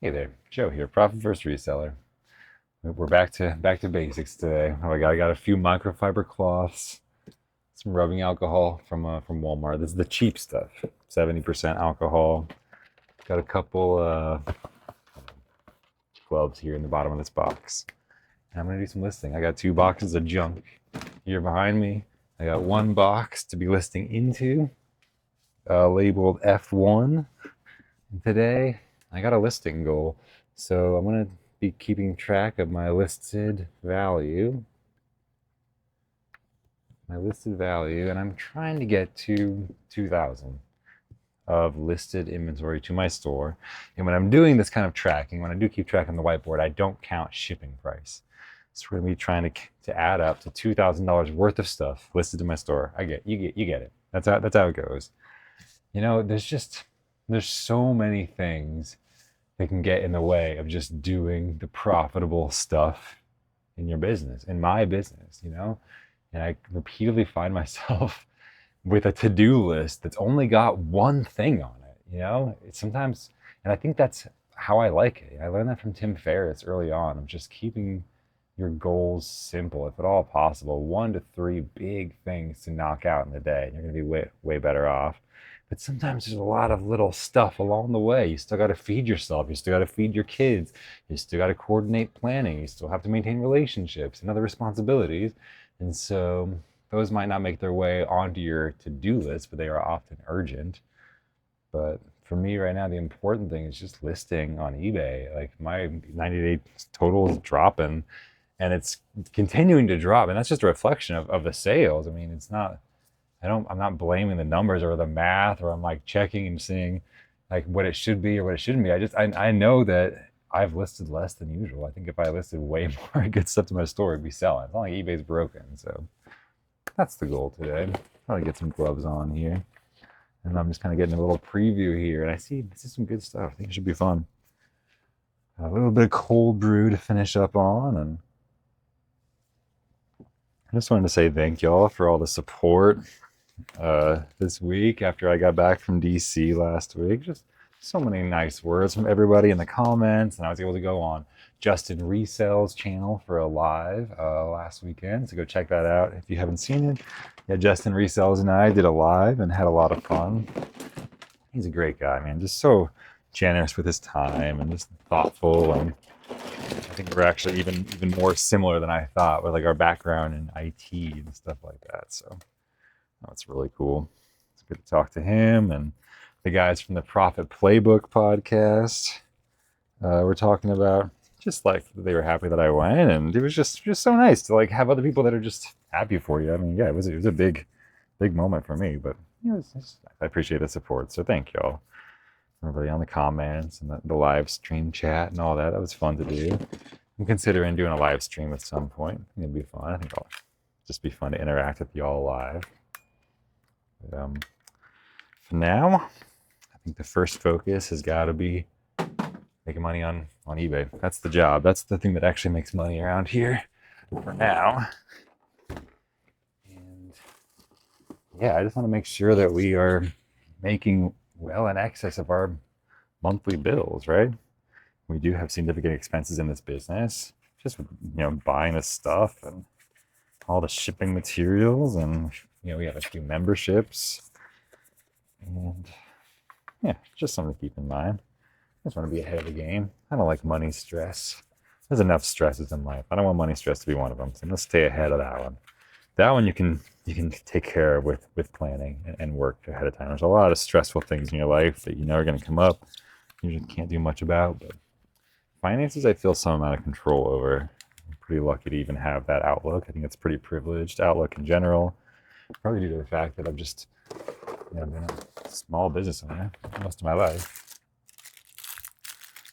Hey there, Joe here, Profit First Reseller. We're back to basics today. I got a few microfiber cloths, some rubbing alcohol from Walmart. This is the cheap stuff, 70% alcohol. Got a couple gloves here in the bottom of this box. And I'm gonna do some listing. I got 2 boxes of junk here behind me. I got 1 box to be listing into, labeled F1. And today I got a listing goal. So I'm going to be keeping track of my listed value. And I'm trying to get to 2,000 of listed inventory to my store. And when I'm doing this kind of tracking, when I do keep track on the whiteboard, I don't count shipping price. So we're going to be trying to add up to $2,000 worth of stuff listed in my store. You get it. That's how it goes. You know, there's so many things that can get in the way of just doing the profitable stuff in your business, in my business, you know? And I repeatedly find myself with a to-do list that's only got one thing on it, you know? It's sometimes, and I think that's how I like it. I learned that from Tim Ferriss early on, of just keeping your goals simple, if at all possible, 1 to 3 big things to knock out in the day, and you're gonna be way better off. But sometimes there's a lot of little stuff along the way. You still got to feed yourself. You still got to feed your kids. You still got to coordinate planning. You still have to maintain relationships and other responsibilities. And so those might not make their way onto your to-do list, but they are often urgent. But for me right now, the important thing is just listing on eBay. Like my 90-day total is dropping, and it's continuing to drop. And that's just a reflection of the sales. I mean, it's not, I'm not blaming the numbers or the math, or I'm like checking and seeing like what it should be or what it shouldn't be. I know that I've listed less than usual. I think if I listed way more good stuff to my store, it'd be selling. It's not like eBay's broken. So that's the goal today. Probably get some gloves on here. And I'm just kind of getting a little preview here. And I see this is some good stuff. I think it should be fun. A little bit of cold brew to finish up on. And I just wanted to say thank y'all for all the support this week after I got back from DC last week. Just so many nice words from everybody in the comments, and I was able to go on Justin Resell's channel for a live last weekend, so go check that out if you haven't seen it. Yeah, Justin Resells and I did a live and had a lot of fun. He's a great guy, man, just so generous with his time and just thoughtful, and I think we're actually even more similar than I thought with like our background in IT and stuff like that. So that's really cool. It's good to talk to him and the guys from the Profit Playbook podcast. We're talking about just like they were happy that I went, and it was just so nice to like have other people that are just happy for you. I mean, yeah, it was a big moment for me, but you know, I appreciate the support. So thank y'all, everybody on the comments and the live stream chat and all that. That was fun to do. I'm considering doing a live stream at some point. I think it'd be fun. I think it'll just be fun to interact with y'all live. But, for now, I think the first focus has got to be making money on eBay. That's the job. That's the thing that actually makes money around here for now. And yeah, I just want to make sure that we are making well in excess of our monthly bills, right? We do have significant expenses in this business, just, you know, buying this stuff and all the shipping materials, and you know, we have a few memberships, and yeah, just something to keep in mind. I just want to be ahead of the game. I don't like money stress. There's enough stresses in life. I don't want money stress to be one of them. So I'm gonna stay ahead of that one. That one you can take care of with planning and work ahead of time. There's a lot of stressful things in your life that you know are gonna come up. You just can't do much about. But finances, I feel some amount of control over. I'm pretty lucky to even have that outlook. I think it's a pretty privileged outlook in general. Probably due to the fact that I've just, you know, been a small business owner most of my life.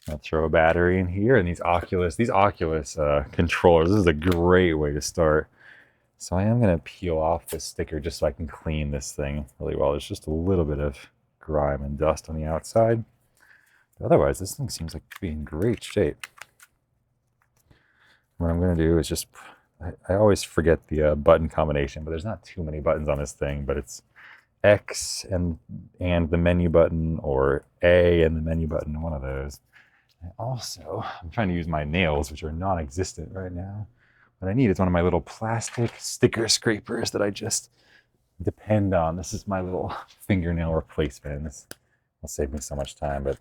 I'll throw a battery in here, and these Oculus controllers. This is a great way to start. So I am going to peel off this sticker just so I can clean this thing really well. There's just a little bit of grime and dust on the outside. But otherwise, this thing seems like to be in great shape. What I'm going to do is just, I always forget the button combination, but there's not too many buttons on this thing, but it's X and the menu button, or A and the menu button, one of those. I'm trying to use my nails, which are non-existent right now. What I need is one of my little plastic sticker scrapers that I just depend on. This is my little fingernail replacement. This will save me so much time. But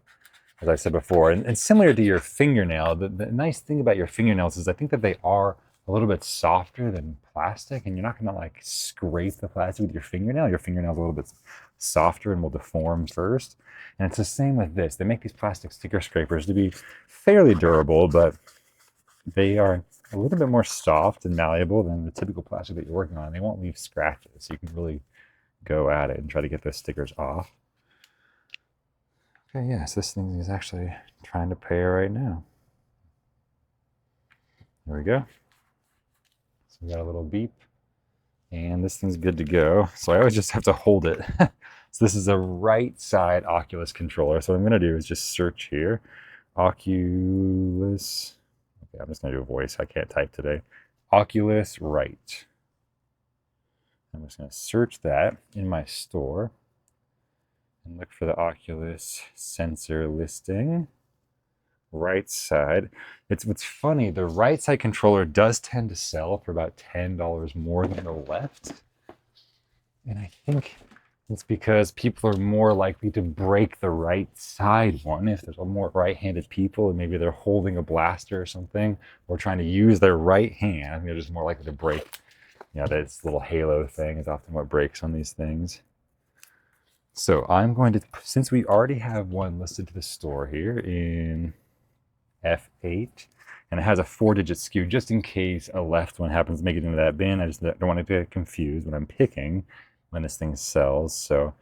as I said before, and similar to your fingernail, the nice thing about your fingernails is I think that they are a little bit softer than plastic, and you're not gonna like scrape the plastic with your fingernail. Your fingernail's a little bit softer and will deform first. And it's the same with this. They make these plastic sticker scrapers to be fairly durable, but they are a little bit more soft and malleable than the typical plastic that you're working on. They won't leave scratches, so you can really go at it and try to get those stickers off. Okay, yes, this thing is actually trying to pay right now. There we go. So we got a little beep, and this thing's good to go. So I always just have to hold it. So this is a right side Oculus controller. So what I'm gonna do is just search here, Oculus. Okay, I'm just gonna do a voice. I can't type today. Oculus right. I'm just gonna search that in my store and look for the Oculus sensor listing. Right side. What's funny, the right side controller does tend to sell for about $10 more than the left. And I think it's because people are more likely to break the right side one if there's more right-handed people and maybe they're holding a blaster or something or trying to use their right hand. I think they're just more likely to break. You know, this little halo thing is often what breaks on these things. So I'm going to, since we already have one listed to the store here in F8, and it has a 4-digit SKU, just in case a left one happens to make it into that bin. I just don't want to get confused when I'm picking when this thing sells. So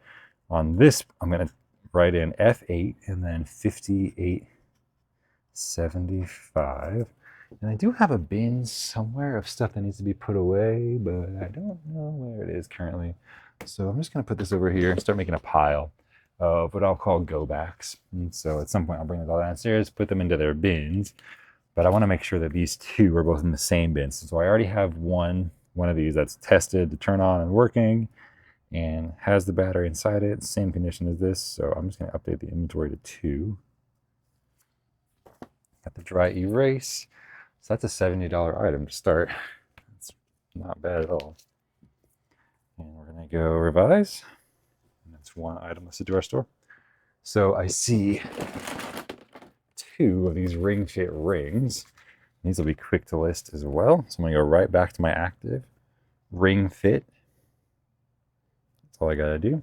on this, I'm going to write in F8 and then 5875. And I do have a bin somewhere of stuff that needs to be put away, but I don't know where it is currently. So I'm just going to put this over here and start making a pile of what I'll call go backs. And so at some point I'll bring those all downstairs, put them into their bins, but I want to make sure that these two are both in the same bin. So I already have one of these that's tested to turn on and working and has the battery inside it, same condition as this. So I'm just going to update the inventory to 2. Got the dry erase. So that's a $70 item to start. It's not bad at all. And we're going to go revise. That's one item listed to our store. So I see 2 of these ring fit rings. These will be quick to list as well. So I'm going to go right back to my active ring fit. That's all I got to do.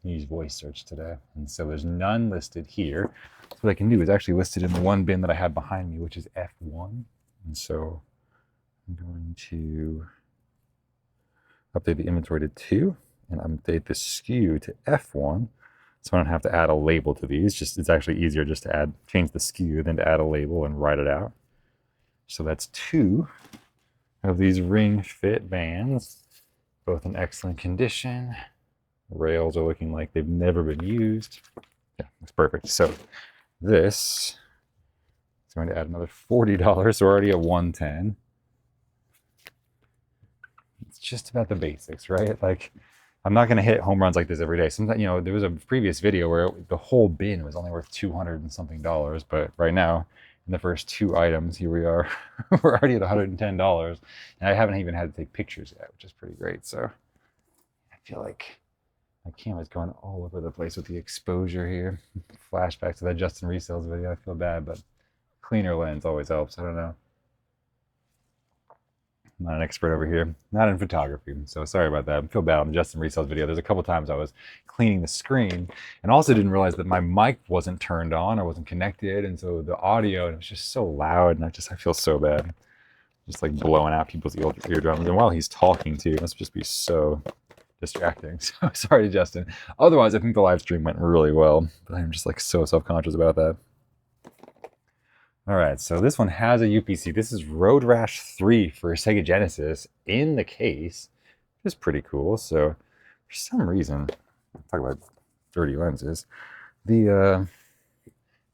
Use voice search today. And so there's none listed here. So what I can do is actually list it in the one bin that I have behind me, which is F1. And so I'm going to update the inventory to 2 and update the SKU to F1. So I don't have to add a label to these. It's actually easier just to change the SKU than to add a label and write it out. So that's 2 of these ring fit bands, both in excellent condition. Rails are looking like they've never been used. Yeah, that's perfect. So this is going to add another $40. So we're already at $110. It's just about the basics, right? Like, I'm not going to hit home runs like this every day. Sometimes, you know, there was a previous video where the whole bin was only worth $200 and something, but right now, in the first 2 items, here we are. We're already at $110, and I haven't even had to take pictures yet, which is pretty great. So I feel like my camera's going all over the place with the exposure here. Flashback to that Justin Resells video. I feel bad, but cleaner lens always helps. I don't know. I'm not an expert over here, not in photography, so sorry about that. I feel bad on the Justin Resells video. There's a couple times I was cleaning the screen and also didn't realize that my mic wasn't turned on or wasn't connected, and so the audio, it was just so loud, and I feel so bad. Just like blowing out people's eardrums, and while he's talking too, it must just be so distracting. So sorry, Justin. Otherwise, I think the live stream went really well, but I'm just like so self-conscious about that. All right, so this one has a UPC. This is Road Rash 3 for Sega Genesis in the case, which is pretty cool. So for some reason, talk about dirty lenses, the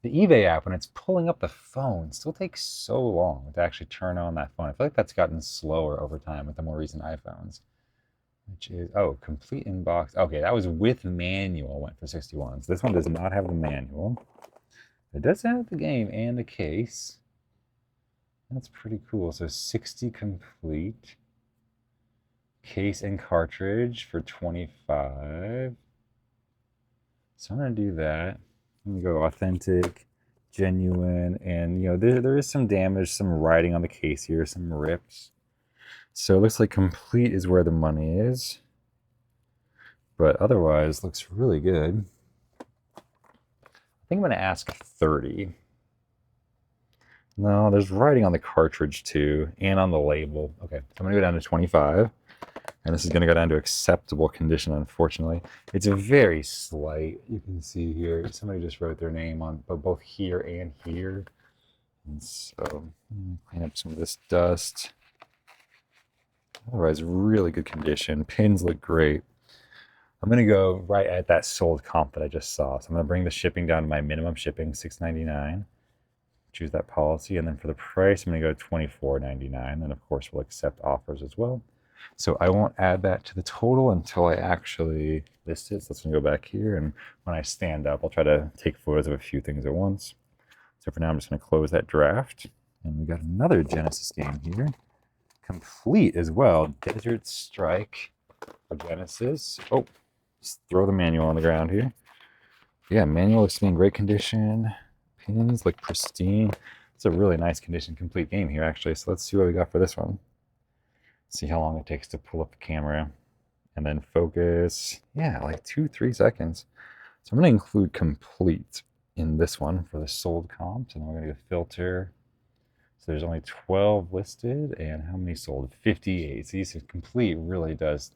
eBay app, when it's pulling up the phone, still takes so long to actually turn on that phone. I feel like that's gotten slower over time with the more recent iPhones, which is, oh, complete inbox. Okay, that was with manual, went for 61. So this one does not have the manual. It does have the game and the case. That's pretty cool. So 60 complete. Case and cartridge for 25. So I'm gonna do that. I'm gonna go authentic, genuine, and there is some damage, some writing on the case here, some rips. So it looks like complete is where the money is, but otherwise looks really good. I think I'm gonna ask 30. No, there's writing on the cartridge too, and on the label. Okay, so I'm gonna go down to 25. And this is going to go down to acceptable condition, unfortunately. It's a very slight, you can see here, somebody just wrote their name on both here and here. And so, clean up some of this dust. Otherwise, really good condition. Pins look great. I'm going to go right at that sold comp that I just saw. So I'm going to bring the shipping down to my minimum shipping, $6.99. Choose that policy, and then for the price, I'm going to go $24.99. And of course, we'll accept offers as well. So I won't add that to the total until I actually list it. So let's go back here, and when I stand up, I'll try to take photos of a few things at once. So for now, I'm just going to close that draft. And we got another Genesis game here. Complete as well. Desert Strike for Genesis. Oh, just throw the manual on the ground here. Yeah, manual looks to be in great condition. Pins look pristine. It's a really nice condition, complete game here, actually. So let's see what we got for this one. See how long it takes to pull up the camera and then focus. Yeah, like 2-3 seconds. So I'm going to include complete in this one for the sold comps, and we're going to filter. So there's only 12 listed, and how many sold? 58. So these complete really does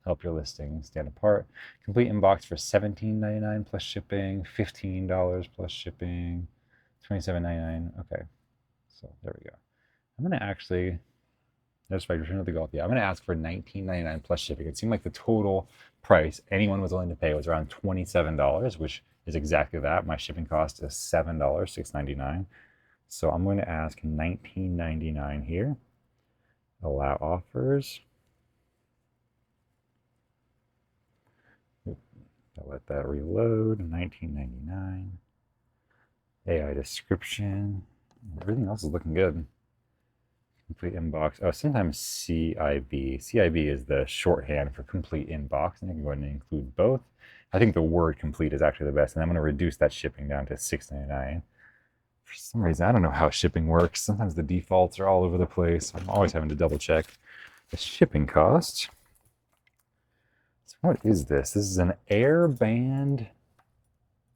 help your listing stand apart. Complete inbox for $17.99 plus shipping, $15 plus shipping, $27.99. Okay, so there we go. I'm going to actually. That's right, return of the Gulf. Yeah, I'm going to ask for $19.99 plus shipping. It seemed like the total price anyone was willing to pay was around $27, which is exactly that. My shipping cost is $7, $6.99. So I'm going to ask $19.99 here. Allow offers. I'll let that reload. $19.99. AI description. Everything else is looking good. Complete inbox. Oh, sometimes CIB. CIB is the shorthand for complete inbox, and I can go ahead and include both. I think the word complete is actually the best, and I'm going to reduce that shipping down to $6.99. For some reason, I don't know how shipping works. Sometimes the defaults are all over the place. I'm always having to double check the shipping cost. So what is this? This is an airband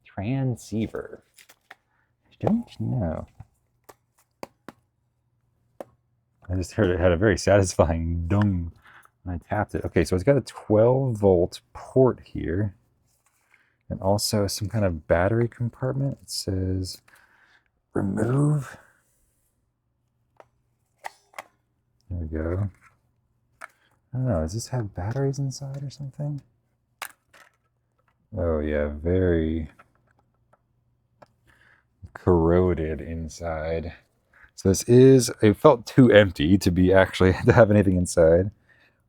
transceiver. I don't know. I just heard it had a very satisfying dung when I tapped it. Okay, so it's got a 12-volt port here, and also some kind of battery compartment. It says remove. There we go. I don't know, does this have batteries inside or something? Oh yeah, very corroded inside. So this is, it felt too empty to be actually to have anything inside.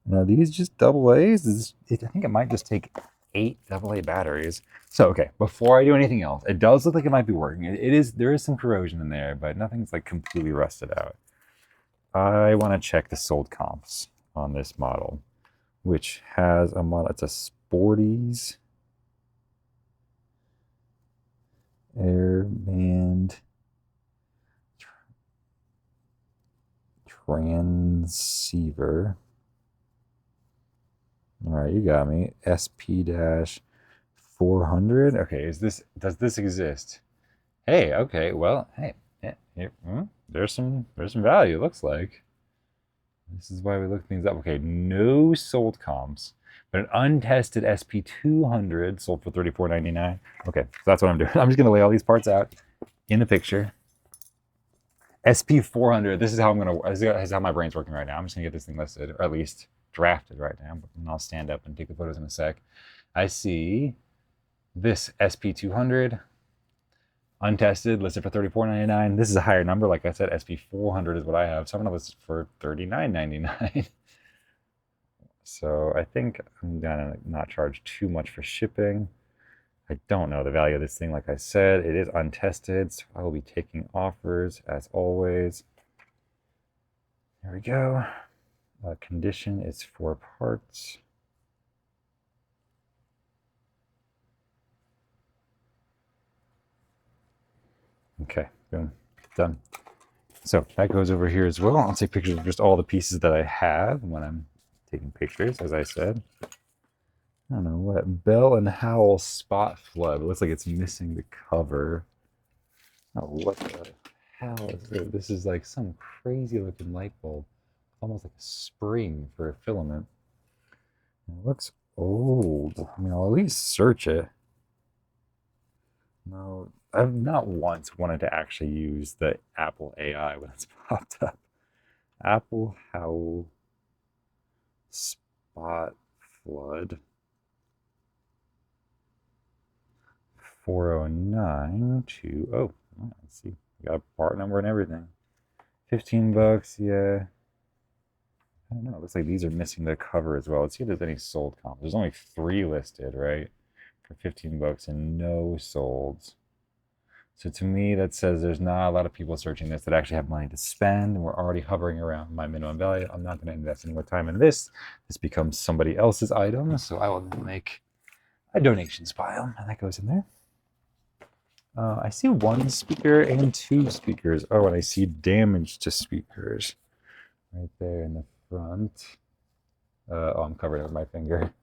Now these just double A's. I think it might just take 8 AA batteries. So okay, before I do anything else, it does look like it might be working. There is some corrosion in there, but nothing's like completely rusted out. I want to check the sold comps on this model, which has a model. It's a Sporties Airband transceiver. All right, you got me. SP-400. Okay, does this exist? Hey, okay, well, hey, there's some value, it looks like. This is why we look things up. Okay, no sold comps, but an untested SP-200 sold for $34.99. Okay, so that's what I'm doing. I'm just gonna lay all these parts out in the picture. SP-400, this is how this is how my brain's working right now. I'm just gonna get this thing listed, or at least drafted right now, and I'll stand up and take the photos in a sec. I see this SP-200 untested, listed for $34.99. This is a higher number. Like I said, SP-400 is what I have, so I'm gonna list it for $39.99. So I think I'm gonna not charge too much for shipping. I don't know the value of this thing. Like I said, it is untested, so I will be taking offers as always. There we go. Condition is 4 parts. Okay, boom, done. So that goes over here as well. I'll take pictures of just all the pieces that I have when I'm taking pictures, as I said. I don't know what. Bell and Howell Spot Flood. It looks like it's missing the cover. Oh, what the hell is this? This is like some crazy looking light bulb. Almost like a spring for a filament. It looks old. I mean, I'll at least search it. No, I've not once wanted to actually use the Apple AI when it's popped up. Apple Howell Spot Flood 40920. Oh, let's see. Got a part number and everything. 15 bucks, yeah. I don't know. It looks like these are missing the cover as well. Let's see if there's any sold comps. There's only 3 listed, right? For 15 bucks and no solds. So to me, that says there's not a lot of people searching this that actually have money to spend, and we're already hovering around my minimum value. I'm not going to invest any more time in this. This becomes somebody else's item, so I will then make a donations pile, and that goes in there. I see 1 speaker and 2 speakers. Oh, and I see damage to speakers right there in the front. Oh, I'm covering it with my finger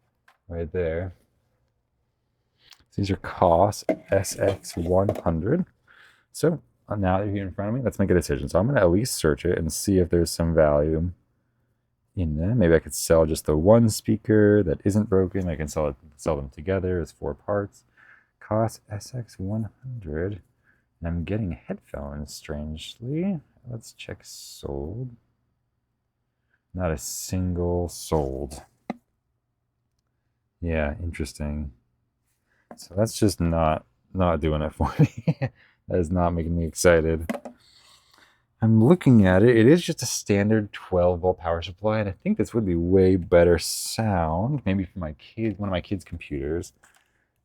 right there. These are COS SX100. So now that you're in front of me, let's make a decision. So I'm going to at least search it and see if there's some value in there. Maybe I could sell just the 1 speaker that isn't broken. I can sell them together as 4 parts. COS SX100. And I'm getting headphones, strangely. Let's check sold. Not a single sold. Yeah, interesting. So that's just not doing it for me. That is not making me excited. I'm looking at it. It is just a standard 12-volt power supply, and I think this would be way better sound, maybe for my kid, one of my kids' computers.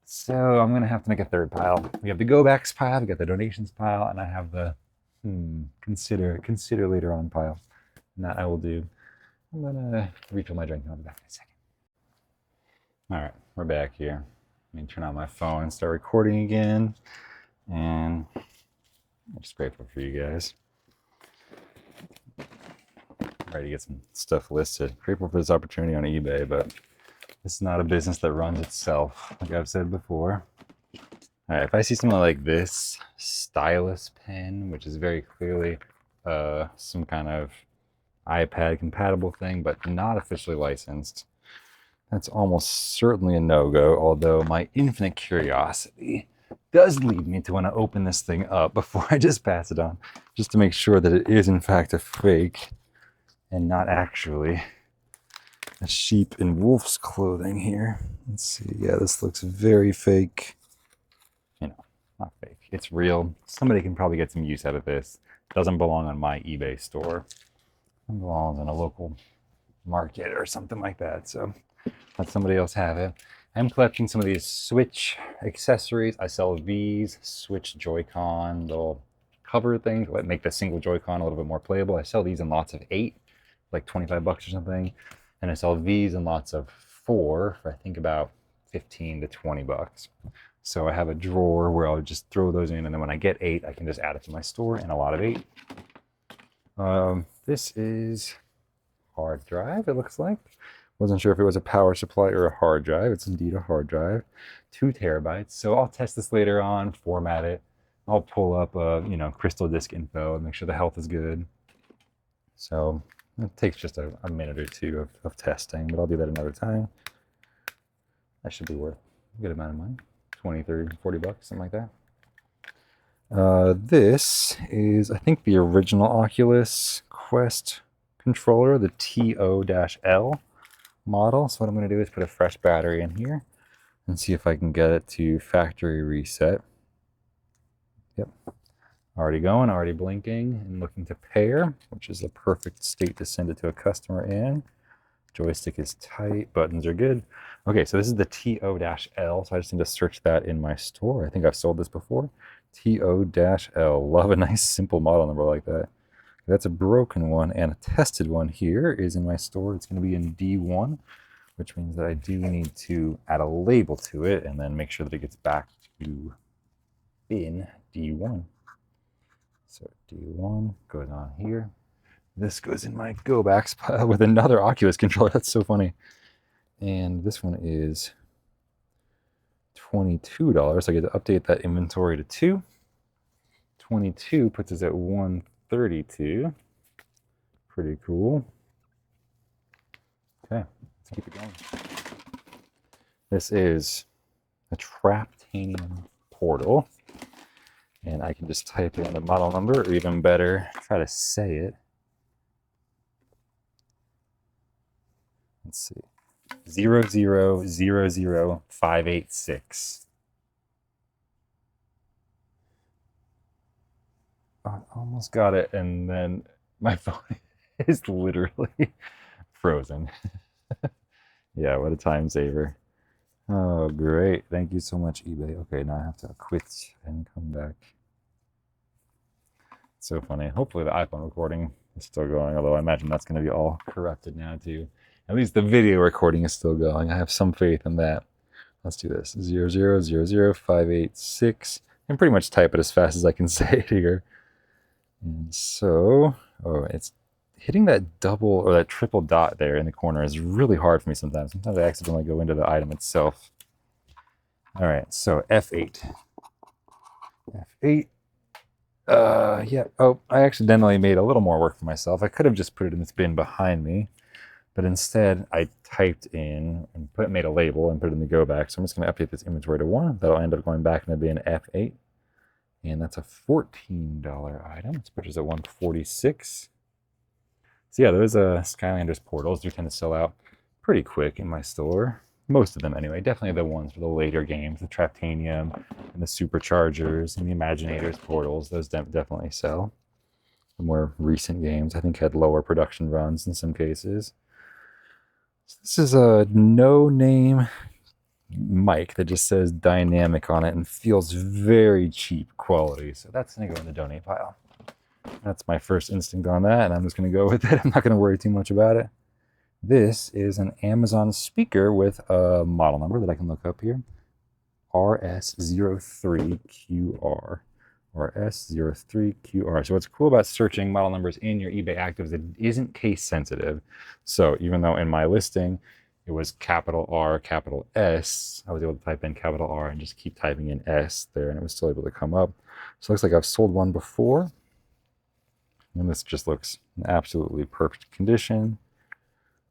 So I'm gonna have to make a 3rd pile. We have the go backs pile, we got the donations pile, and I have the consider later on pile. And that I will do. I'm gonna refill my drink and I'll be back in a second. All right, we're back here. Let me turn on my phone and start recording again. And I'm just grateful for you guys. Ready to get some stuff listed. Grateful for this opportunity on eBay, but this is not a business that runs itself, like I've said before. All right, if I see something like this stylus pen, which is very clearly some kind of iPad compatible thing, but not officially licensed, that's almost certainly a no-go, although my infinite curiosity does lead me to want to open this thing up before I just pass it on, just to make sure that it is in fact a fake and not actually a sheep in wolf's clothing here. Let's see. Yeah, this looks very fake. You know, not fake. It's real. Somebody can probably get some use out of this. It doesn't belong on my eBay store. It belongs in a local market or something like that. So let somebody else have it. I'm collecting some of these Switch accessories. I sell these Switch Joy-Con little cover things that make the single Joy-Con a little bit more playable. I sell these in lots of 8, like 25 bucks or something. And I sell these in lots of 4 for I think about 15 to 20 bucks. So I have a drawer where I'll just throw those in, and then when I get 8, I can just add it to my store in a lot of 8. This is hard drive, it looks like. Wasn't sure if it was a power supply or a hard drive. It's indeed a hard drive, 2 terabytes. So I'll test this later on, format it. I'll pull up, crystal disk info and make sure the health is good. So it takes just a minute or 2 of testing, but I'll do that another time. That should be worth a good amount of money, 20, 30, 40 bucks, something like that. This is, I think, the original Oculus Quest controller, the TO-L model. So what I'm going to do is put a fresh battery in here and see if I can get it to factory reset. Yep, already going, already blinking and looking to pair, which is the perfect state to send it to a customer in. Joystick is tight, buttons are good. Okay, so this is the TO-L, so I just need to search that in my store. I think I've sold this before. TO-L, love a nice simple model number like that. That's a broken one, and a tested one here is in my store. It's going to be in D1, which means that I do need to add a label to it and then make sure that it gets back to bin D1. So D1 goes on here. This goes in my go backs pile with another Oculus controller. That's so funny. And this one is $22. So I get to update that inventory to 2. 22 puts us at 132. Pretty cool. Okay, let's keep it going. This is a Traptanium portal. And I can just type in the model number, or even better, try to say it. Let's see. 0000586. Oh, I almost got it, and then my phone is literally frozen. Yeah, what a time saver. Oh, great. Thank you so much, eBay. Okay, now I have to quit and come back. So funny. Hopefully the iPhone recording is still going, although I imagine that's going to be all corrupted now too. At least the video recording is still going. I have some faith in that. Let's do this. 0000586. And pretty much type it as fast as I can say it here. And so, oh, it's hitting that double or that triple dot there in the corner is really hard for me sometimes. Sometimes I accidentally go into the item itself. All right, so F8. F8. Yeah. Oh, I accidentally made a little more work for myself. I could have just put it in this bin behind me, but instead I typed in and made a label and put it in the go back. So I'm just going to update this inventory to 1. That'll end up going back in the bin F8. And that's a $14 item. Let's purchase at 146. So yeah, those Skylanders portals do tend to sell out pretty quick in my store. Most of them anyway. Definitely the ones for the later games, the Traptanium and the Superchargers and the Imaginators portals. Those definitely sell. The more recent games, I think, had lower production runs in some cases. So this is a no-name mic that just says dynamic on it and feels very cheap quality. So that's going to go in the donate pile. That's my first instinct on that, and I'm just going to go with it. I'm not going to worry too much about it. This is an Amazon speaker with a model number that I can look up here. RS03QR. RS03QR. So what's cool about searching model numbers in your eBay active is it isn't case sensitive. So even though in my listing it was capital R, capital S, I was able to type in capital R and just keep typing in S there, and it was still able to come up. So it looks like I've sold one before. And this just looks in absolutely perfect condition.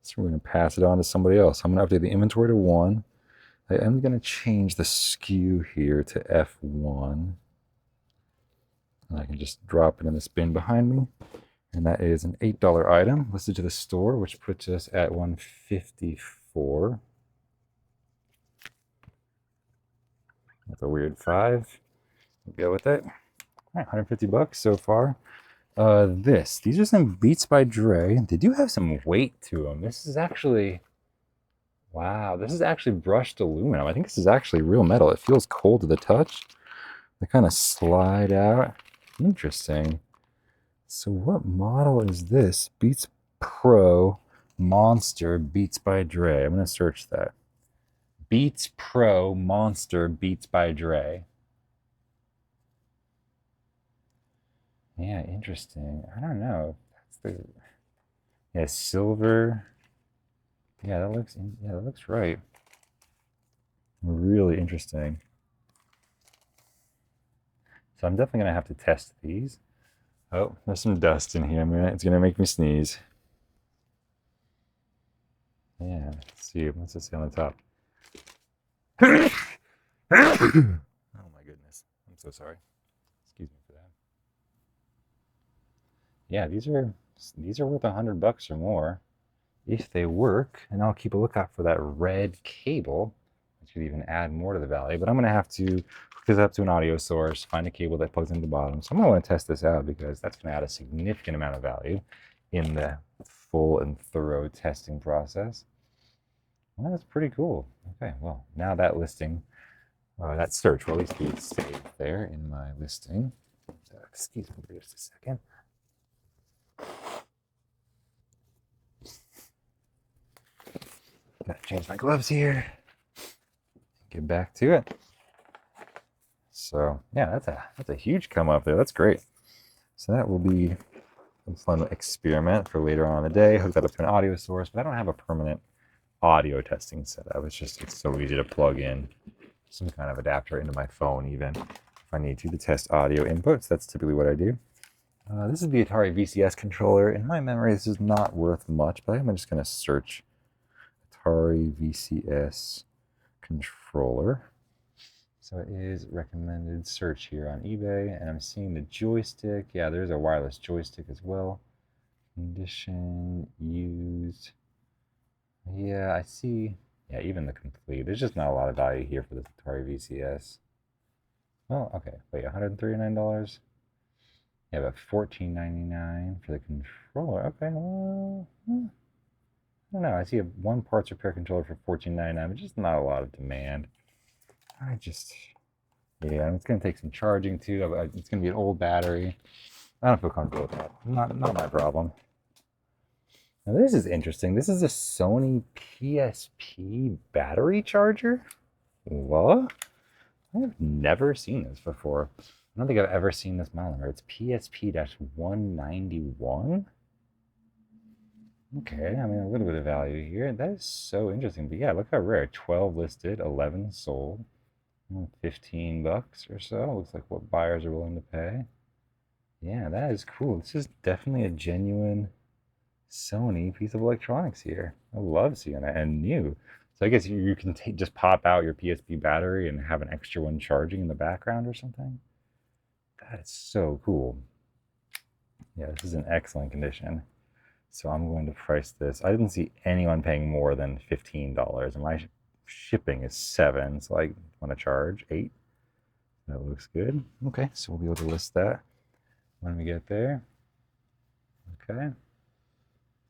So we're going to pass it on to somebody else. I'm going to update the inventory to 1. I am going to change the SKU here to F1. And I can just drop it in this bin behind me. And that is an $8 item listed to the store, which puts us at 154. That's a weird 5. We'll go with it. All right, 150 bucks so far. These are some Beats by Dre. They do have some weight to them. This is actually, wow, this is actually brushed aluminum. I think this is actually real metal. It feels cold to the touch. They kind of slide out. Interesting. So what model is this? Beats Pro Monster Beats by Dre. I'm going to search that. Beats Pro Monster Beats by Dre. Yeah, interesting. I don't know. That's the, yeah, silver. Yeah, that looks right. Really interesting. So I'm definitely gonna have to test these. Oh, there's some dust in here. It's gonna make me sneeze. Yeah, let's see. What's this on the top? Oh my goodness. I'm so sorry. Excuse me for that. Yeah, these are worth $100 or more if they work, and I'll keep a lookout for that red cable, which could even add more to the value. But I'm gonna have to hook this up to an audio source, find a cable that plugs into the bottom. So I'm gonna want to test this out because that's gonna add a significant amount of value in the full and thorough testing process. Well, that's pretty cool. Okay, well, now that listing, that search will at least be saved there in my listing. Excuse me for just a second. Gotta change my gloves here. Get back to it. So yeah, that's a huge come up there. That's great. So that will be a fun experiment for later on in the day. Hook that up to an audio source, but I don't have a permanent audio testing setup. It's so easy to plug in some kind of adapter into my phone, even if I need to test audio inputs. That's typically what I do. This is the Atari VCS controller. In my memory, this is not worth much, but I'm just going to search Atari VCS controller. So it is recommended search here on eBay, and I'm seeing the joystick. Yeah, there's a wireless joystick as well. Condition, used. Yeah, I see. Yeah, even the complete. There's just not a lot of value here for this Atari VCS. Oh, okay. Wait, $139? Yeah, but $14.99 for the controller. Okay, well, I don't know. I see one parts repair controller for $14.99, but just not a lot of demand. Yeah, and it's going to take some charging too. It's going to be an old battery. I don't feel comfortable with that. Not my problem. Now this is interesting. This is a Sony PSP battery charger. What? I've never seen this before. I don't think I've ever seen this model number. It's PSP-191. Okay, I mean a little bit of value here. That is so interesting. But yeah, look how rare. 12 listed, 11 sold. $15 or so. Looks like what buyers are willing to pay. Yeah, that is cool. This is definitely a genuine Sony piece of electronics here. I love seeing that, and new. So I guess you can just pop out your PSP battery and have an extra one charging in the background or something. That is so cool. Yeah, this is in excellent condition. So I'm going to price this. I didn't see anyone paying more than $15, and my shipping is $7, so I want to charge $8. That looks good. Okay, so we'll be able to list that when we get there. Okay,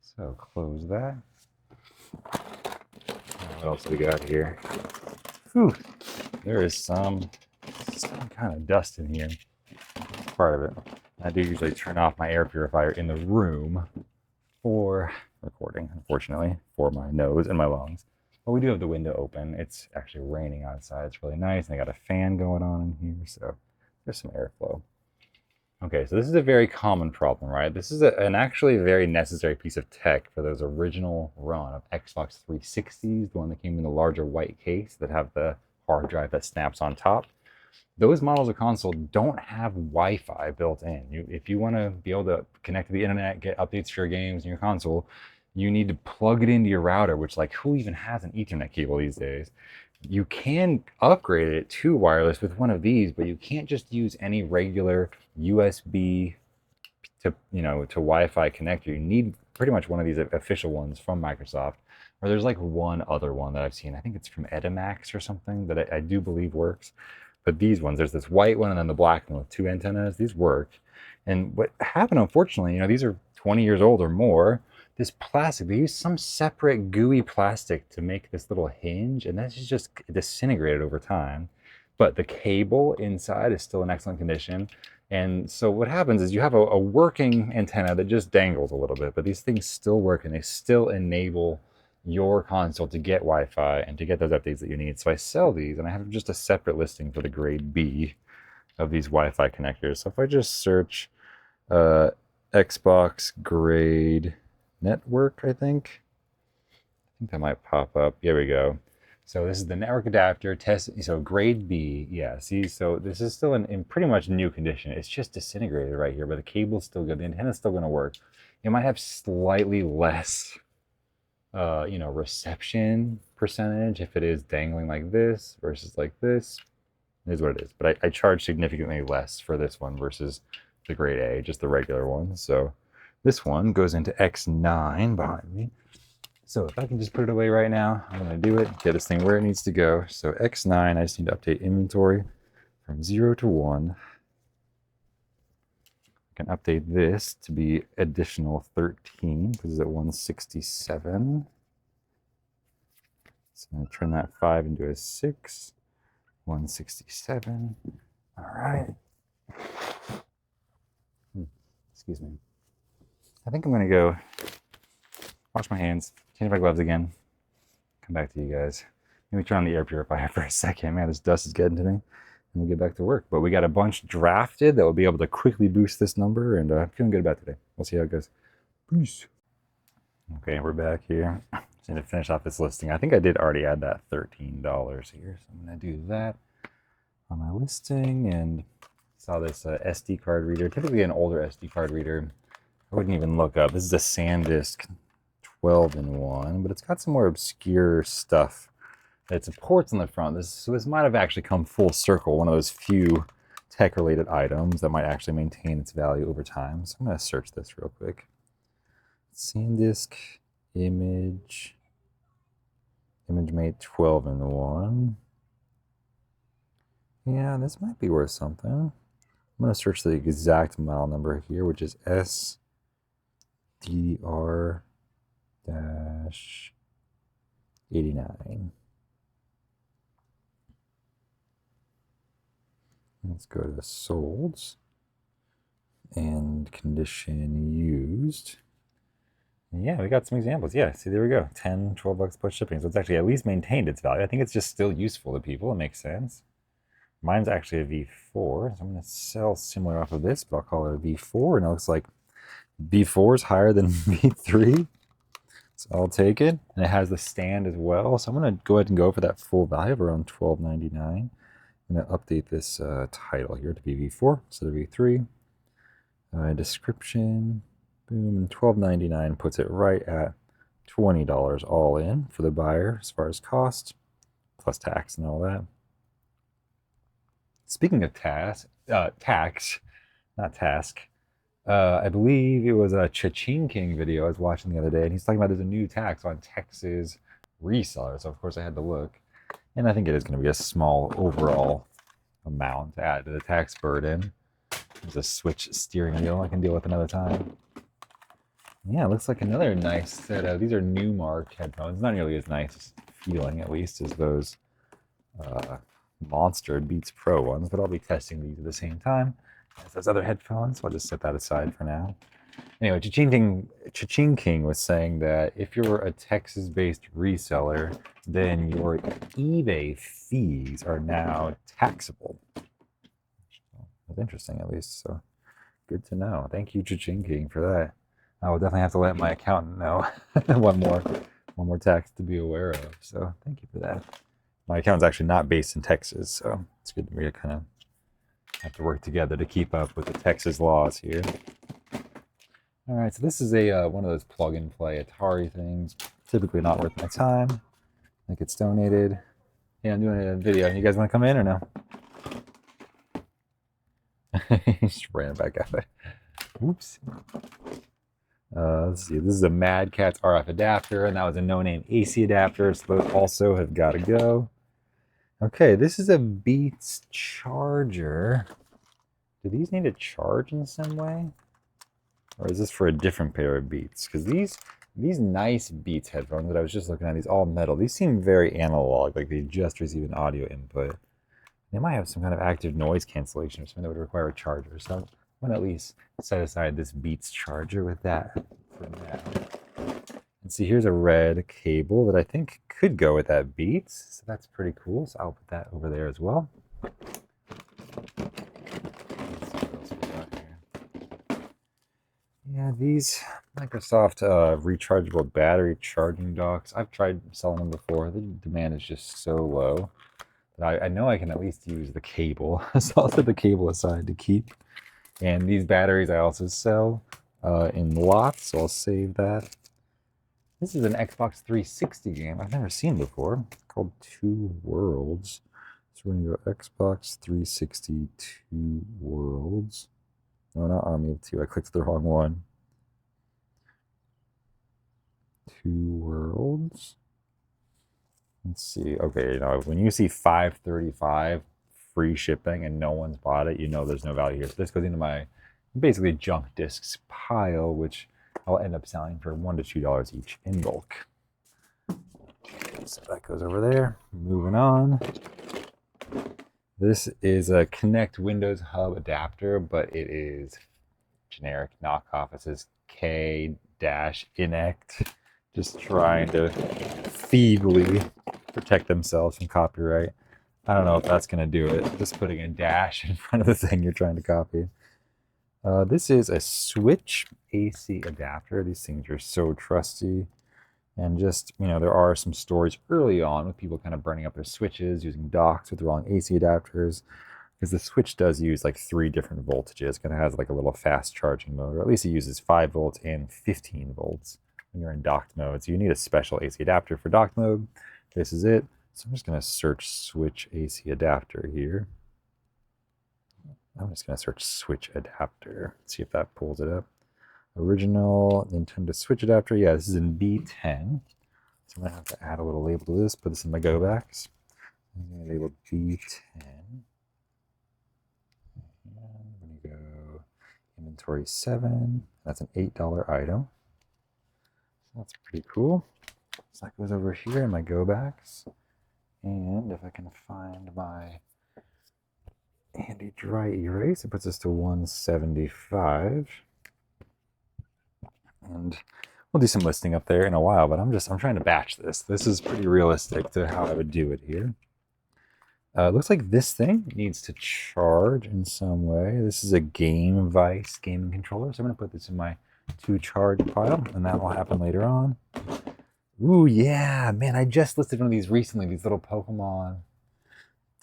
so close that. What else do we got here? Whew, there is some kind of dust in here. Part of it. I do usually turn off my air purifier in the room for recording, unfortunately, for my nose and my lungs. But we do have the window open. It's actually raining outside. It's really nice. And I got a fan going on in here, so there's some airflow. Okay, so this is a very common problem, right? This is an actually very necessary piece of tech for those original run of Xbox 360s, the one that came in the larger white case that have the hard drive that snaps on top. Those models of console don't have Wi-Fi built in. If you want to be able to connect to the internet, get updates for your games and your console, you need to plug it into your router, which, like, who even has an Ethernet cable these days? You can upgrade it to wireless with one of these, but you can't just use any regular USB to Wi-Fi connector. You need pretty much one of these official ones from Microsoft, or there's like one other one that I've seen. I think it's from Edimax or something that I do believe works. But these ones, there's this white one and then the black one with two antennas. These work. And what happened, unfortunately, these are 20 years old or more. This plastic, they use some separate gooey plastic to make this little hinge, and that's just disintegrated over time. But the cable inside is still in excellent condition. And so what happens is you have a working antenna that just dangles a little bit, but these things still work and they still enable your console to get Wi-Fi and to get those updates that you need. So I sell these, and I have just a separate listing for the grade B of these Wi-Fi connectors. So if I just search Xbox grade network, I think that might pop up. Here we go. So this is the network adapter test. So grade B, yeah. See, so this is still in pretty much new condition. It's just disintegrated right here, but the cable's still good. The antenna's still going to work. It might have slightly less, reception percentage if it is dangling like this versus like this. It is what it is. But I charge significantly less for this one versus the grade A, just the regular one. So this one goes into X9 behind me. So if I can just put it away right now, I'm going to do it, get this thing where it needs to go. So X9, I just need to update inventory from 0 to 1. I can update this to be additional 13 because it's at 167. So I'm going to turn that 5 into a 6. 167. All right. Excuse me. I think I'm going to go wash my hands, change my gloves again, come back to you guys. Maybe turn on the air purifier for a second. Man, this dust is getting to me. And we'll get back to work. But we got a bunch drafted that will be able to quickly boost this number, and I'm feeling good about today. We'll see how it goes. Peace. Okay, we're back here. Just need to finish off this listing. I think I did already add that $13 here, so I'm going to do that on my listing. And saw this SD card reader, typically an older SD card reader. I wouldn't even look up. This is a SanDisk 12-in-1, but it's got some more obscure stuff. It supports on the front. So this might have actually come full circle, one of those few tech-related items that might actually maintain its value over time. So I'm going to search this real quick. SanDisk image mate 12-in-1. Yeah, this might be worth something. I'm going to search the exact model number here, which is SDR-89. Let's go to solds and condition used. Yeah, we got some examples. Yeah, see, there we go. 10, 12 bucks plus shipping. So it's actually at least maintained its value. I think it's just still useful to people. It makes sense. Mine's actually a V4, so I'm going to sell similar off of this, but I'll call it a V4, and it looks like V4 is higher than V3, so I'll take it. And it has the stand as well, so I'm going to go ahead and go for that full value of around $12.99. I'm going to update this title here to be V4 instead of V3. Description, boom, $12.99 puts it right at $20 all in for the buyer as far as cost, plus tax and all that. Speaking of tax, not task, I believe it was a Cha-Ching King video I was watching the other day, and he's talking about there's a new tax on Texas resellers. So of course I had to look, and I think it is going to be a small overall amount to add to the tax burden. There's a switch steering wheel I can deal with another time. Yeah, it looks like another nice set of, these are Newmark headphones. Not nearly as nice feeling, at least, as those Monster Beats Pro ones, but I'll be testing these at the same time as those other headphones. So I'll just set that aside for now. Anyway, Cha-Ching King was saying that if you're a Texas-based reseller, then your eBay fees are now taxable. That's interesting, at least. So good to know. Thank you, Cha-Ching King, for that. I will definitely have to let my accountant know one more tax to be aware of. So thank you for that. My accountant's actually not based in Texas, so it's good that we kind of have to work together to keep up with the Texas laws here. All right, so this is a one of those plug-and-play Atari things. Typically not worth my time. I think it's donated. Yeah, I'm doing a video. You guys want to come in or no? Just ran back out there. Oops. Let's see. This is a Mad Catz RF adapter, and that was a no-name AC adapter, so those also have got to go. Okay, this is a Beats charger. Do these need to charge in some way? Or is this for a different pair of Beats? Because these nice Beats headphones that I was just looking at, these all metal, these seem very analog, like they just receive an audio input. They might have some kind of active noise cancellation or something that would require a charger. So I'm going to at least set aside this Beats charger with that for now. And see, here's a red cable that I think could go with that Beats. So that's pretty cool. So I'll put that over there as well. Yeah, these Microsoft rechargeable battery charging docks, I've tried selling them before. The demand is just so low that I know I can at least use the cable. So I'll set the cable aside to keep. And these batteries I also sell in lots, so I'll save that. This is an Xbox 360 game I've never seen before, called Two Worlds. So we're going to go Xbox 360 Two Worlds. No, not Army of Two. I clicked the wrong one. Two Worlds. Let's see. Okay, now when you see $535 free shipping and no one's bought it, you know there's no value here. So this goes into my basically junk discs pile, which I'll end up selling for $1 to $2 each in bulk. So that goes over there. Moving on. This is a Connect Windows Hub adapter, but it is generic knockoff. It says K-Inect, just trying to feebly protect themselves from copyright. I don't know if that's going to do it. Just putting a dash in front of the thing you're trying to copy. This is a Switch AC adapter. These things are so trusty. And just, there are some stories early on with people kind of burning up their switches using docks with the wrong AC adapters. Because the Switch does use like 3 different voltages. It kind of has like a little fast charging mode, or at least it uses 5 volts and 15 volts when you're in docked mode. So you need a special AC adapter for docked mode. This is it. So I'm just going to search Switch AC adapter here. I'm just going to search Switch adapter, see if that pulls it up. Original Nintendo Switch adapter. Yeah, this is in B10. So I'm going to have to add a little label to this, put this in my go backs. I'm going to label B10. And I'm going to go inventory 7. That's an $8 item. So that's pretty cool. So that goes over here in my go backs. And if I can find my handy dry erase, it puts us to 175. And we'll do some listing up there in a while, but I'm trying to batch this. This is pretty realistic to how I would do it here. It looks like this thing needs to charge in some way. This is a Game Vice gaming controller, so I'm going to put this in my to charge pile, and that will happen later on. Ooh, yeah, man, I just listed one of these recently, these little Pokemon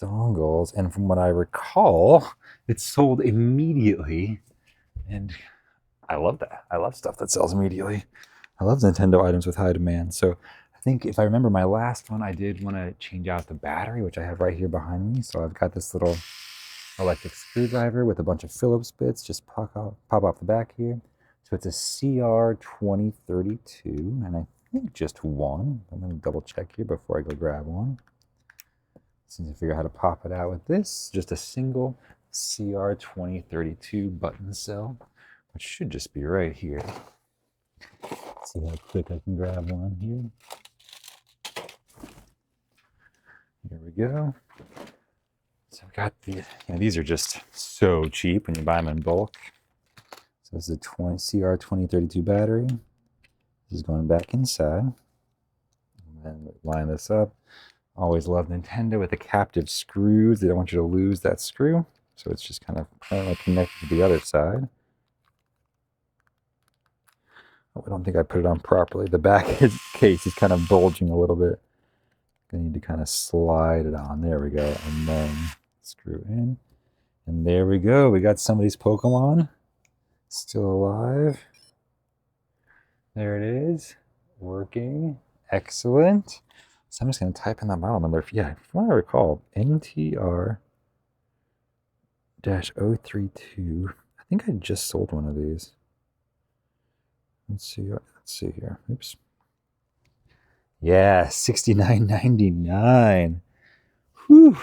dongles, and from what I recall, it sold immediately, and I love that. I love stuff that sells immediately. I love Nintendo items with high demand. So I think if I remember my last one, I did want to change out the battery, which I have right here behind me. So I've got this little electric screwdriver with a bunch of Phillips bits just pop off the back here. So it's a CR2032, and I think just one. I'm going to double check here before I go grab one. Since I figure out how to pop it out with this, just a single CR2032 button cell, which should just be right here. Let's see how quick I can grab one here. Here we go. So I've got these are just so cheap when you buy them in bulk. So this is a CR2032 battery. This is going back inside. And then line this up. Always love Nintendo with the captive screws. They don't want you to lose that screw. So it's just kind of connected to the other side. Oh, I don't think I put it on properly. The back case is kind of bulging a little bit. I need to kind of slide it on. There we go. And then screw in. And there we go. We got somebody's Pokemon still alive. There it is. Working. Excellent. So I'm just going to type in that model number. From what I recall, NTR-032. I think I just sold one of these. Let's see here. Oops. Yeah, $69.99. Whew.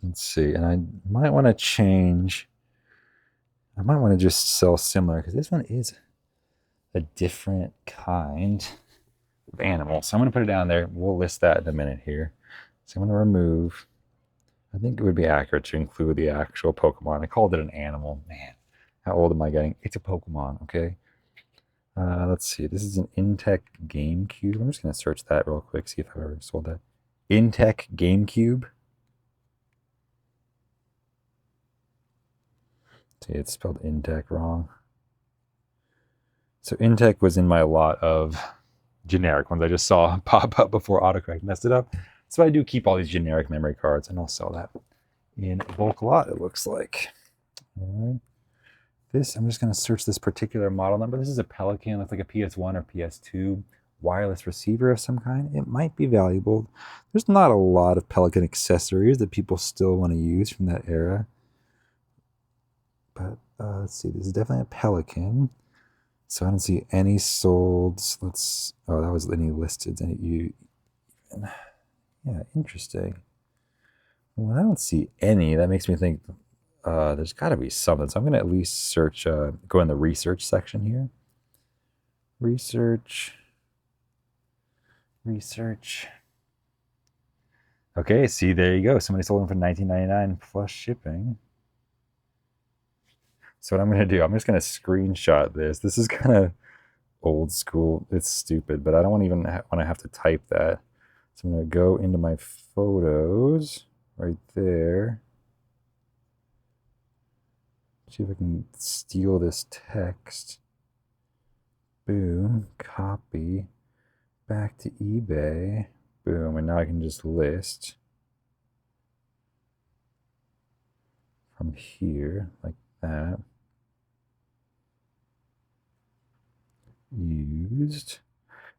Let's see, and I might want to change. I might want to just sell similar because this one is a different kind of animal. So I'm going to put it down there. We'll list that in a minute here. So I'm going to remove. I think it would be accurate to include the actual Pokemon. I called it an animal. Man, how old am I getting? It's a Pokemon, okay? Let's see. This is an Intech GameCube. I'm just going to search that real quick, see if I've ever sold that. Intech GameCube. See, it's spelled Intech wrong. So Intech was in my lot of generic ones I just saw pop up before autocorrect messed it up. So I do keep all these generic memory cards, and I'll sell that in bulk lot, it looks like. All right. I'm just going to search this particular model number. This is a Pelican. Looks like a PS1 or PS2 wireless receiver of some kind. It might be valuable. There's not a lot of Pelican accessories that people still want to use from that era. But let's see. This is definitely a Pelican. So I don't see any sold. Oh, that was any listed. Yeah, interesting. Well, I don't see any. That makes me think There's got to be something. So I'm going to at least search, go in the research section here. Research. Okay, see, there you go. Somebody sold them for $19.99 plus shipping. So what I'm going to do, I'm just going to screenshot this. This is kind of old school. It's stupid, but I don't even want to have to type that. So I'm going to go into my photos right there. See if I can steal this text. Boom, copy, back to eBay. Boom, and now I can just list from here like that. Used,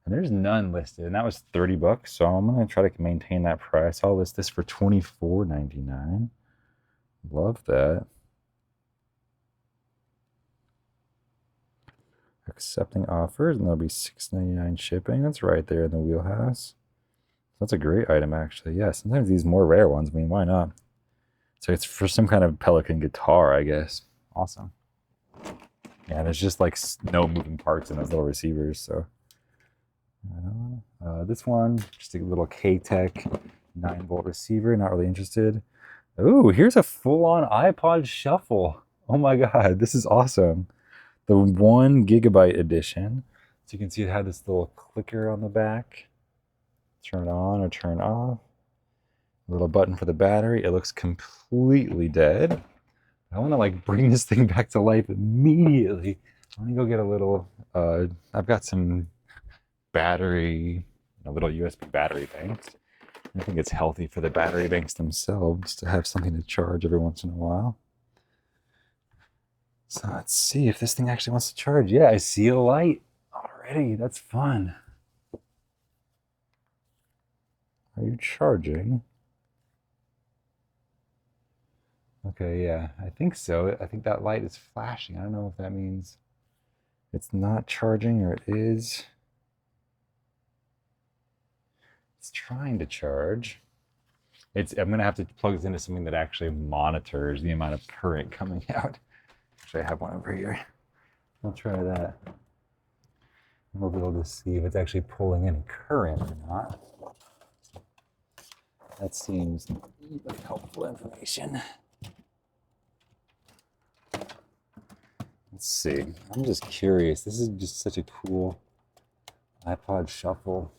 and there's none listed, and that was 30 bucks. So I'm gonna try to maintain that price. I'll list this for $24.99. Love that. Accepting offers, and there'll be $6.99 shipping. That's right there in the wheelhouse. That's a great item, actually. Yeah, sometimes these more rare ones, I mean, why not? So it's for some kind of Pelican guitar, I guess. Awesome. Yeah, there's just like no moving parts in those little receivers. So this one, just a little K-Tech 9-volt receiver. Not really interested. Ooh, here's a full-on iPod Shuffle. Oh my God, this is awesome. The 1 GB edition. So you can see it had this little clicker on the back. Turn on or turn off. A little button for the battery. It looks completely dead. I want to like bring this thing back to life immediately. I'm gonna go get a little, I've got some battery, a little USB battery banks. I think it's healthy for the battery banks themselves to have something to charge every once in a while. So let's see if this thing actually wants to charge. Yeah, I see a light already. That's fun. Are you charging? Okay, yeah, I think so. I think that light is flashing. I don't know if that means it's not charging or it is. It's trying to charge. I'm gonna have to plug this into something that actually monitors the amount of current coming out. Actually, I have one over here. I'll try that. We'll be able to see if it's actually pulling any current or not. That seems like helpful information. Let's see. I'm just curious. This is just such a cool iPod Shuffle.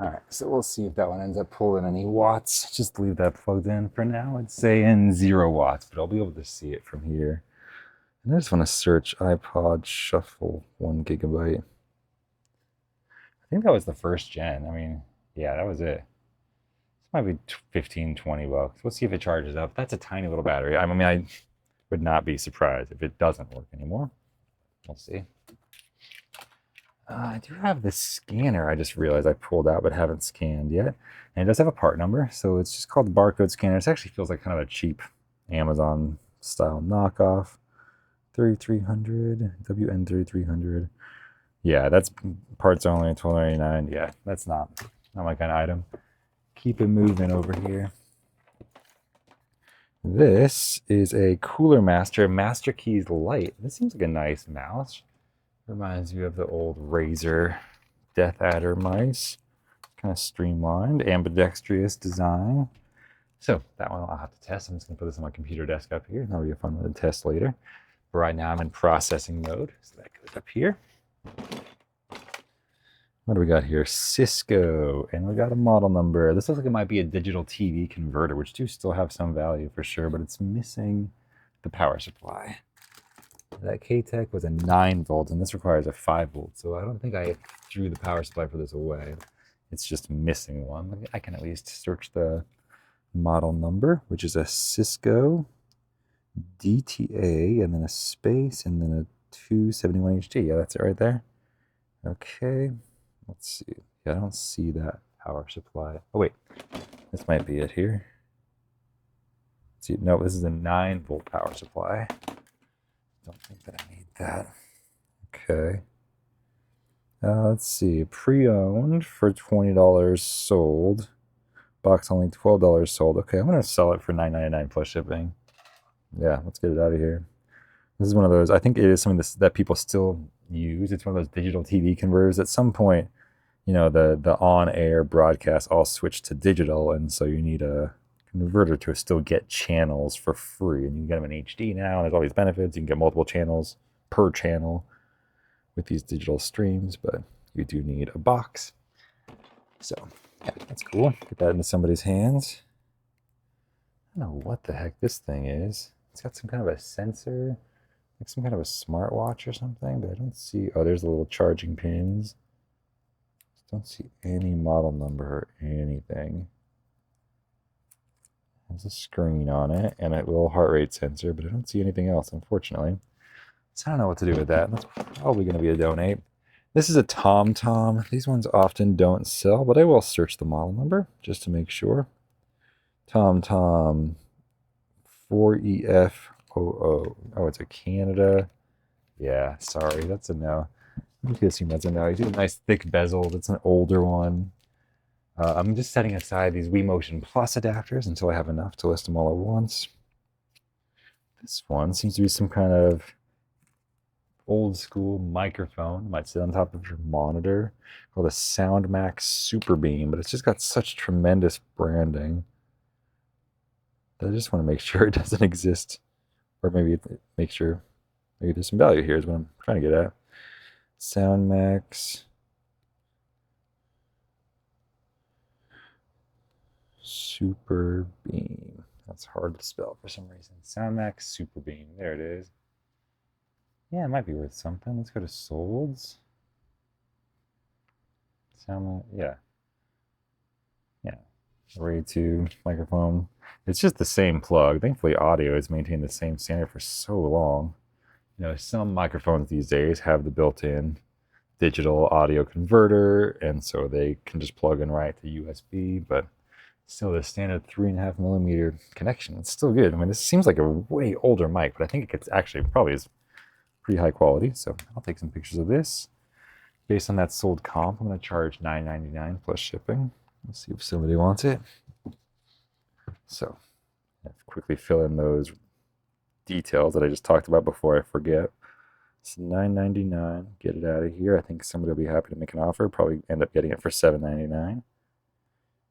All right, so we'll see if that one ends up pulling any watts. Just leave that plugged in for now. It's saying 0 watts, but I'll be able to see it from here. And I just want to search iPod Shuffle 1 GB. I think that was the first gen. I mean, yeah, that was it. This might be 15, 20 bucks. We'll see if it charges up. That's a tiny little battery. I mean, I would not be surprised if it doesn't work anymore. We'll see. I do have this scanner I just realized I pulled out but haven't scanned yet. And it does have a part number, so it's just called the barcode scanner. It actually feels like kind of a cheap Amazon style knockoff. 3300, WN3300. Yeah, that's parts only, $12.99. Yeah, that's not my kind of item. Keep it moving over here. This is a Cooler Master Keys Lite. This seems like a nice mouse. Reminds you of the old Razer Death Adder mice. Kind of streamlined, ambidextrous design. So that one I'll have to test. I'm just gonna put this on my computer desk up here. That'll be a fun one to test later. But right now I'm in processing mode. So that goes up here. What do we got here? Cisco, and we got a model number. This looks like it might be a digital TV converter, which do still have some value for sure, but it's missing the power supply. That K-Tech was a 9-volt, and this requires a 5-volt, so I don't think I threw the power supply for this away. It's just missing one. I can at least search the model number, which is a Cisco DTA, and then a space, and then a 271HT. Yeah, that's it right there. Okay, let's see. Yeah, I don't see that power supply. Oh, wait. This might be it here. Let's see, no, this is a 9-volt power supply. Don't think that I need that. Okay. Let's see. Pre-owned for $20 sold. Box only $12 sold. Okay, I'm going to sell it for $9.99 plus shipping. Yeah, let's get it out of here. This is one of those, I think it is something that people still use. It's one of those digital TV converters. At some point, the on-air broadcast all switched to digital, and so you need a converter to still get channels for free. And you can get them in HD now, and there's all these benefits. You can get multiple channels per channel with these digital streams, but you do need a box. So, yeah, that's cool. Get that into somebody's hands. I don't know what the heck this thing is. It's got some kind of a sensor, like some kind of a smartwatch or something, but I don't see. Oh, there's the little charging pins. Just don't see any model number or anything. There's a screen on it and a little heart rate sensor, but I don't see anything else, unfortunately. So I don't know what to do with that. That's probably going to be a donate. This is a TomTom. These ones often don't sell, but I will search the model number just to make sure. TomTom 4EF00. Oh, it's a Canada. Yeah, sorry, that's a no. You can assume that's a no. You see a nice thick bezel. That's an older one. I'm just setting aside these WeMotion Plus adapters until I have enough to list them all at once. This one seems to be some kind of old school microphone. Might sit on top of your monitor, called a SoundMax Super Beam, but it's just got such tremendous branding that I just want to make sure it doesn't exist, or maybe make sure maybe there's some value here is what I'm trying to get at. SoundMax Super Beam. That's hard to spell for some reason. SoundMax Super Beam. There it is. Yeah, it might be worth something. Let's go to solds. SoundMax, yeah. Yeah. Array 2 microphone. It's just the same plug. Thankfully, audio has maintained the same standard for so long. Some microphones these days have the built-in digital audio converter, and so they can just plug in right to USB, but still the standard 3.5mm connection. It's still good. I mean, this seems like a way older mic, but I think it's actually probably is pretty high quality. So I'll take some pictures of this. Based on that sold comp, I'm going to charge $9.99 plus shipping. Let's see if somebody wants it. So I'll quickly fill in those details that I just talked about before I forget. It's $9.99. Get it out of here. I think somebody will be happy to make an offer. Probably end up getting it for $7.99.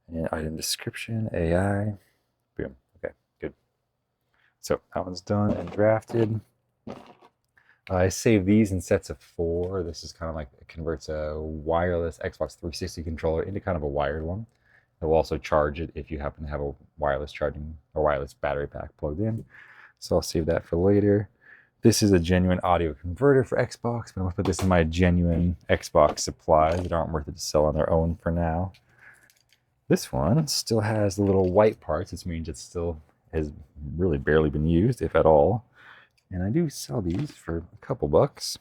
And item description, AI. Boom. Okay, good. So that one's done and drafted. I save these in sets of 4. This is kind of like, it converts a wireless Xbox 360 controller into kind of a wired one. It will also charge it if you happen to have a wireless charging or wireless battery pack plugged in. So I'll save that for later. This is a genuine audio converter for Xbox, but I'm going to put this in my genuine Xbox supplies that aren't worth it to sell on their own for now. This one still has the little white parts, which means it still has really barely been used, if at all. And I do sell these for a couple bucks.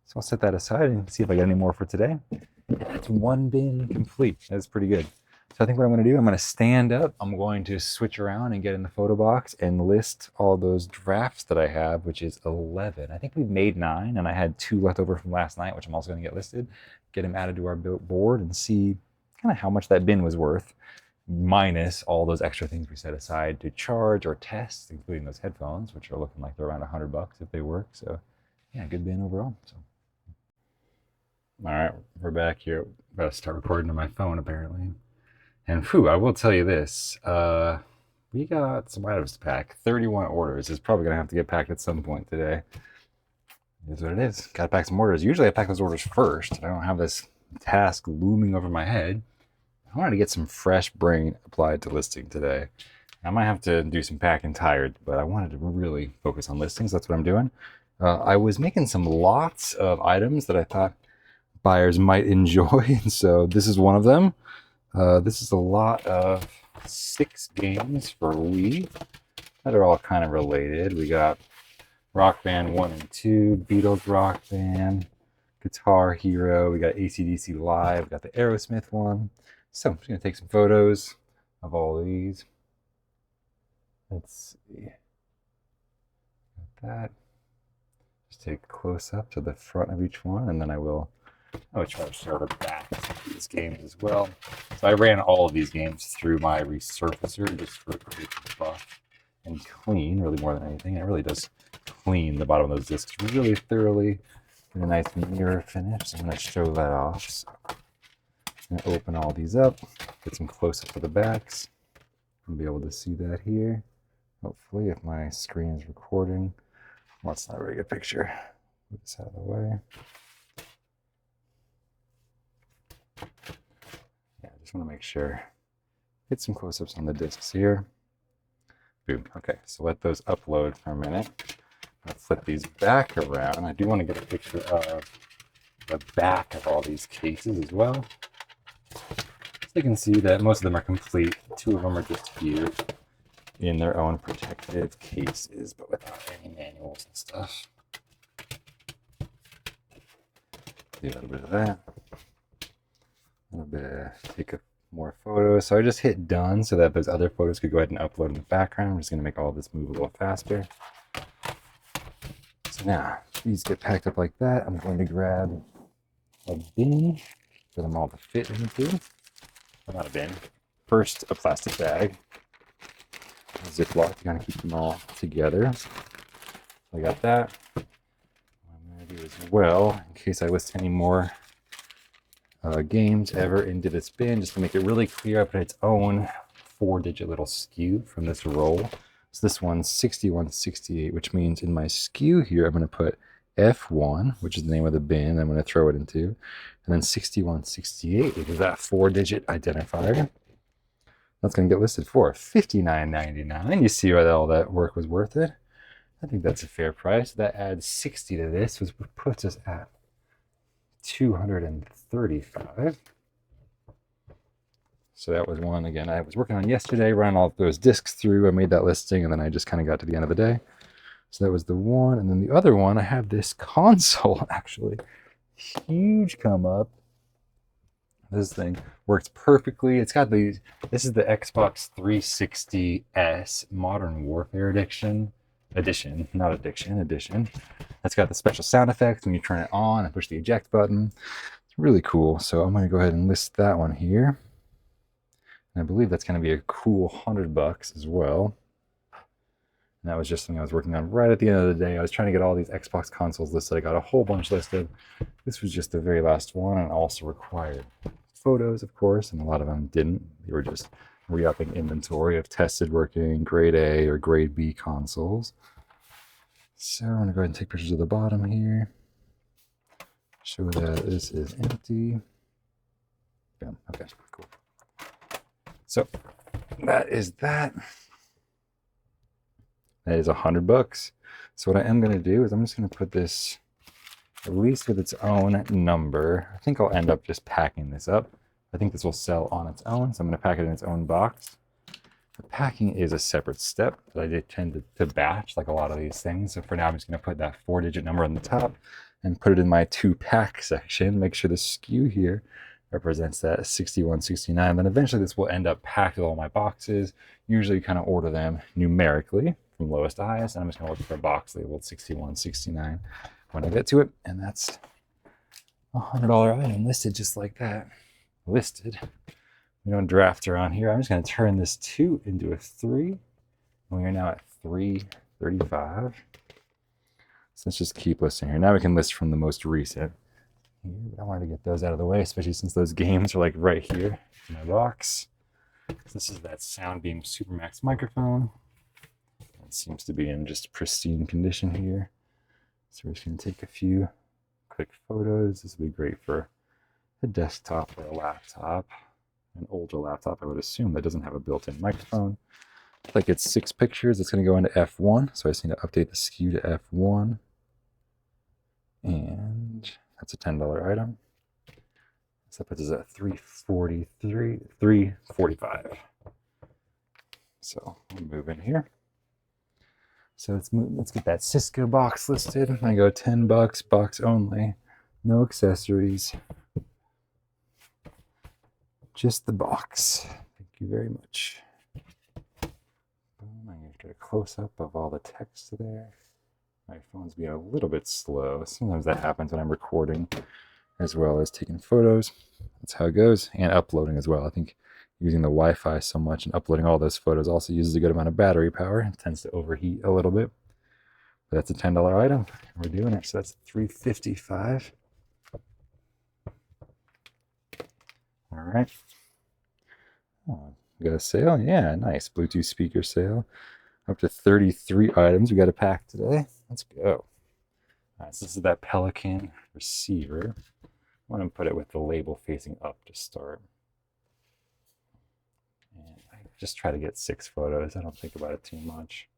So I'll set that aside and see if I get any more for today. And that's one bin complete. That's pretty good. So I think what I'm going to do, I'm going to stand up. I'm going to switch around and get in the photo box and list all those drafts that I have, which is 11. I think we've made 9, and I had 2 left over from last night, which I'm also going to get listed. Get them added to our board and see kind of how much that bin was worth, minus all those extra things we set aside to charge or test, including those headphones, which are looking like they're around $100 if they work. So yeah, good bin overall. So all right, we're back here. Gotta start recording on my phone apparently. And phew, I will tell you this, we got some items to pack. 31 orders. It's probably gonna have to get packed at some point today. It is what it is. Gotta pack some orders. Usually I pack those orders first. I don't have this task looming over my head. I wanted to get some fresh brain applied to listing today. I might have to do some packing tired, but I wanted to really focus on listings. That's what I'm doing. I was making some lots of items that I thought buyers might enjoy, and so this is one of them. This is a lot of 6 games for Wii that are all kind of related. We got Rock Band 1 and 2, Beatles Rock Band, Guitar Hero, we got AC/DC Live, we got the Aerosmith one. So I'm just going to take some photos of all of these. Let's see. Got that. Just take a close up to the front of each one, and then I will try to show the back of these games as well. So I ran all of these games through my resurfacer just for a quick buff. and clean, really more than anything. It really does clean the bottom of those discs really thoroughly. Get a nice mirror finish. So I'm going to show that off. So I'm going to open all these up, get some close-up of the backs. I'll be able to see that here. Hopefully, if my screen is recording. Well, it's not a very good picture. Move this out of the way. Yeah, I just want to make sure. Get some close-ups on the discs here. Boom. Okay, so let those upload for a minute. I'll flip these back around. I do want to get a picture of the back of all these cases as well. So you can see that most of them are complete. 2 of them are just here in their own protective cases, but without any manuals and stuff. Do a little bit of that. A little bit of take more photos. So I just hit done so that those other photos could go ahead and upload in the background. I'm just going to make all this move a little faster. So now these get packed up like that. I'm going to grab a bin for them all to fit into. Well, not a bin. First, a plastic bag. A Ziploc to kind of keep them all together. So I got that. What I'm going to do as well, in case I list any more games ever into this bin, just to make it really clear, I put its own 4-digit little SKU from this roll. So this one's 6168, which means in my SKU here, I'm going to put F1, which is the name of the bin I'm going to throw it into, and then 6168, which is that 4-digit identifier. That's going to get listed for $59.99. You see why all that work was worth it? I think that's a fair price. That adds 60 to this, which puts us at $235. So that was one, again, I was working on yesterday, running all those discs through. I made that listing, and then I just kind of got to the end of the day. So that was the one. And then the other one, I have this console, actually. Huge come up. This thing works perfectly. It's got these, this is the Xbox 360S Modern Warfare Edition. Not addiction, edition. That's got the special sound effects when you turn it on and push the eject button. It's really cool. So I'm going to go ahead and list that one here. And I believe that's going to be a cool $100 as well. And that was just something I was working on right at the end of the day. I was trying to get all these Xbox consoles listed. I got a whole bunch listed. This was just the very last one, and also required photos, of course, and a lot of them didn't. They were just re-upping inventory of tested working grade A or grade B consoles. So I'm going to go ahead and take pictures of the bottom here. Show that this is empty. Boom. Okay, cool. So that is that. That is $100. So what I am going to do is I'm just going to put this at least with its own number. I think I'll end up just packing this up. I think this will sell on its own, so I'm going to pack it in its own box. The packing is a separate step that I did tend to batch like a lot of these things. So for now, I'm just going to put that 4-digit number on the top and put it in my to-pack section. Make sure the SKU here represents that 6169. Then eventually this will end up packed with all my boxes. Usually kind of order them numerically from lowest to highest, and I'm just going to look for a box labeled 6169 when I get to it. And that's a $100 item listed just like that. Listed. We don't draft around here. I'm just going to turn this 2 into a 3. And we are now at 335. So let's just keep listing here. Now we can list from the most recent. I wanted to get those out of the way, especially since those games are like right here in my box. This is that Soundbeam Supermax microphone. It seems to be in just pristine condition here. So we're just going to take a few quick photos. This will be great for a desktop or a laptop. An older laptop, I would assume, that doesn't have a built-in microphone. Like it's 6 pictures. It's going to go into F1. So I just need to update the SKU to F1. And that's a $10 item. So that puts us at 345. So we'll move in here. So let's get that Cisco box listed. I go $10, box only, no accessories, just the box. Thank you very much. Boom, I'm gonna get a close-up of all the text there. My phone's being a little bit slow. Sometimes that happens when I'm recording as well as taking photos. That's how it goes, and uploading as well. I think using the Wi-Fi so much and uploading all those photos also uses a good amount of battery power. It tends to overheat a little bit. But that's a $10 item. We're doing it, so that's $355. All right. Oh, we got a sale? Yeah, nice. Bluetooth speaker sale. Up to 33 items. We got a pack today. Let's go. All right, so this is that Pelican receiver. I want to put it with the label facing up to start. And I just try to get 6 photos. I don't think about it too much.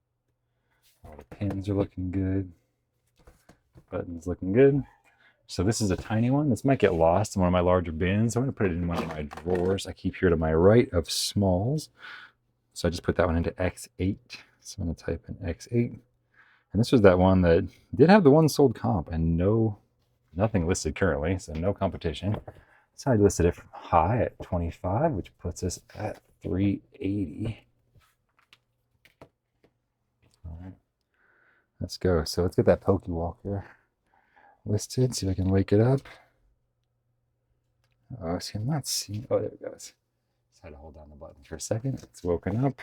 All the pins are looking good. Buttons looking good. So this is a tiny one. This might get lost in one of my larger bins. I'm going to put it in one of my drawers I keep here to my right of smalls. So I just put that one into X8. So I'm going to type in X8. And this was that one that did have the one sold comp and nothing listed currently, so no competition. So I listed it high at 25, which puts us at 380. All right, let's go. So let's get that Poke Walker listed. See if I can wake it up. Oh, see, I'm not seeing. Oh, there it goes. Just had to hold down the button for a second. It's woken up.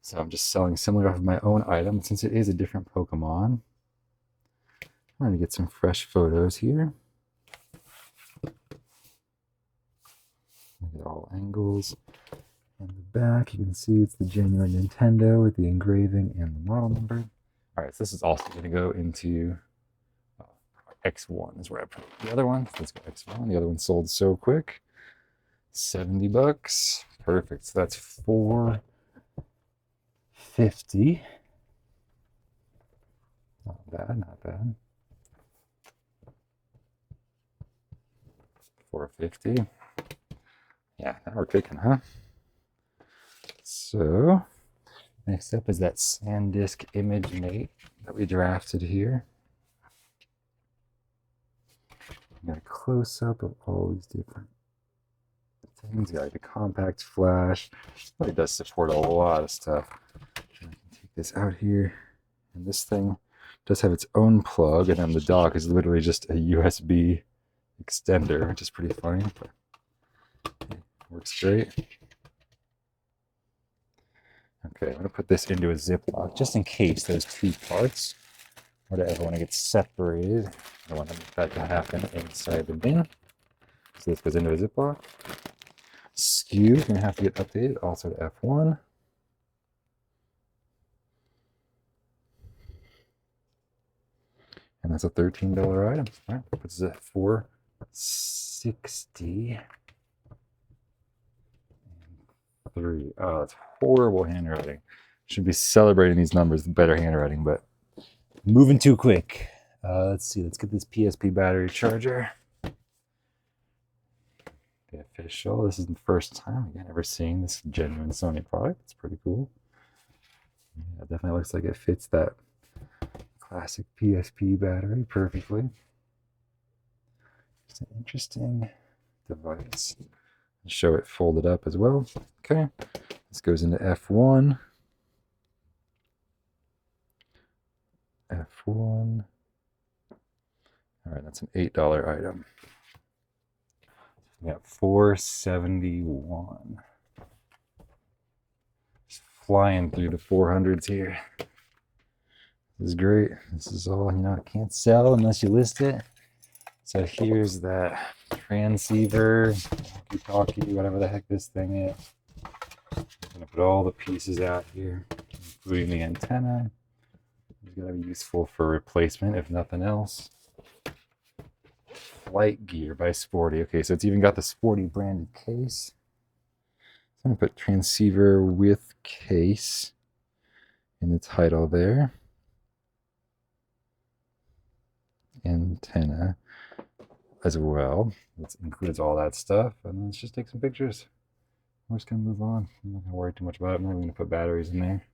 So I'm just selling similar off of my own item. Since it is a different Pokemon, I'm going to get some fresh photos here. Look at all angles. In the back, you can see it's the genuine Nintendo with the engraving and the model number. All right, so this is also going to go into X1 is where I put the other one. Let's go X1. The other one sold so quick. $70. Perfect. So that's $450. Not bad, not bad. $450. Yeah, now we're kicking, huh? So next up is that SanDisk image mate that we drafted here. Got a close-up of all these different things. Got like the compact flash. It does support a lot of stuff. I can take this out here, and this thing does have its own plug, and then the dock is literally just a USB extender, which is pretty funny, but it works great. Okay, I'm gonna put this into a Ziploc just in case those 2 parts were to ever want to get separated. I don't want that to happen inside the bin. So this goes into a Ziploc. SKU is going to have to get updated also to F1. And that's a $13 item. All right, puts us at $460. 3. Oh, that's horrible handwriting. Should be celebrating these numbers with better handwriting, but moving too quick. Let's see. Let's get this PSP battery charger. The official. This is the first time again ever seeing this genuine Sony product. It's pretty cool. Yeah, it definitely looks like it fits that classic PSP battery perfectly. It's an interesting device. I'll show it folded up as well. Okay. This goes into F1. F1. All right, that's an $8 item. We got $471. Just flying through the 400s here. This is great. This is all, it can't sell unless you list it. So here's that transceiver, walkie-talkie, whatever the heck this thing is. I'm gonna put all the pieces out here, including the antenna. It's gonna be useful for replacement, if nothing else. Flight gear by Sporty. Okay, so it's even got the Sporty branded case. So I'm gonna put transceiver with case in the title there. Antenna as well. It includes all that stuff, and then let's just take some pictures. We're just gonna move on. I'm not gonna worry too much about it. I'm not even gonna put batteries in there.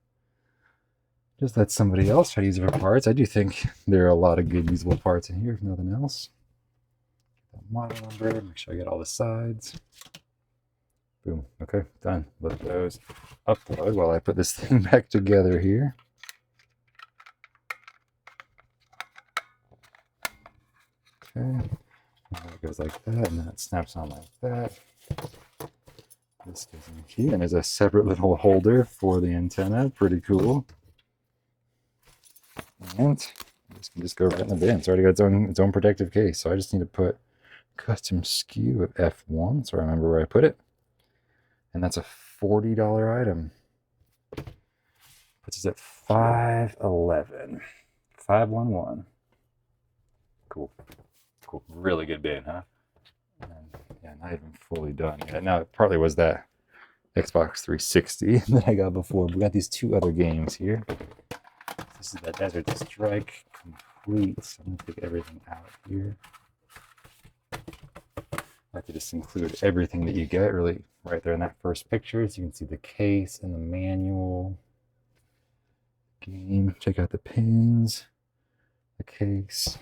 Just let somebody else try to use it for parts. I do think there are a lot of good usable parts in here, if nothing else. That model number, make sure I get all the sides. Boom. Okay, done. Let those upload while I put this thing back together here. Okay. It goes like that, and then it snaps on like that. This This goes in here, and there's a separate little holder for the antenna. Pretty cool. And this can just go right in the bin. It's already got its own protective case. So I just need to put custom SKU of F1, so I remember where I put it. And that's a $40 item. Puts us at 511. 511. Cool. Cool. Really good bin, huh? And yeah, not even fully done yet. Now, it partly was that Xbox 360 that I got before. We got these two other games here. This is that Desert Strike Complete. So I'm going to take everything out here. I like to just include everything that you get really right there in that first picture. So you can see the case and the manual. Game. Check out the pins. The case.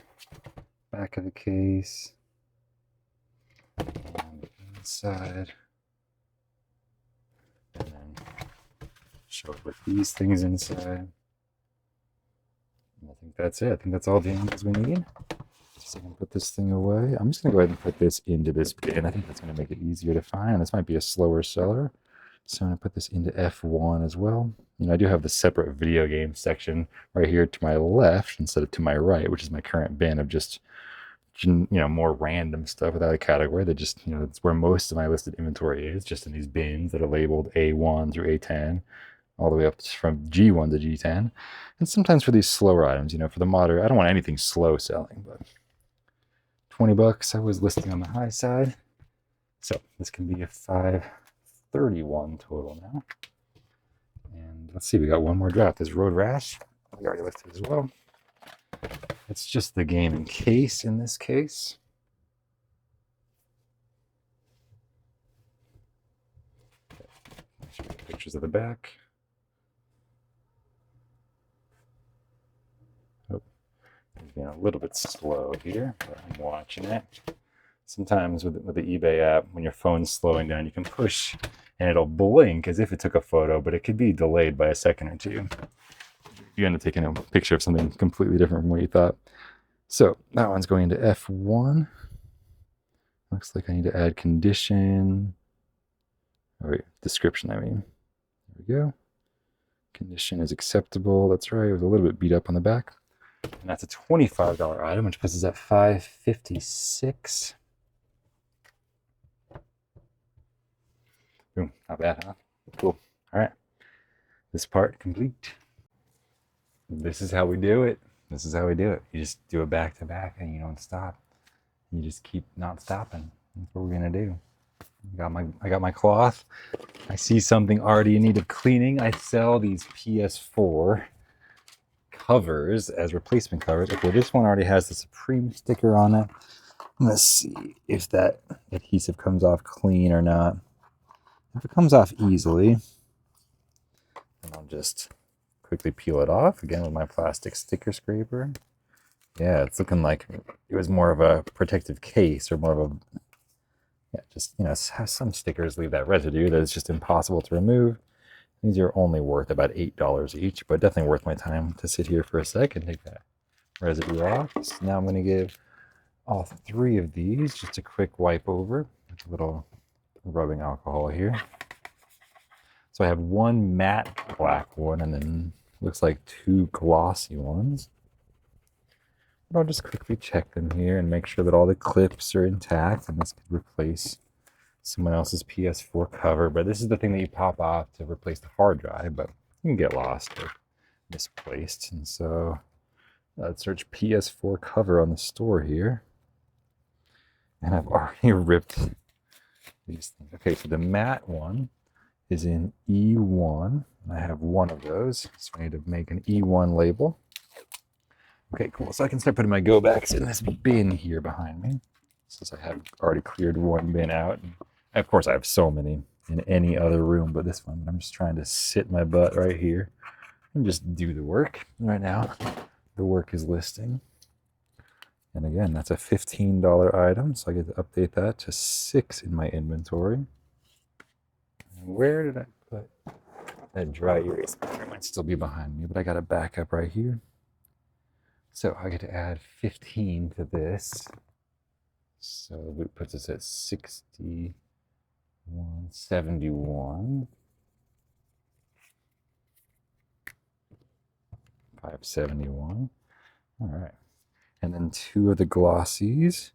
Back of the case. And the inside. And then show it with these things inside. And I think that's it. I think that's all the angles we need. So I can put this thing away. I'm just going to go ahead and put this into this bin. I think that's going to make it easier to find. This might be a slower seller. So I'm going to put this into F1 as well. You know, I do have the separate video game section right here to my left instead of to my right, which is my current bin of just, you know, more random stuff without a category. That just, you know, it's where most of my listed inventory is, just in these bins that are labeled A1 through A10, all the way up from G1 to G10. And sometimes for these slower items, you know, for the moderate, I don't want anything slow selling, but 20 bucks I was listing on the high side. So this can be a 531 total now. And let's see, we got one more draft. This Road Rash, we already listed as well. It's just the game in case in this case. Show you pictures of the back. Oh, it's being a little bit slow here, but I'm watching it. Sometimes with the eBay app, when your phone's slowing down, you can push and it'll blink as if it took a photo, but it could be delayed by a second or two. You end up taking a picture of something completely different from what you thought. So that one's going into F1. Looks like I need to add condition. Oh wait, description, I mean. There we go. Condition is acceptable. That's right. It was a little bit beat up on the back. And that's a $25 item, which puts us at $556. Boom, not bad, huh? Cool. All right. This part complete. This is how we do it. This is how we do it. You just do it back to back and you don't stop. You just keep not stopping. That's what we're gonna do. I got my cloth. I see something already in need of cleaning. I sell these PS4 covers as replacement covers. Okay, this one already has the Supreme sticker on it. Let's see if that adhesive comes off clean or not. If it comes off easily, then I'll just quickly peel it off again with my plastic sticker scraper. Yeah, it's looking like it was more of a protective case or more of a, yeah, just, you know, some stickers leave that residue that is just impossible to remove. These are only worth about $8 each, but definitely worth my time to sit here for a sec and take that residue off. So now I'm going to give all three of these just a quick wipe over with a little rubbing alcohol here. So I have one matte black one and then looks like two glossy ones. But I'll just quickly check them here and make sure that all the clips are intact, and this could replace someone else's PS4 cover. But this is the thing that you pop off to replace the hard drive, but you can get lost or misplaced. And so let's search PS4 cover on the store here. And I've already ripped these things. Okay, so the matte one is in E1. I have one of those, so I need to make an E1 label. Okay, cool. So I can start putting my go backs in this bin here behind me, since I have already cleared one bin out. And of course, I have so many in any other room but this one. I'm just trying to sit my butt right here and just do the work. Right now, the work is listing. And again, that's a $15 item, so I get to update that to 6 in my inventory. And where did I put that dry erase marker? It might still be behind me, but I got a backup right here. So I get to add 15 to this. So it puts us at 60. 171. 571. All right. And then two of the glossies.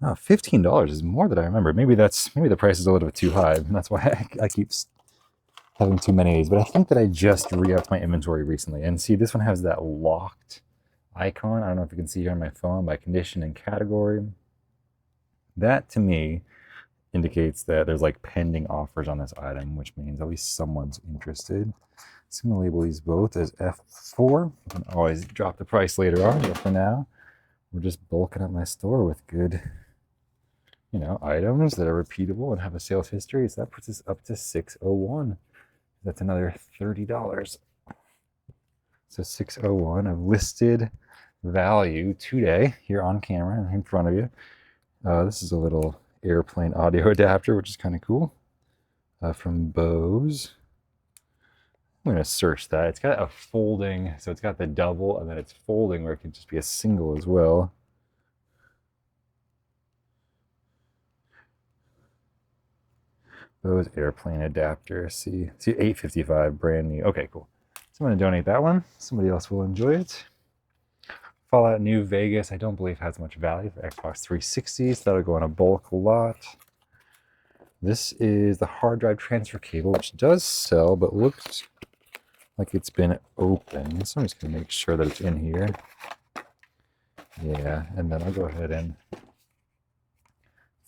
Oh, $15 is more than I remember. Maybe the price is a little bit too high. And that's why I keep having too many of these. But I think that I just re-upped my inventory recently. And see, this one has that locked icon. I don't know if you can see here on my phone by condition and category. That to me indicates that there's like pending offers on this item, which means at least someone's interested. So I'm gonna label these both as F4. You can always drop the price later on, but for now, we're just bulking up my store with good, items that are repeatable and have a sales history. So that puts us up to 601. That's another $30. So 601 of listed value today here on camera in front of you. This is a little airplane audio adapter, which is kind of cool, from Bose. I'm going to search that. It's got a folding, so it's got the double, and then it's folding where it can just be a single as well. Bose airplane adapter. See, $8.55, brand new. Okay, cool. So I'm going to donate that one. Somebody else will enjoy it. Fallout New Vegas, I don't believe has much value for Xbox 360, so that'll go in a bulk lot. This is the hard drive transfer cable, which does sell, but looks like it's been open. So I'm just going to make sure that it's in here. Yeah, and then I'll go ahead and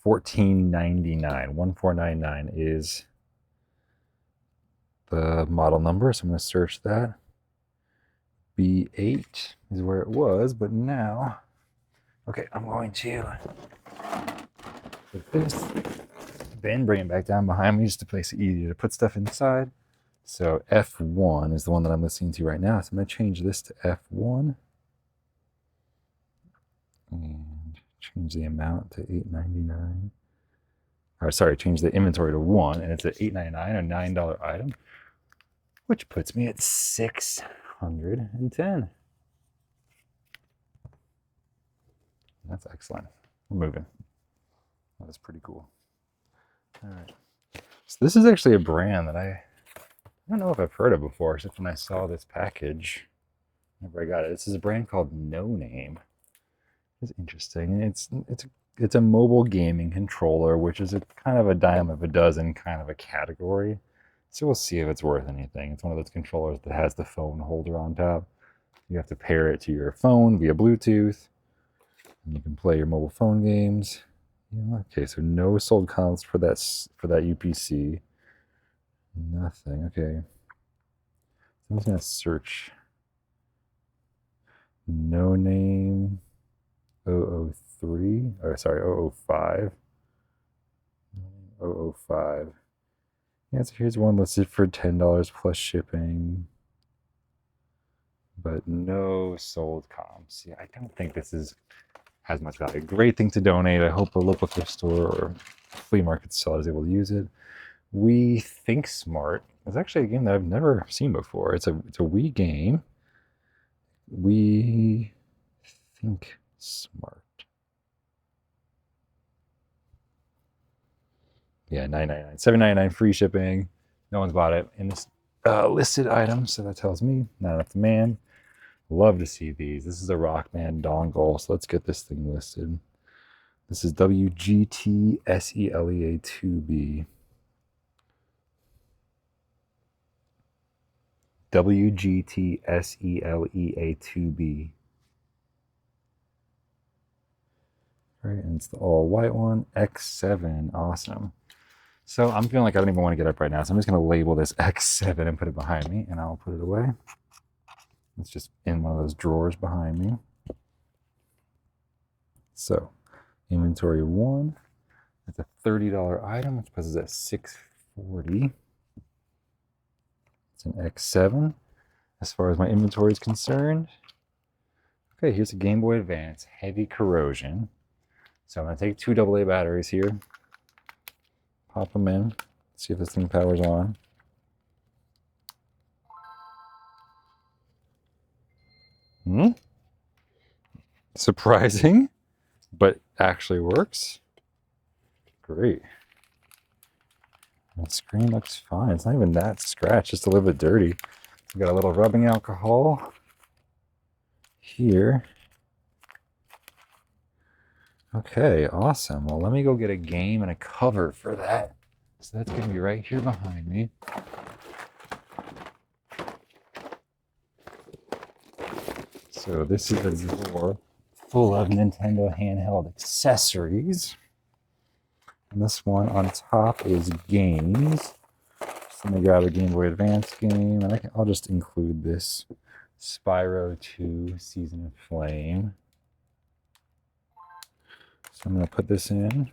$14.99. 1499 is the model number, so I'm going to search that. B8 is where it was, but now, okay, I'm going to put this, then bring it back down behind me just to place it easier to put stuff inside. So F1 is the one that I'm listening to right now. So I'm going to change this to F1 and change the amount to $8.99. Or sorry, change the inventory to 1, and it's at $8.99, a $9 item, which puts me at 610. That's excellent. We're moving. That was pretty cool. All right. So this is actually a brand that I don't know if I've heard of before, except when I saw this package whenever I got it. This is a brand called No Name. It's interesting. It's a mobile gaming controller, which is a kind of a dime of a dozen kind of a category. So we'll see if it's worth anything. It's one of those controllers that has the phone holder on top. You have to pair it to your phone via Bluetooth, and you can play your mobile phone games. Yeah, okay, so no sold comps for that UPC. Nothing. Okay. I'm just gonna search No Name 003. Or sorry, 005. 005. Yeah, so here's one listed for $10 plus shipping, but no sold comps. Yeah, I don't think this has much value. Great thing to donate. I hope a local thrift store or flea market seller is able to use it. We Think Smart is actually a game that I've never seen before. It's a Wii game. We Think Smart. Yeah, $9.99, $7.99 free shipping. No one's bought it in this listed item, so that tells me not enough demand. Love to see these. This is a Rockman dongle, so let's get this thing listed. This is WGT-SELEA2B. WGT-SELEA2B. All right, and it's the all white one, X7. Awesome. So I'm feeling like I don't even want to get up right now, so I'm just going to label this X7 and put it behind me, and I'll put it away. It's just in one of those drawers behind me. So, inventory 1. That's a $30 item, which puts us at $640. It's an X7 as far as my inventory is concerned. Okay, here's a Game Boy Advance, heavy corrosion. So I'm going to take 2 AA batteries here, pop them in, see if this thing powers on. Surprising, but actually works. Great. The screen looks fine. It's not even that scratched, just a little bit dirty. We got a little rubbing alcohol here. Okay, awesome. Well, let me go get a game and a cover for that. So that's going to be right here behind me. So this is a drawer full of Nintendo handheld accessories. And this one on top is games. So let me grab a Game Boy Advance game, and I'll just include this Spyro 2 Season of Flame. So I'm going to put this in,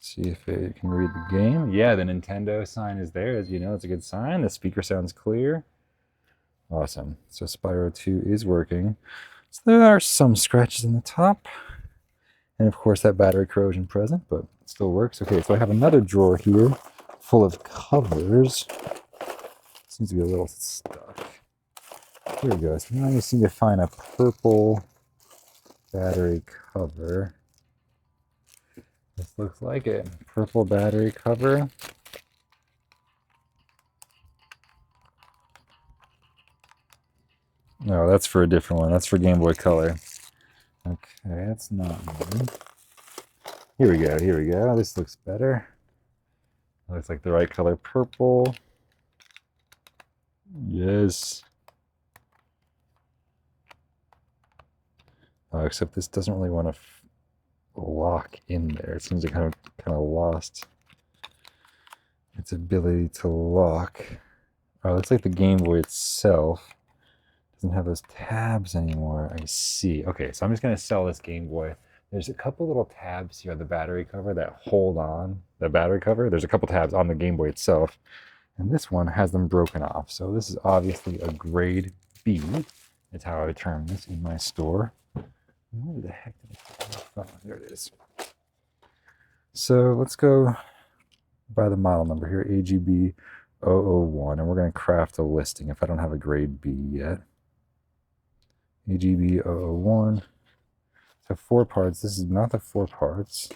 see if it can read the game. Yeah, the Nintendo sign is there. As you know, it's a good sign. The speaker sounds clear. Awesome. So Spyro 2 is working. So there are some scratches in the top. And of course that battery corrosion present, but it still works. Okay, so I have another drawer here full of covers. Seems to be a little stuck. Here we go. So now I just need to find a purple battery cover. This looks like it. Purple battery cover. No, that's for a different one. That's for Game Boy Color. Okay, that's not me. Here we go, here we go. This looks better. Looks like the right color, purple. Yes. Oh, except this doesn't really want to lock in there. It seems to kind of lost its ability to lock. Oh, it looks like the Game Boy itself doesn't have those tabs anymore. I see. Okay, so I'm just going to sell this Game Boy. There's a couple little tabs here on the battery cover that hold on the battery cover. There's a couple tabs on the Game Boy itself, and this one has them broken off. So this is obviously a grade B. It's how I would term this in my store. Where the heck did I put my phone? There it is. So let's go by the model number here, AGB 001, and we're going to craft a listing if I don't have a grade B yet. AGB 001. So 4 parts. This is not the 4 parts.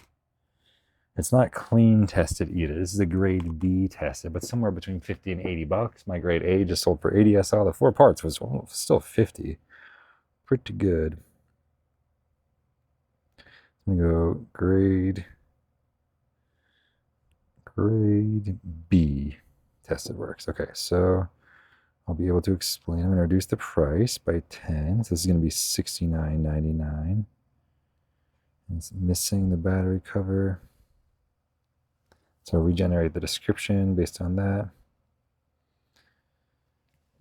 It's not clean tested either. This is a grade B tested, but somewhere between 50 and 80 bucks. My grade A just sold for 80. I saw the 4 parts was still 50. Pretty good. I'm gonna go grade B tested works. Okay, so I'll be able to explain. I'm going to reduce the price by 10. So this is going to be $69.99. It's missing the battery cover. So regenerate the description based on that.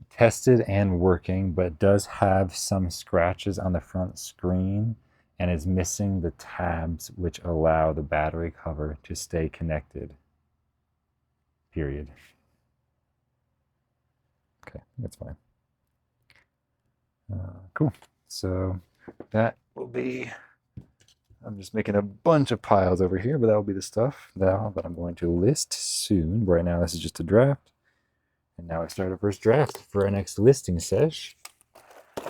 Tested and working, but does have some scratches on the front screen and is missing the tabs which allow the battery cover to stay connected. Period. Okay, that's fine. Cool. So that will be, I'm just making a bunch of piles over here, but that will be the stuff now that I'm going to list soon. Right now, this is just a draft. And now I start a first draft for our next listing sesh.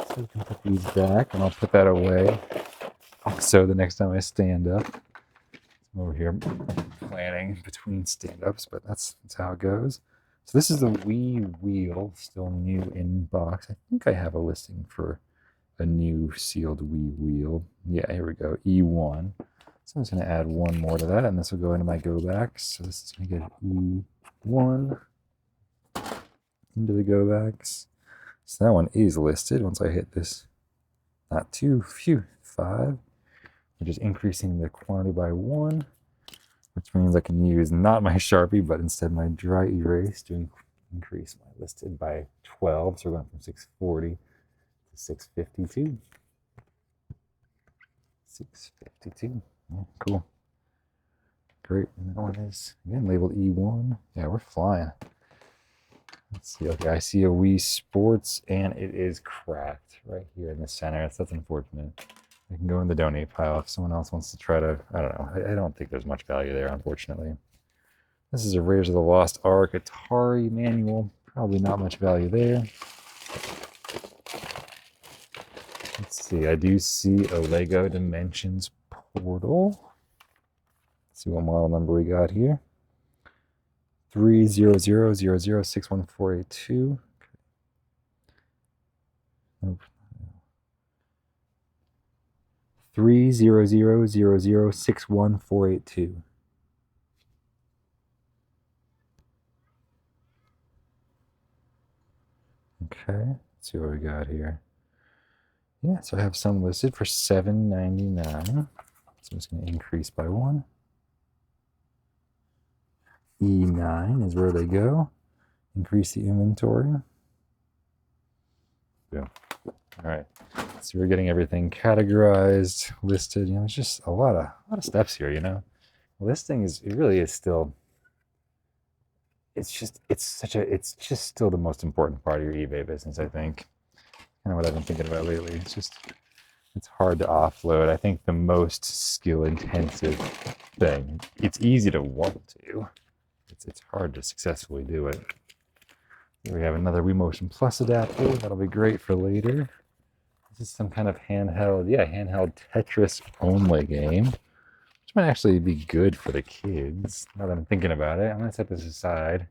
So we can put these back, and I'll put that away. So the next time I stand up, I'm over here planning between stand-ups, but that's how it goes. So this is the Wii wheel, still new in box. I think I have a listing for a new sealed Wii wheel. Yeah, here we go, E1. So I'm just going to add one more to that, and this will go into my go backs. So this is going to get E1 into the go backs. So that one is listed once I hit this. Not 2, 5. We're just increasing the quantity by 1, which means I can use not my Sharpie, but instead my dry erase to increase my listed by 12. So we're going from 640 to 652. 652. Yeah, cool. Great. And that one is, again, labeled E1. Yeah, we're flying. Let's see. Okay, I see a Wii Sports, and it is cracked right here in the center. That's unfortunate. It can go in the donate pile if someone else wants to try to, I don't know. I don't think there's much value there, unfortunately. This is a Raiders of the Lost Ark Atari manual. Probably not much value there. Let's see. I do see a Lego Dimensions portal. Let's see what model number we got here. 300006142. Nope. 300006142. Okay, let's see what we got here. Yeah, so I have some listed for $7.99. So I'm just going to increase by 1. E9 is where they go. Increase the inventory. Yeah. All right. So we're getting everything categorized, listed. There's just a lot of steps here. Listing it really is still. It's just still the most important part of your eBay business, I think. Kind of what I've been thinking about lately. It's hard to offload. I think the most skill intensive thing. It's easy to want to. It's hard to successfully do it. Here we have another WeMotion Plus adapter. That'll be great for later. This is some kind of handheld Tetris only game, which might actually be good for the kids. Now that I'm thinking about it, I'm gonna set this aside. I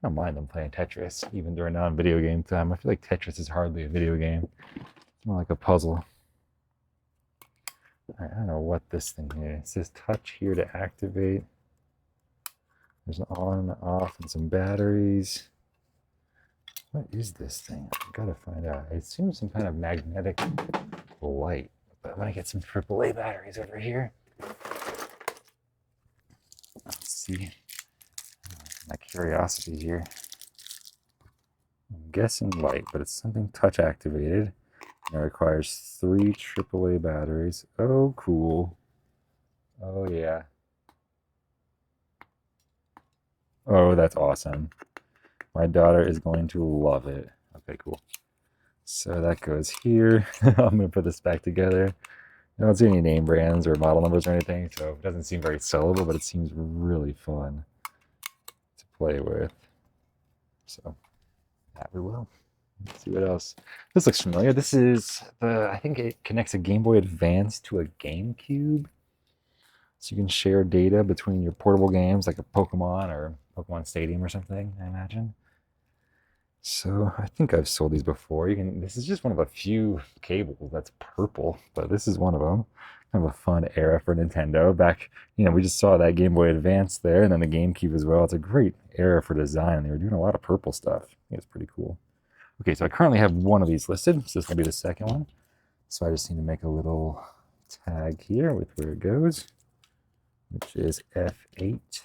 don't mind them playing Tetris, even during non-video game time. I feel like Tetris is hardly a video game. It's more like a puzzle. I don't know what this thing is. It says touch here to activate. There's an on and off and some batteries. What is this thing? I've got to find out. I assume some kind of magnetic light. But I'm going to get some AAA batteries over here. Let's see. My curiosity here. I'm guessing light, but it's something touch activated. And it requires 3 AAA batteries. Oh, cool. Oh, yeah. Oh, that's awesome. My daughter is going to love it. Okay, cool. So that goes here. I'm going to put this back together. I don't see any name brands or model numbers or anything, so it doesn't seem very sellable, but it seems really fun to play with. So that we will. Let's see what else. This looks familiar. This is I think it connects a Game Boy Advance to a GameCube. So you can share data between your portable games like a Pokemon or Pokemon Stadium or something, I imagine. So I think I've sold these before. This is just one of a few cables that's purple, but this is one of them. Kind of a fun era for Nintendo. Back, we just saw that Game Boy Advance there, and then the GameCube as well. It's a great era for design. They were doing a lot of purple stuff. I think it's pretty cool. Okay, so I currently have one of these listed. So this will be the second one. So I just need to make a little tag here with where it goes, which is F8.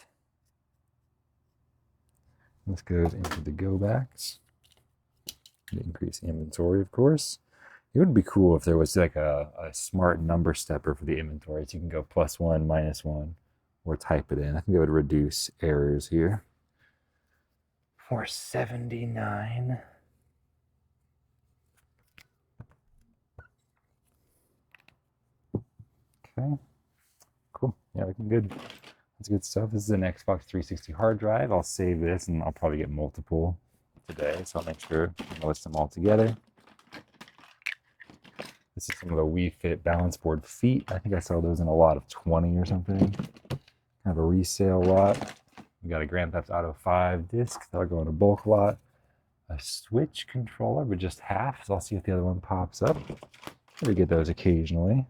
This goes into the go backs. Increase inventory, of course. It would be cool if there was like a smart number stepper for the inventory, so you can go +1, -1, or type it in. I think that would reduce errors here. 479. Okay, cool. Yeah, looking good. That's good stuff. This is an Xbox 360 hard drive. I'll save this, and I'll probably get multiple today, so I'll make sure I list them all together. This is some of the Wii Fit balance board feet. I think I saw those in a lot of 20 or something. Kind of a resale lot. We got a Grand Theft Auto 5 disc. That'll go in a bulk lot. A Switch controller, but just half, so I'll see if the other one pops up. We get those occasionally.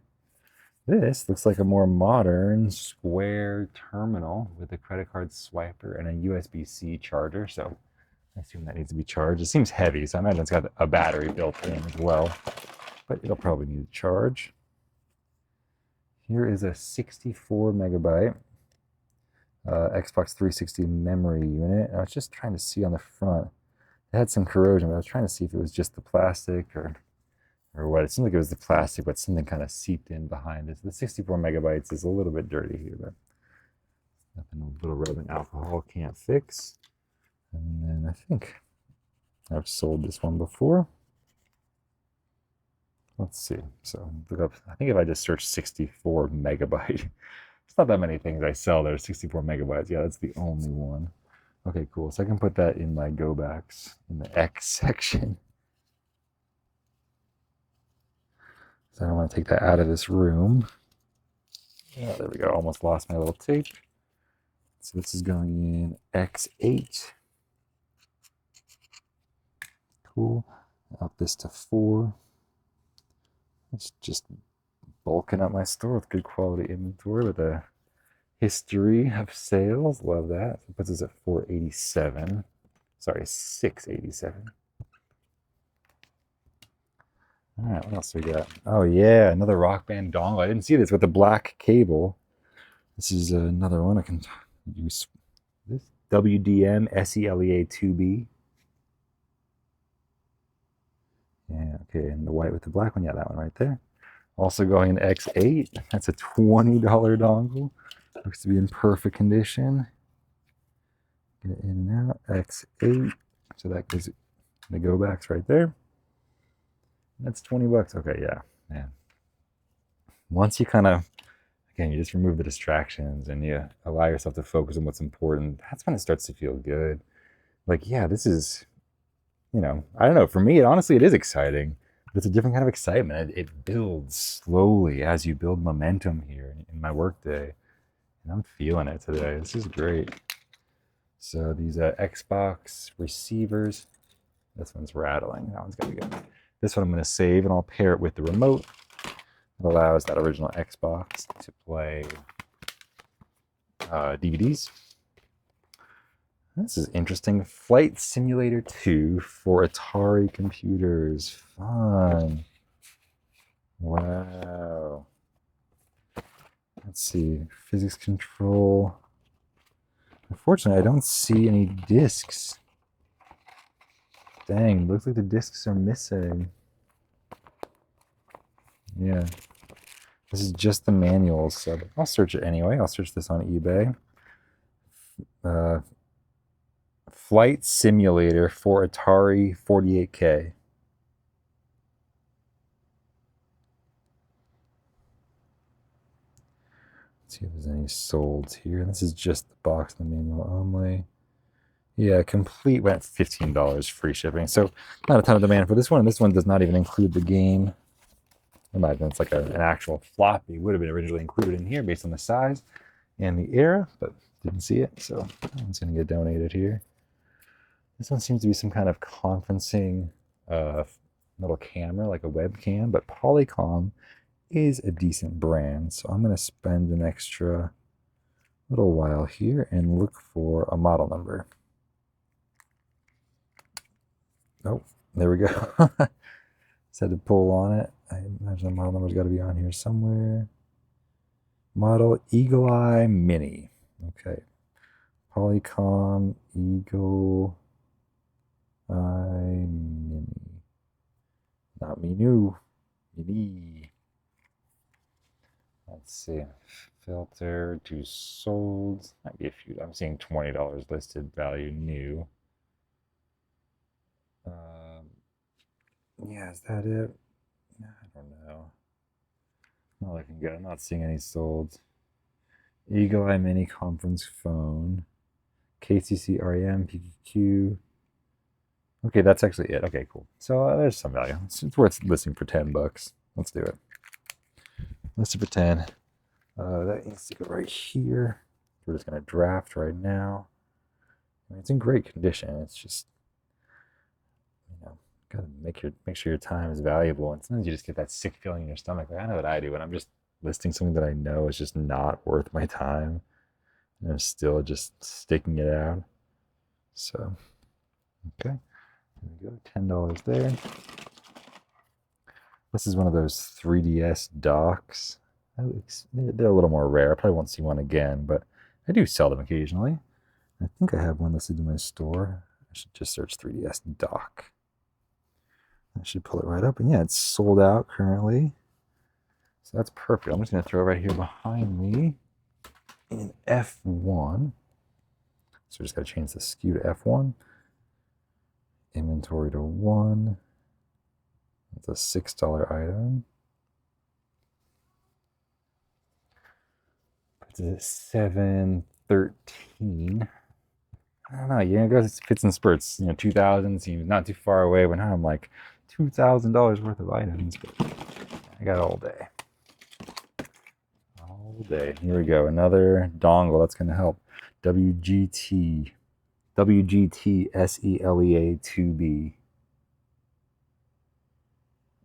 This looks like a more modern square terminal with a credit card swiper and a USB-C charger, so I assume that needs to be charged. It seems heavy, so I imagine it's got a battery built in as well, but it'll probably need a charge. Here is a 64 megabyte Xbox 360 memory unit. I was just trying to see on the front. It had some corrosion, but I was trying to see if it was just the plastic or what. It seemed like it was the plastic, but something kind of seeped in behind it. So the 64 megabytes is a little bit dirty here, but nothing a little rubbing alcohol can't fix. And then I think I've sold this one before. Let's see. So look up. I think if I just search 64 megabyte, it's not that many things I sell that are 64 megabytes. Yeah, that's the only one. Okay, cool. So I can put that in my go backs in the X section. So I don't want to take that out of this room. Oh, there we go. Almost lost my little tape. So this is going in X8. Cool. Up this to 4. It's just bulking up my store with good quality inventory with a history of sales. Love that. It puts us at 487. Sorry, 687. All right, what else we got? Oh yeah, another Rock Band dongle. I didn't see this with the black cable. This is another one I can use. This WDM SELEA 2B. Yeah, okay, and the white with the black one. Yeah, that one right there. Also going in X8. That's a $20 dongle. Looks to be in perfect condition. Get it in and out. X8. So that gives it the go backs right there. That's 20 bucks. Okay, yeah, man. Once you kind of, again, you just remove the distractions and you allow yourself to focus on what's important, that's when it starts to feel good. Like, yeah, this is, I don't know. For me, honestly, it is exciting. But it's a different kind of excitement. It builds slowly as you build momentum here in my workday. And I'm feeling it today. This is great. So these Xbox receivers, this one's rattling. That one's going to be good. This one I'm going to save, and I'll pair it with the remote. It allows that original Xbox to play DVDs. This is interesting. Flight Simulator 2 for Atari computers. Fun. Wow. Let's see. Physics control. Unfortunately, I don't see any discs. Dang, looks like the discs are missing. Yeah. This is just the manual, so I'll search it anyway. I'll search this on eBay. Flight Simulator for Atari 48K. Let's see if there's any solds here. This is just the box and the manual only. Yeah, complete went $15 free shipping. So not a ton of demand for this one. And this one does not even include the game. Imagine it's like an actual floppy. Would have been originally included in here based on the size and the era, but didn't see it. So that one's going to get donated here. This one seems to be some kind of conferencing little camera, like a webcam, but Polycom is a decent brand. So I'm going to spend an extra little while here and look for a model number. Oh, there we go. Just had to pull on it. I imagine the model number's got to be on here somewhere. Model Eagle Eye Mini. Okay. Polycom Eagle Eye Mini. Not Minu. Mini. Let's see. Filter to sold. Might be a few. I'm seeing $20 listed value new. Yeah, is that it? I don't know. Not looking good. I'm not seeing any sold. Eagle Eye Mini conference phone. KCC REM PQQ. Okay, that's actually it. Okay, cool. So there's some value. It's worth listing for 10 bucks. Let's do it. List it for 10. That needs to go right here. We're just gonna draft right now. I mean, it's in great condition. It's just, gotta make sure your time is valuable. And sometimes you just get that sick feeling in your stomach. Like, I know what I do when I'm just listing something that I know is just not worth my time, and I'm still just sticking it out. So, okay, there we go. $10 there. This is one of those 3DS docks. They're a little more rare. I probably won't see one again, but I do sell them occasionally. I think I have one listed in my store. I should just search 3DS dock. I should pull it right up. And yeah, it's sold out currently. So that's perfect. I'm just going to throw it right here behind me in F1. So we just got to change the SKU to F1. Inventory to 1. It's a $6 item. It's a 713. I don't know. Yeah, it goes fits in spurts. 2,000 seems not too far away. But now I'm like $2,000 worth of items. But I got all day. All day. Here we go. Another dongle. That's going to help. WGT SELEA 2B.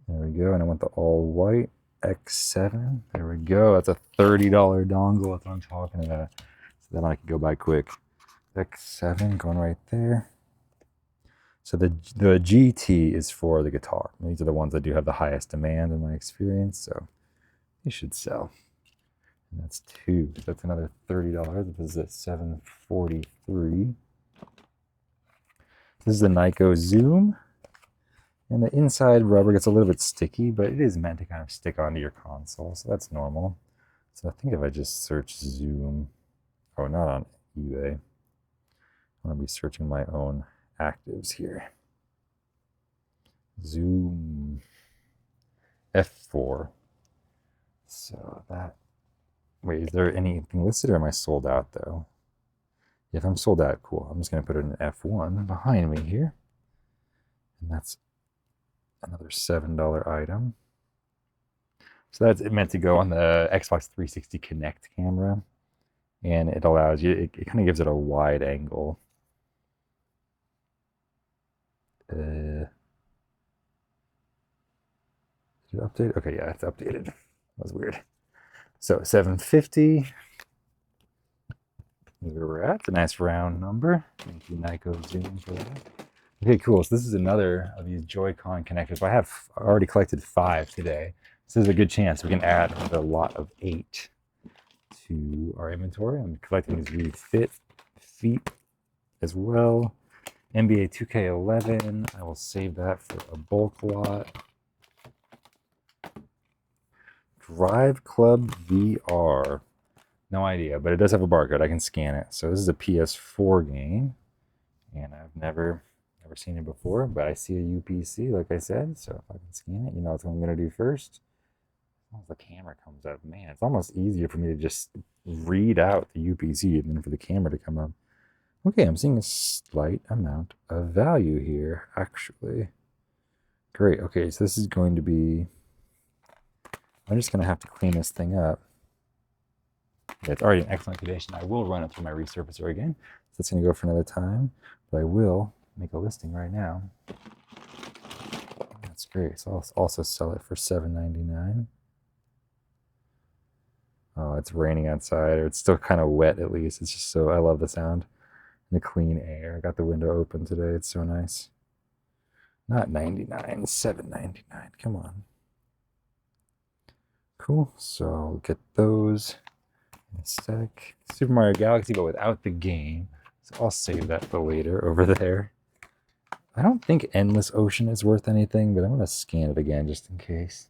There we go. And I want the all white X7. There we go. That's a $30 dongle. That's what I'm talking about. So then I can go by quick. X7 going right there. So the GT is for the guitar. These are the ones that do have the highest demand in my experience. So you should sell. And that's 2. So that's another $30. This is at $743. This is the Nyko Zoom. And the inside rubber gets a little bit sticky, but it is meant to kind of stick onto your console, so that's normal. So I think if I just search Zoom, oh, not on eBay. I'm going to be searching my own actives here. Zoom F4. So that, wait, is there anything listed or am I sold out though? If I'm sold out, cool. I'm just going to put it in F1 behind me here. And that's another $7 item. So that's meant to go on the Xbox 360 Connect camera. And it allows you, it kind of gives it a wide angle. Did it update? Okay, yeah, it's updated. That was weird. So $750. Where we're at. It's a nice round number. Thank you, Nyko Zoom, for that. Okay, cool. So this is another of these Joy-Con connectors. I have already collected 5 today. So there's a good chance we can add a lot of 8 to our inventory. I'm collecting these Wii Fit feet as well. NBA 2K11. I will save that for a bulk lot. Drive Club VR. No idea, but it does have a barcode. I can scan it. So this is a PS4 game, and I've never seen it before, but I see a UPC, like I said, so if I can scan it, you know what I'm going to do first. As long as the camera comes up, man, it's almost easier for me to just read out the UPC than for the camera to come up. Okay, I'm seeing a slight amount of value here, actually. Great, okay, so this is going to be, I'm just going to have to clean this thing up. Yeah, it's already in excellent condition. I will run it through my resurfacer again. So it's going to go for another time, but I will make a listing right now. That's great. So I'll also sell it for $7.99. Oh, it's raining outside, or it's still kind of wet at least. It's just so, I love the sound and the clean air. I got the window open today. It's so nice. Not 99, $7.99. Come on. Cool. So I'll get those in a sec. Super Mario Galaxy, but without the game. So I'll save that for later over there. I don't think Endless Ocean is worth anything, but I'm going to scan it again just in case.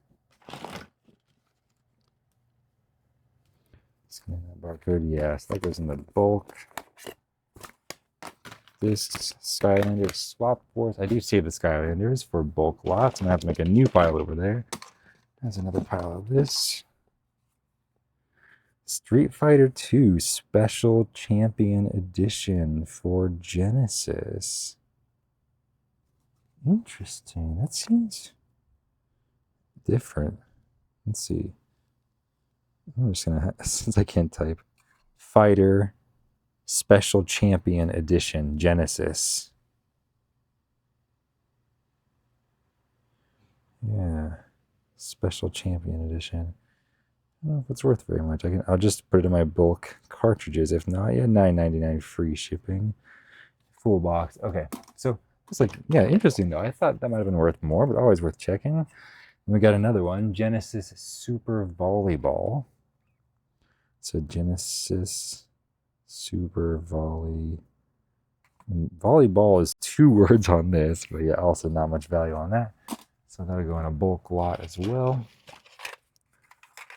Scan that barcode. Yes, that goes in the bulk. This Skylander Swap Force. I do save the Skylanders for bulk lots. I'm going to have to make a new pile over there. There's another pile of this. Street Fighter 2 Special Champion Edition for Genesis. Interesting. That seems different. Let's see. I'm just gonna, since I can't type, Fighter Special Champion Edition Genesis. Yeah, Special Champion Edition. I don't know if it's worth very much. I'll just put it in my bulk cartridges. If not, yeah, $9.99 free shipping. Full box. Okay, so it's like, yeah, interesting though. I thought that might have been worth more, but always worth checking. And we got another one, Genesis Super Volleyball. So Genesis Super Volley. And volleyball is 2 words on this, but yeah, also not much value on that. So that'll go in a bulk lot as well.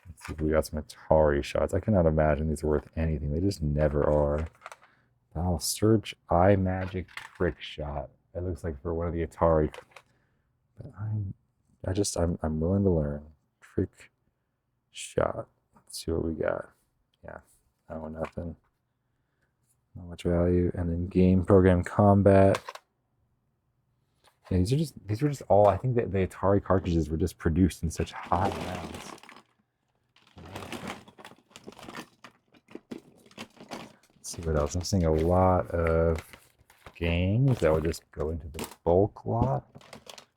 Let's see if we got some Atari shots. I cannot imagine these are worth anything. They just never are. I'll search iMagic Trick Shot. It looks like for one of the Atari. But I'm willing to learn. Trick Shot. Let's see what we got. Yeah, oh, nothing. Not much value. And then Game Program Combat. Yeah, these were just all, I think that the Atari cartridges were just produced in such high amounts. see what else. I'm seeing a lot of games that will just go into the bulk lot.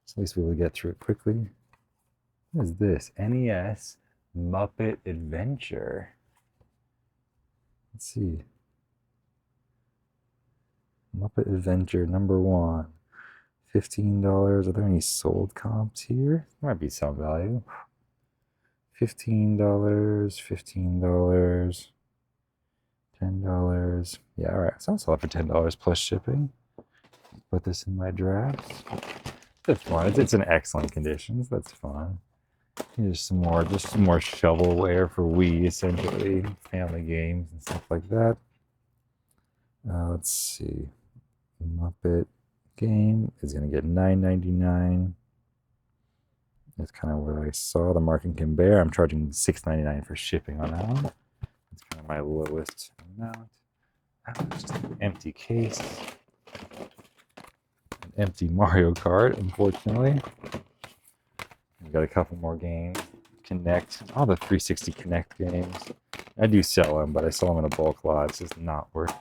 So at least we'll get through it quickly. What is this? NES Muppet Adventure. Let's see. Muppet Adventure #1. $15. Are there any sold comps here? There might be some value. $15, $15, $10. Yeah, all right. So I'll sell it for $10 plus shipping. Put this in my draft. That's fun. It's in excellent conditions. That's fun. Here's some more, just some more shovelware for Wii, essentially. Family games and stuff like that. Let's see. Muppet game is going to get $9.99. That's kind of what I saw. The Mark can Bear. I'm charging $6.99 for shipping on that one. That's kind of my lowest amount. Just an empty case. An empty Mario Kart, unfortunately. We've got a couple more games. Connect. All the 360 Connect games. I do sell them, but I sell them in a bulk lot. It's just not worth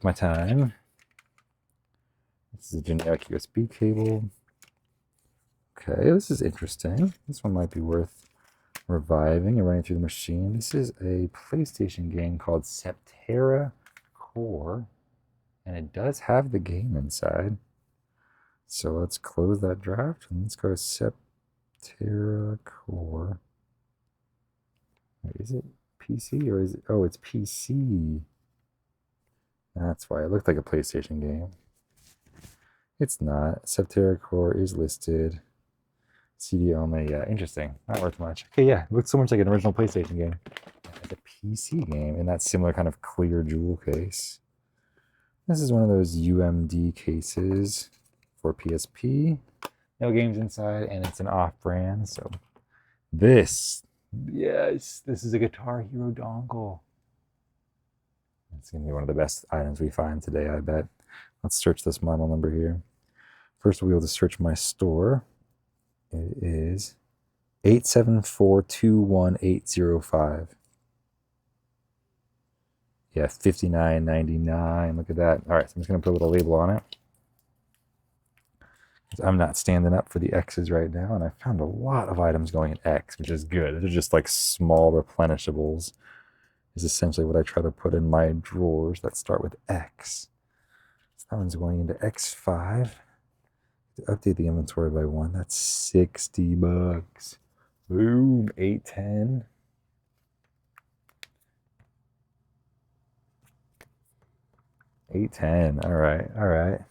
my time. This is a generic USB cable. Okay, this is interesting. This one might be worth reviving and running through the machine. This is a PlayStation game called Septerra Core, and it does have the game inside. So let's close that draft and let's go to Septerra Core. Wait, is it PC or is it? Oh, it's PC. That's why it looked like a PlayStation game. It's not. Septerra Core is listed. CD only. Yeah, interesting. Not worth much. Okay, yeah, it looks so much like an original PlayStation game. It's a PC game in that similar kind of clear jewel case. This is one of those UMD cases for PSP. No games inside, and it's an off-brand. So this, yes, this is a Guitar Hero dongle. It's going to be one of the best items we find today, I bet. Let's search this model number here. First, we'll be able to search my store. It is 874-21805. Yeah, $59.99. Look at that. All right, so I'm just going to put a little label on it. I'm not standing up for the X's right now, and I found a lot of items going in X, which is good. They're just like small replenishables. Is essentially what I try to put in my drawers that start with X. So that one's going into X5. To update the inventory by 1, that's $60. Boom, 810. $810. All right, all right.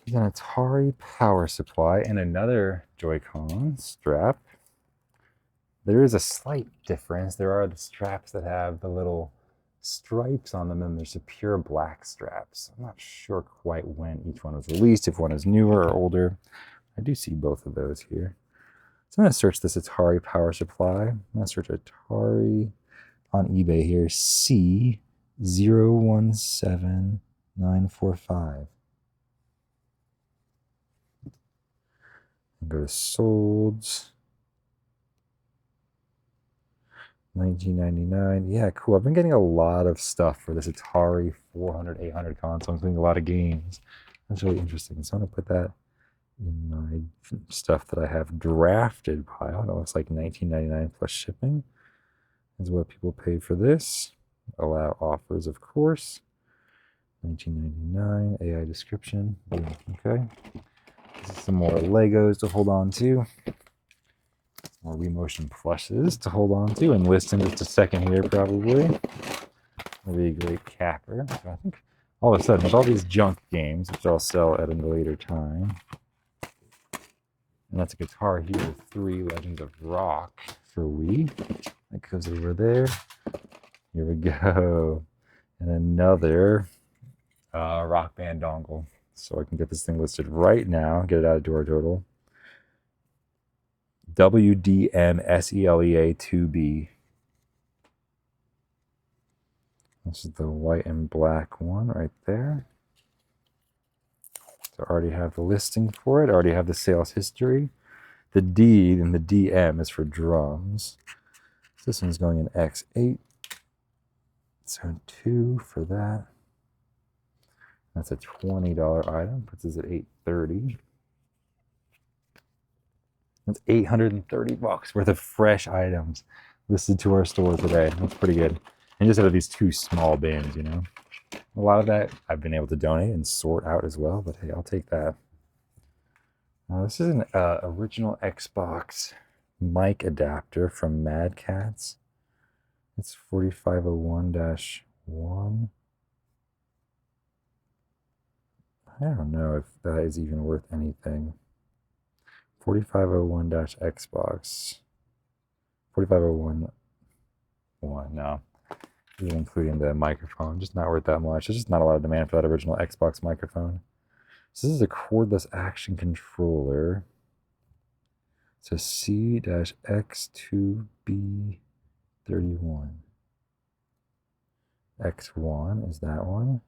There's an Atari power supply and another Joy-Con strap. There is a slight difference. There are the straps that have the little stripes on them, and there's a pure black straps. I'm not sure quite when each one was released, if one is newer or older. I do see both of those here. So I'm going to search this Atari power supply. I'm going to search Atari on eBay here, C017945. Go to solds. $19.99. Yeah, cool. I've been getting a lot of stuff for this Atari 400, 800 console, including a lot of games. That's really interesting. So I'm going to put that in my stuff that I have drafted pile. It looks like $19.99 plus shipping is what people paid for this. Allow offers, of course. $19.99. AI description. Okay. This is some more Legos to hold on to. More Remotion plushes to hold on to and list in just a second here, probably. That'll be a great capper. So I think all of a sudden, with all these junk games, which I'll sell at a later time, and that's a Guitar Hero 3 Legends of Rock for Wii. That goes over there. Here we go. And another Rock Band dongle. So I can get this thing listed right now, get it out of Door Total. WDMSELEA 2B. This is the white and black one right there. So I already have the listing for it. I already have the sales history. The D and the DM is for drums. This one's going in X8. So 2 for that. That's a $20 item. Puts us at $830. That's $830 worth of fresh items listed to our store today. That's pretty good. And just out of these 2 small bins, you know. A lot of that I've been able to donate and sort out as well, but hey, I'll take that. This is an original Xbox mic adapter from Mad Cats. It's 4501-1. I don't know if that is even worth anything. 4501-Xbox. 4501-1, no. Even including the microphone, just not worth that much. There's just not a lot of demand for that original Xbox microphone. So this is a cordless action controller. So C-X2B31. X1 is that one.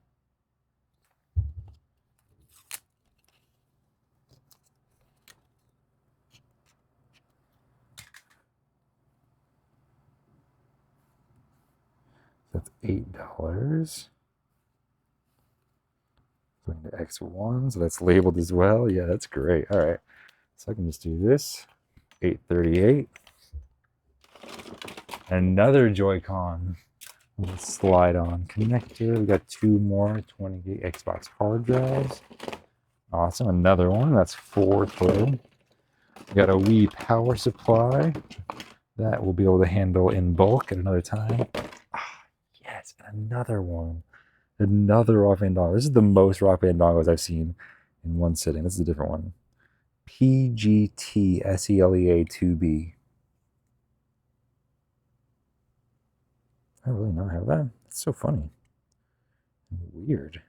That's $8. Going to X1, so that's labeled as well. Yeah, that's great. All right, so I can just do this. $838. Another Joy-Con little slide-on connector. We got 2 more 20 gig Xbox hard drives. Awesome. Another one. That's $412. We got a Wii power supply that we'll be able to handle in bulk at another time. Yes, another one. Another Rock Band dongle. This is the most Rock Band dongles I've seen in one sitting. This is a different one. PGT SELEA 2B. I really not have that. It's so funny. Weird.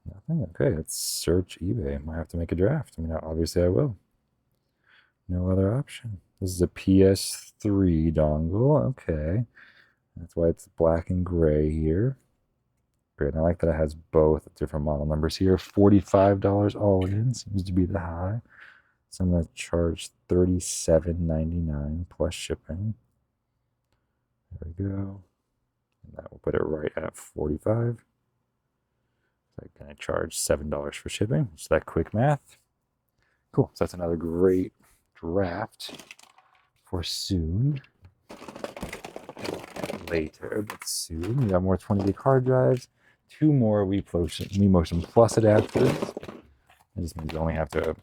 Nothing? Okay, let's search eBay. Might have to make a draft. I mean, obviously I will. No other option. This is a PS3 dongle. Okay. That's why it's black and gray here. Great. I like that it has both different model numbers here. $45 all in. Seems to be the high. So I'm going to charge $37.99 plus shipping. There we go. And that will put it right at $45. So I'm going to charge $7 for shipping. Just that quick math. Cool. So that's another great draft for soon. Later, but soon. We got more 20 gig hard drives, 2 more WeMotion Plus adapters. That just means you only have to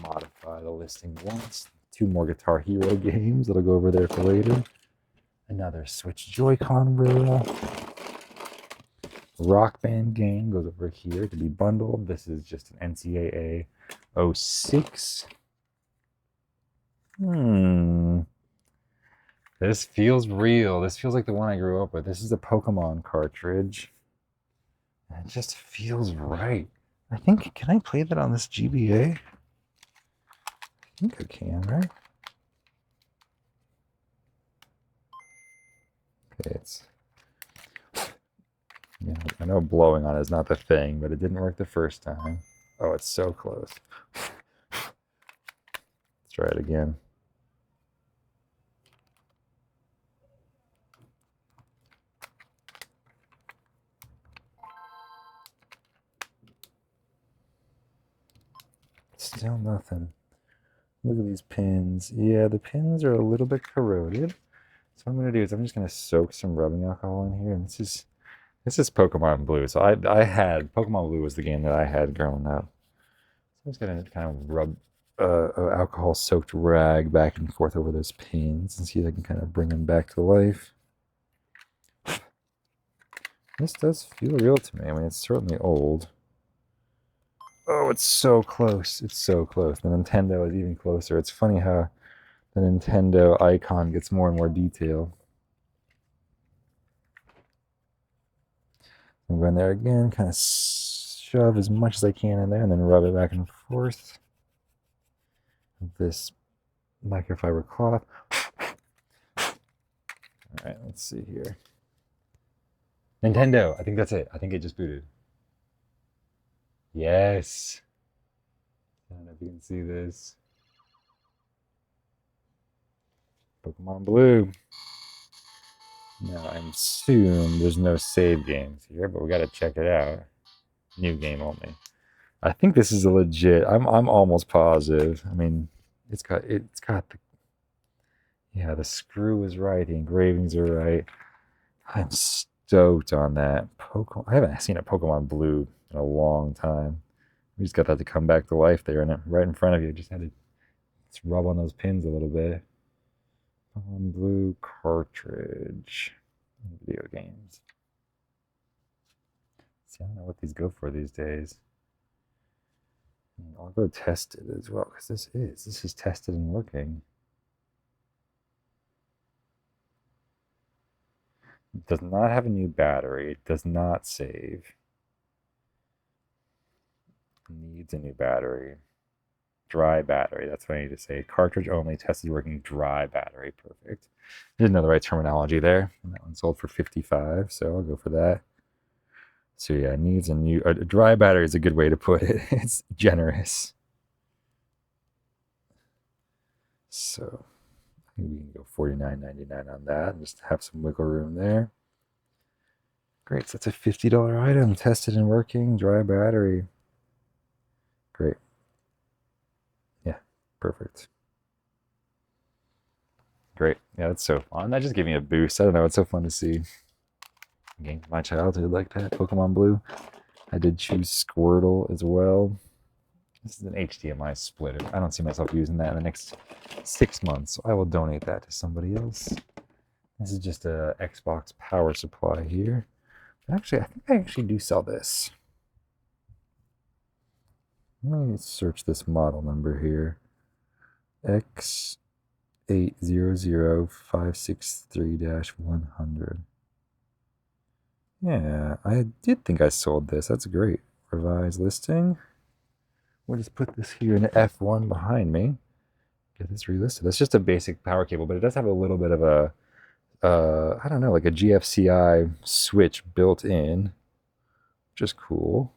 modify the listing once. 2 more Guitar Hero games that'll go over there for later. Another Switch Joy-Con rail. Rock Band game goes over here to be bundled. This is just an NCAA 06. This feels real. This feels like the one I grew up with. This is a Pokemon cartridge. And it just feels right. I think, can I play that on this GBA? I think I can, right? Okay, it's... Yeah, I know blowing on it is not the thing, but it didn't work the first time. Oh, it's so close. Let's try it again. Still nothing. Look at these pins. Yeah, the pins are a little bit corroded. So what I'm going to do is I'm just going to soak some rubbing alcohol in here. And this is Pokemon Blue. So I had, Pokemon Blue was the game that I had growing up. So I'm just going to kind of rub alcohol-soaked rag back and forth over those pins and see if I can kind of bring them back to life. This does feel real to me. I mean, it's certainly old. Oh, it's so close. It's so close. The Nintendo is even closer. It's funny how the Nintendo icon gets more and more detailed. I'm going there again, kind of shove as much as I can in there and then rub it back and forth. This microfiber cloth. All right, let's see here. Nintendo, I think that's it. I think it just booted. Yes. I don't know if you can see this. Pokemon Blue. Now, I assume there's no save games here, but we got to check it out. New game only. I think this is a legit. I'm almost positive. I mean, it's got the, yeah, the screw is right, the engravings are right. I'm stoked on that. Pokemon. I haven't seen a Pokemon Blue in a long time. We just got that to come back to life there, and right in front of you. Just had to rub on those pins a little bit. Pokemon Blue cartridge. Video games. See, I don't know what these go for these days. I'll go test it as well, because this is tested and working. It does not have a new battery. It does not save. It needs a new battery. Dry battery. That's what I need to say. Cartridge only, tested working, dry battery. Perfect. Didn't know the right terminology there. And that one sold for 55, so I'll go for that. So yeah, it needs a dry battery is a good way to put it. It's generous. So I think we can go $49.99 on that and just have some wiggle room there. Great, so that's a $50 item, tested and working, dry battery. Great. Yeah, perfect. Great. Yeah, that's so fun. That just gave me a boost. I don't know, it's so fun to see games of my childhood like that. Pokemon Blue. I did choose Squirtle as well. This is an HDMI splitter. I don't see myself using that in the next 6 months, so I will donate that to somebody else. This is just a Xbox power supply here. Actually, I think I actually do sell this. Let me search this model number here. X800563-100. Yeah, I did think I sold this. That's great. Revised listing. We'll just put this here in F1 behind me. Get this relisted. That's just a basic power cable, but it does have a little bit of a, I don't know, like a GFCI switch built in, which is cool.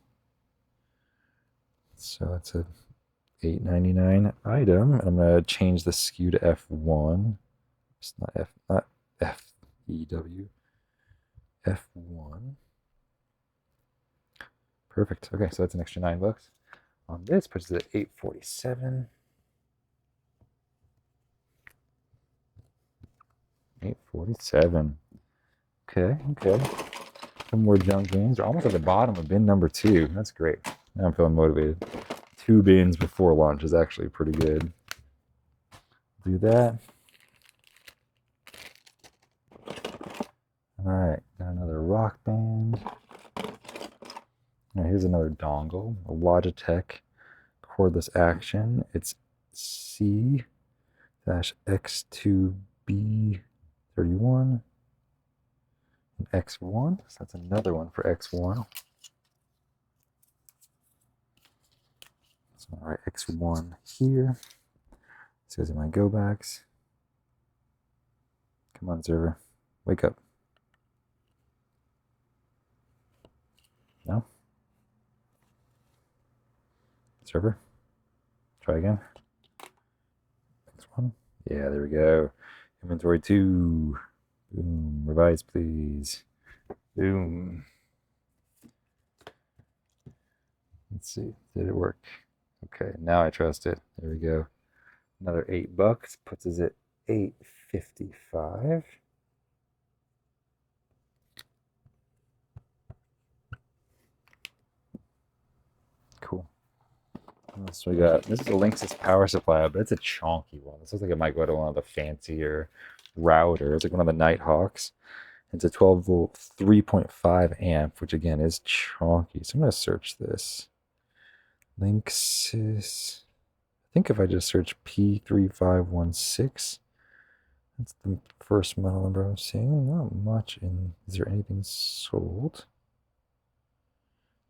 So it's a $8.99 item. And I'm going to change the SKU to F1. It's not FEW. F1. Perfect. Okay, so that's an extra $9. On this, puts it at $8.47. $8.47. Okay. Some more junk games. They're almost at the bottom of bin number 2. That's great. Now I'm feeling motivated. 2 bins before lunch is actually pretty good. Do that. All right, got another Rock Band. All right, here's another dongle, a Logitech cordless action. It's C-X2B31 and X1. So that's another one for X1. So all right, X1 here. This goes in my go backs. Come on, server, wake up. No? Server? Try again. Next one. Yeah, there we go. Inventory 2. Boom. Revise, please. Boom. Let's see. Did it work? Okay, now I trust it. There we go. Another $8 puts us at $8.55. Cool. So we got, this is a Linksys power supply, but it's a chonky one. This looks like it might go to one of the fancier routers, like one of the Nighthawks. It's a 12 volt, 3.5 amp, which again is chonky. So I'm going to search this. Linksys. I think if I just search P3516, that's the first model number I'm seeing. Not much in. Is there anything sold?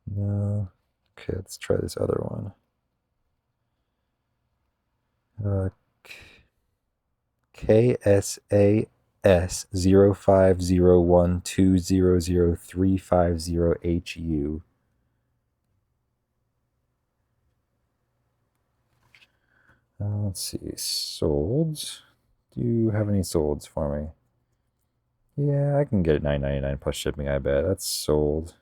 No. Okay, let's try this other one. KSAS 0501200350HU. Let's see, solds. Do you have any solds for me? Yeah, I can get it $9.99 plus shipping, I bet. That's sold.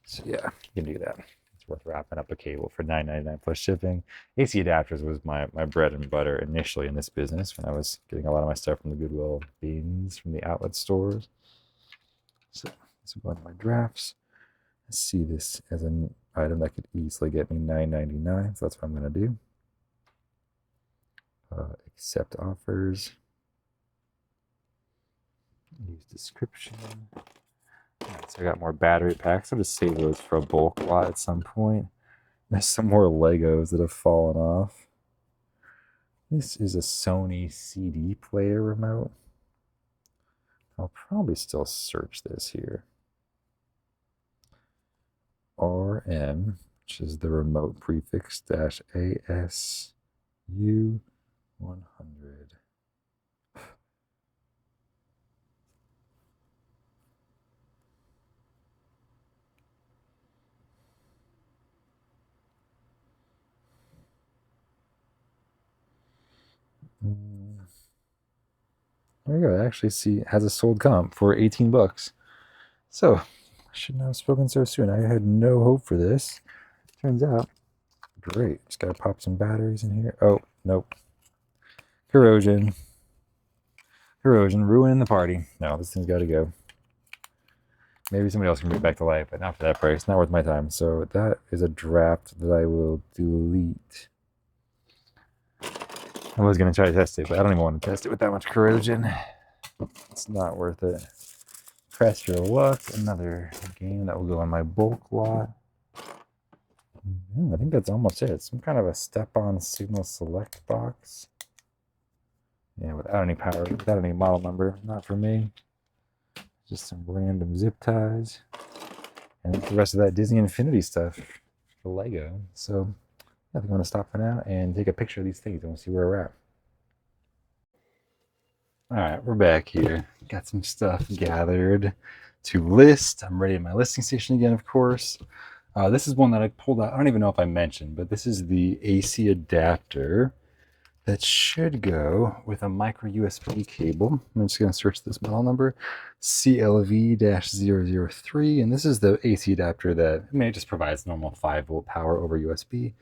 So yeah, you can do that. It's worth wrapping up a cable for $9.99 plus shipping. AC adapters was my bread and butter initially in this business when I was getting a lot of my stuff from the Goodwill bins from the outlet stores. So this will go into my drafts. I see this as an item that could easily get me $9.99, so that's what I'm going to do. Accept offers. Use description. Alright, so I got more battery packs. I'll just save those for a bulk lot at some point. There's some more Legos that have fallen off. This is a Sony CD player remote. I'll probably still search this here. RM, which is the remote prefix dash ASU 100. There we go. It actually has a sold comp for 18 bucks. So I should not have spoken so soon. I had no hope for this. Turns out, great. Just gotta pop some batteries in here. Oh, nope. Corrosion. Corrosion, ruining the party. No, this thing's gotta go. Maybe somebody else can bring it back to life, but not for that price. Not worth my time. So that is a draft that I will delete. I was going to try to test it, but I don't even want to test it with that much corrosion. It's not worth it. Press your luck. Another game that will go on my bulk lot. I think that's almost it. Some kind of a step-on signal select box. Yeah, without any power, without any model number. Not for me. Just some random zip ties. And the rest of that Disney Infinity stuff for Lego. So I think I'm going to stop for now and take a picture of these things and we'll see where we're at. All right, we're back here. Got some stuff gathered to list. I'm ready at my listing station again, of course. This is one that I pulled out. I don't even know if I mentioned, but this is the AC adapter that should go with a micro USB cable. I'm just going to search this model number, CLV-003. And this is the AC adapter that, I mean, it just provides normal 5-volt power over USB,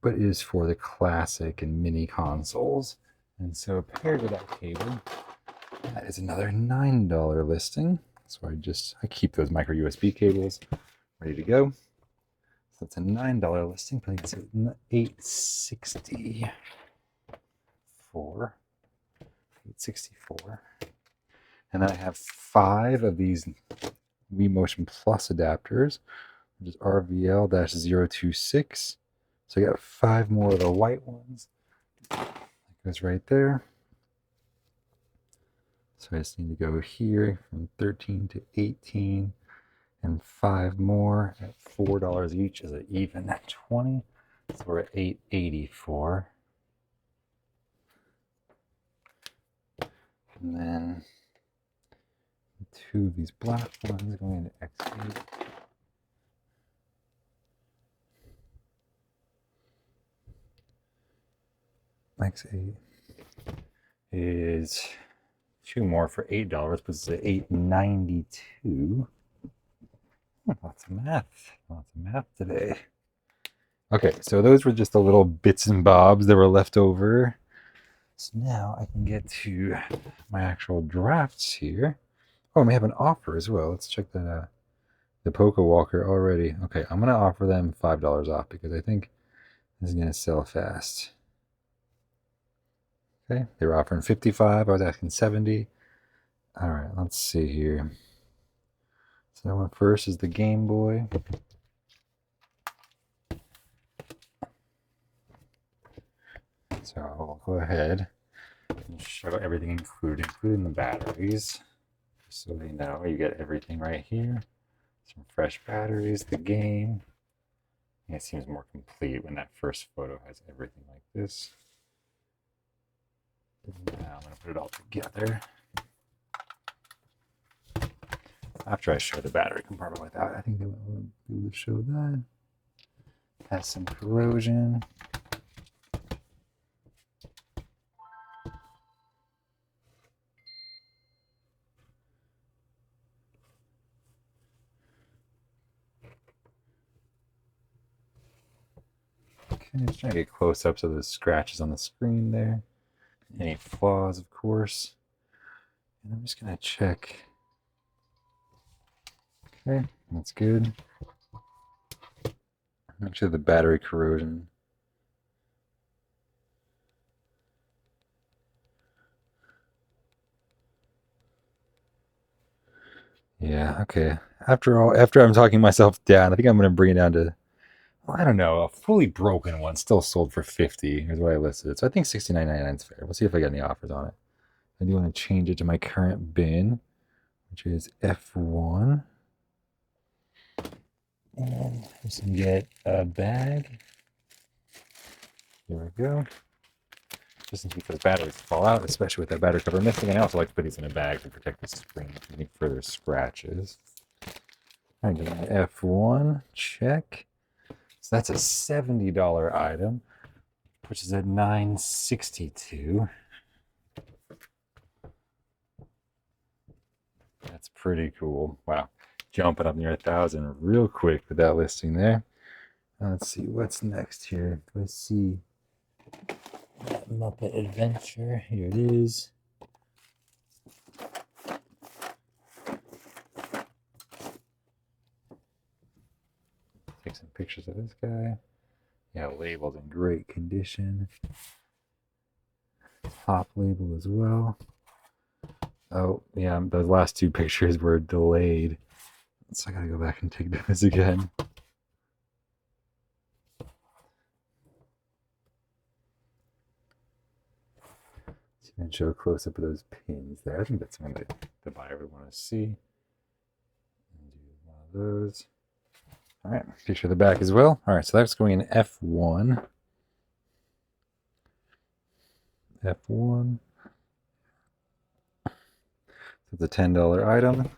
but it is for the classic and mini consoles. And so paired with that cable, that is another $9 listing. So I keep those micro USB cables ready to go. So it's a $9 listing. Probably it's $864. $864. And then I have 5 of these WeMotion Plus adapters, which is RVL-026. So I got 5 more of the white ones. That goes right there. So I just need to go here from 13 to 18 and 5 more at $4 each is an even at 20. So we're at $884. And then 2 of these black ones going into X8. X8 is 2 more for $8, puts it at $892. Lots of math. Lots of math today. Okay, so those were just the little bits and bobs that were left over. So now I can get to my actual drafts here. Oh, and we have an offer as well. Let's check that out. The Poco Walker already. Okay, I'm going to offer them $5 off because I think this is going to sell fast. Okay, they were offering 55. I was asking 70. All right, let's see here. So that one first is the Game Boy. So I'll go ahead and show everything included, including the batteries. So they know you get everything right here. Some fresh batteries, the game. And it seems more complete when that first photo has everything like this. Now I'm going to put it all together. After I show the battery compartment like that, I think they will be able to show that. Has some corrosion. Just trying to get close-ups of the scratches on the screen there. Any flaws, of course. And I'm just going to check. Okay, that's good. Make sure the battery corrosion. Yeah, okay. After I'm talking myself down, I think I'm going to bring it down to, well, I don't know, a fully broken one still sold for 50 is what I listed it. So I think 69.99 is fair. We'll see if I get any offers on it. I do want to change it to my current bin, which is F1. And I'm just going to get a bag. There we go. Just in case those batteries fall out, especially with that battery cover missing. I also like to put these in a bag to protect the screen from any further scratches. I get my F1, check. So that's a $70 item, which is at $962. That's pretty cool. Wow, jumping up near 1,000 real quick with that listing there. Let's see what's next here. Let's see. Muppet Adventure. Here it is. Take some pictures of this guy. Yeah, labeled in great condition. Top label as well. Oh, yeah, those last two pictures were delayed. So I gotta go back and take those again. So you can show a close up of those pins there. I think that's one that the buyer would want to see. And do one of those. All right, picture the back as well. All right, so that's going in F1. F1. So it's a $10 item.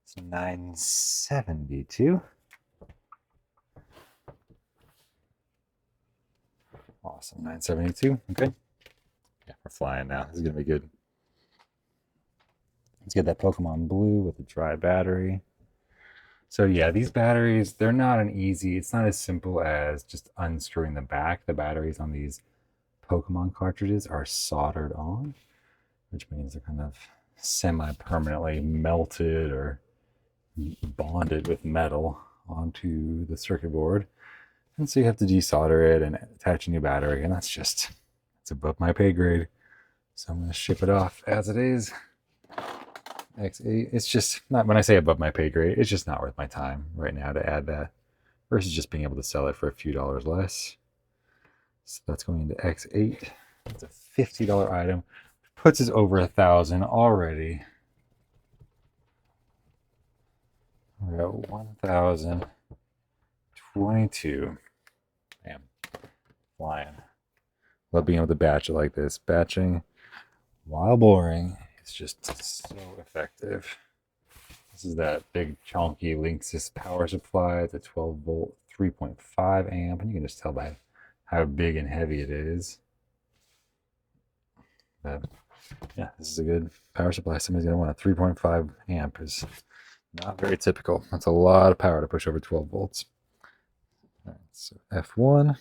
It's $972. Awesome, $972. Okay. Yeah, we're flying now. This is gonna be good. Let's get that Pokemon Blue with the dry battery. So yeah, these batteries, they're not it's not as simple as just unscrewing the back. The batteries on these Pokemon cartridges are soldered on, which means they're kind of semi-permanently melted or bonded with metal onto the circuit board. And so you have to desolder it and attach a new battery, and it's above my pay grade. So I'm gonna ship it off as it is. X8. It's just not, when I say above my pay grade, it's just not worth my time right now to add that versus just being able to sell it for a few dollars less. So that's going into X8. It's a $50 item, puts us over 1,000 already. We're at 1,022. Damn, flying. Love being able to batch it like this. Batching, while boring, it's just so effective. This is that big chunky Linksys power supply. It's a 12 volt, 3.5 amp, and you can just tell by how big and heavy it is. But yeah, this is a good power supply. Somebody's gonna want a 3.5 amp. Is not very typical. That's a lot of power to push over 12 volts. All right, so F1.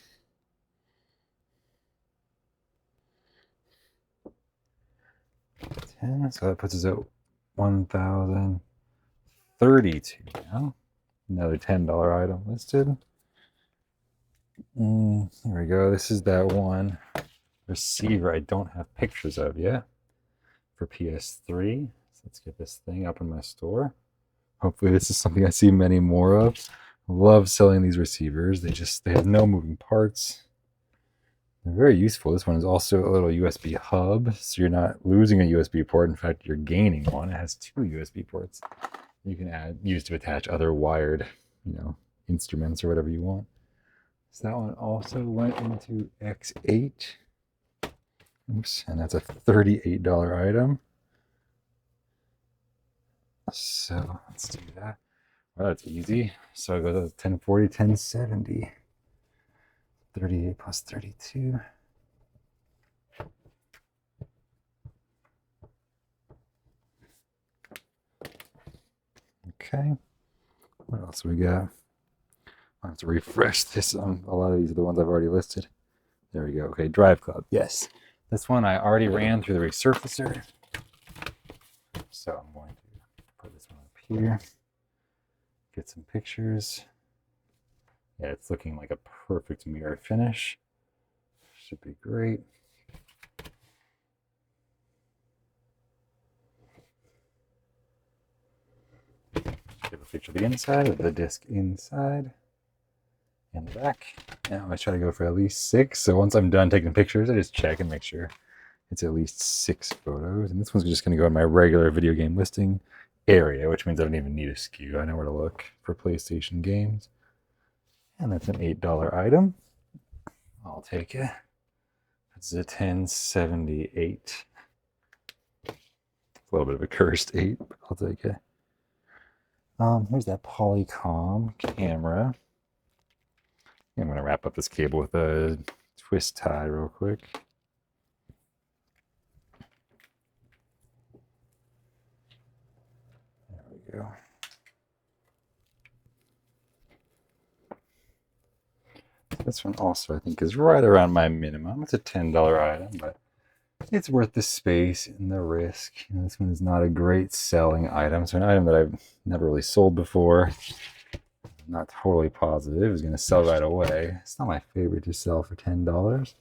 So that puts us at 1,032 now. Another $10 item listed. Here we go. This is that one receiver I don't have pictures of yet for PS3. So let's get this thing up in my store. Hopefully this is something I see many more of. Love selling these receivers. They have no moving parts. They're very useful. This one is also a little USB hub, so you're not losing a USB port. In fact, you're gaining one. It has two USB ports you can use to attach other wired, instruments or whatever you want. So that one also went into X8. Oops, and that's a $38 item. So let's do that. Well, that's easy. So I go to 1040, 1070. 38 plus 32. Okay. What else we got? I have to refresh this. A lot of these are the ones I've already listed. There we go. Okay, Drive Club. Yes. This one I already ran through the resurfacer. So I'm going to put this one up here. Get some pictures. Yeah, it's looking like a perfect mirror finish. Should be great. Give a picture of the inside with the disc inside and the back. Now I try to go for at least 6. So once I'm done taking pictures, I just check and make sure it's at least 6 photos. And this one's just going to go in my regular video game listing area, which means I don't even need a SKU. I know where to look for PlayStation games. And that's an $8 item. I'll take it. It's a 1078. It's a little bit of a cursed 8, but I'll take it. Here's that Polycom camera. I'm going to wrap up this cable with a twist tie real quick. There we go. This one also, I think, is right around my minimum. It's a $10 item, but it's worth the space and the risk. This one is not a great selling item. So an item that I've never really sold before. I'm not totally positive is going to sell right away. It's not my favorite to sell for $10,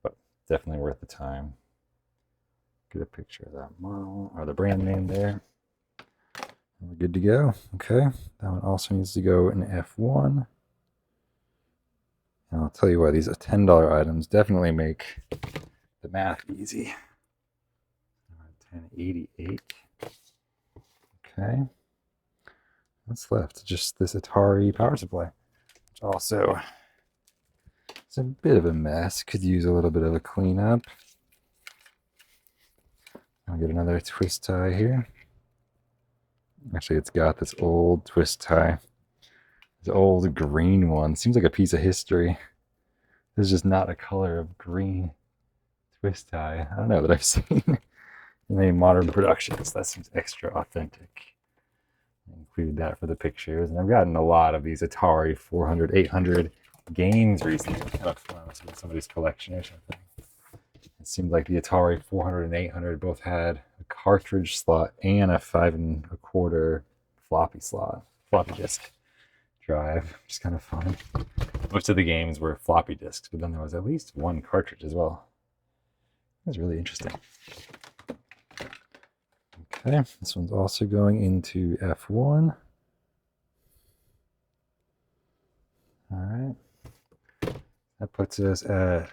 but definitely worth the time. Get a picture of that model or the brand name there. And we're good to go. Okay, that one also needs to go in F1. And I'll tell you what, these $10 items definitely make the math easy. 1088. Okay. What's left? Just this Atari power supply, which also is a bit of a mess. Could use a little bit of a cleanup. I'll get another twist tie here. Actually, it's got this old twist tie. This old green one. Seems like a piece of history. This is just not a color of green twist tie. I don't know that I've seen in any modern productions. That seems extra authentic. I included that for the pictures. And I've gotten a lot of these Atari 400, 800 games recently. Kind of fun with somebody's collection or something. It seemed like the Atari 400 and 800 both had a cartridge slot and a 5 1/4 floppy disk drive, which is kind of fun. Most of the games were floppy disks, but then there was at least one cartridge as well. That was really interesting. Okay, this one's also going into F1. All right. That puts us at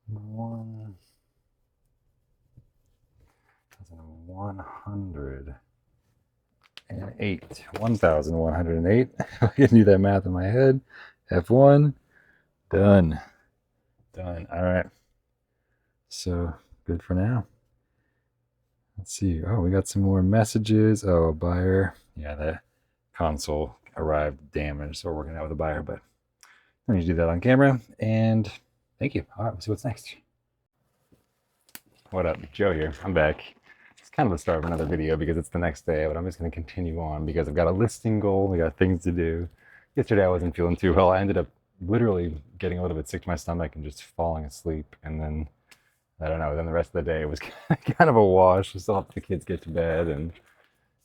1,108. I can do that math in my head. F1, done. Done. All right. So good for now. Let's see. Oh, we got some more messages. Oh, buyer. Yeah, the console arrived damaged, so we're working out with a buyer, but I need to do that on camera. And thank you. All right, we'll see what's next. What up? Joe here. I'm back. It's kind of the start of another video because it's the next day, but I'm just going to continue on because I've got a listing goal. We got things to do. Yesterday I wasn't feeling too well. I ended up literally getting a little bit sick to my stomach and just falling asleep. And then, I don't know, then the rest of the day it was kind of a wash. We still helped the kids get to bed and